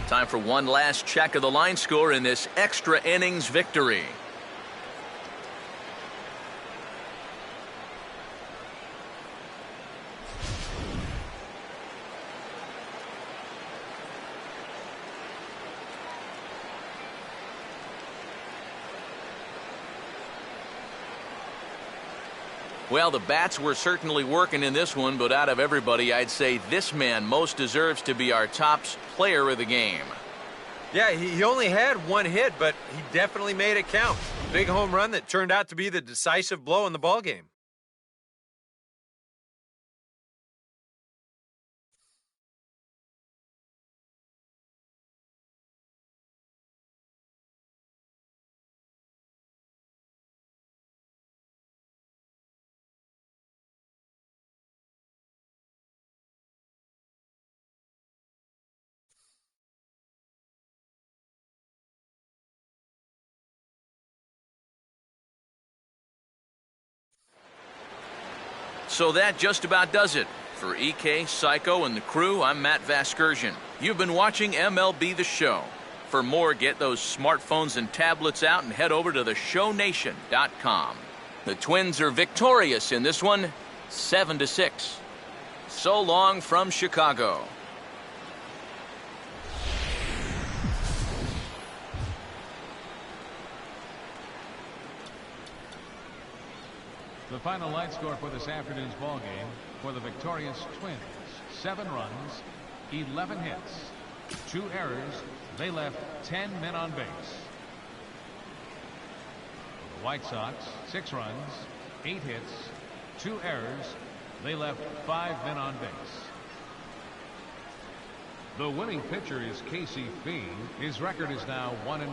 Time for one last check of the line score in this extra innings victory. Well, the bats were certainly working in this one, but out of everybody, I'd say this man most deserves to be our top player of the game. Yeah, he only had 1 hit, but he definitely made it count. Big home run that turned out to be the decisive blow in the ballgame. So that just about does it. For EK, Psycho, and the crew, I'm Matt Vasgersian. You've been watching MLB The Show. For more, get those smartphones and tablets out and head over to theshownation.com. The Twins are victorious in this one, 7-6. So long from Chicago. The final line score for this afternoon's ball game for the victorious Twins: 7 runs, 11 hits, 2 errors. They left 10 men on base. For the White Sox, 6 runs, 8 hits, 2 errors. They left 5 men on base. The winning pitcher is Casey Feen. His record is now 1-0.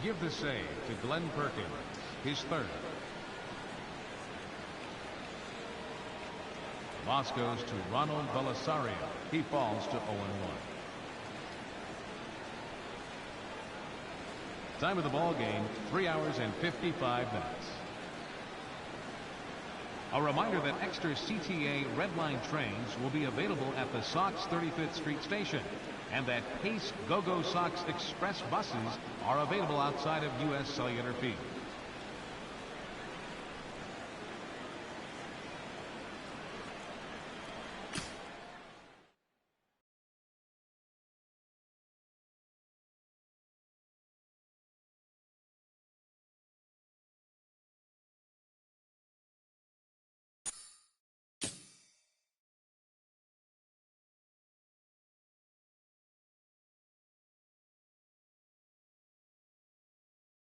Give the save to Glenn Perkins, his 3rd. Loss goes to Ronald Belisario. He falls to 0-1. Time of the ball game, 3 hours and 55 minutes. A reminder that extra CTA Red Line trains will be available at the Sox 35th Street station, and that Pace Go-Go Sox Express buses are available outside of U.S. Cellular Field.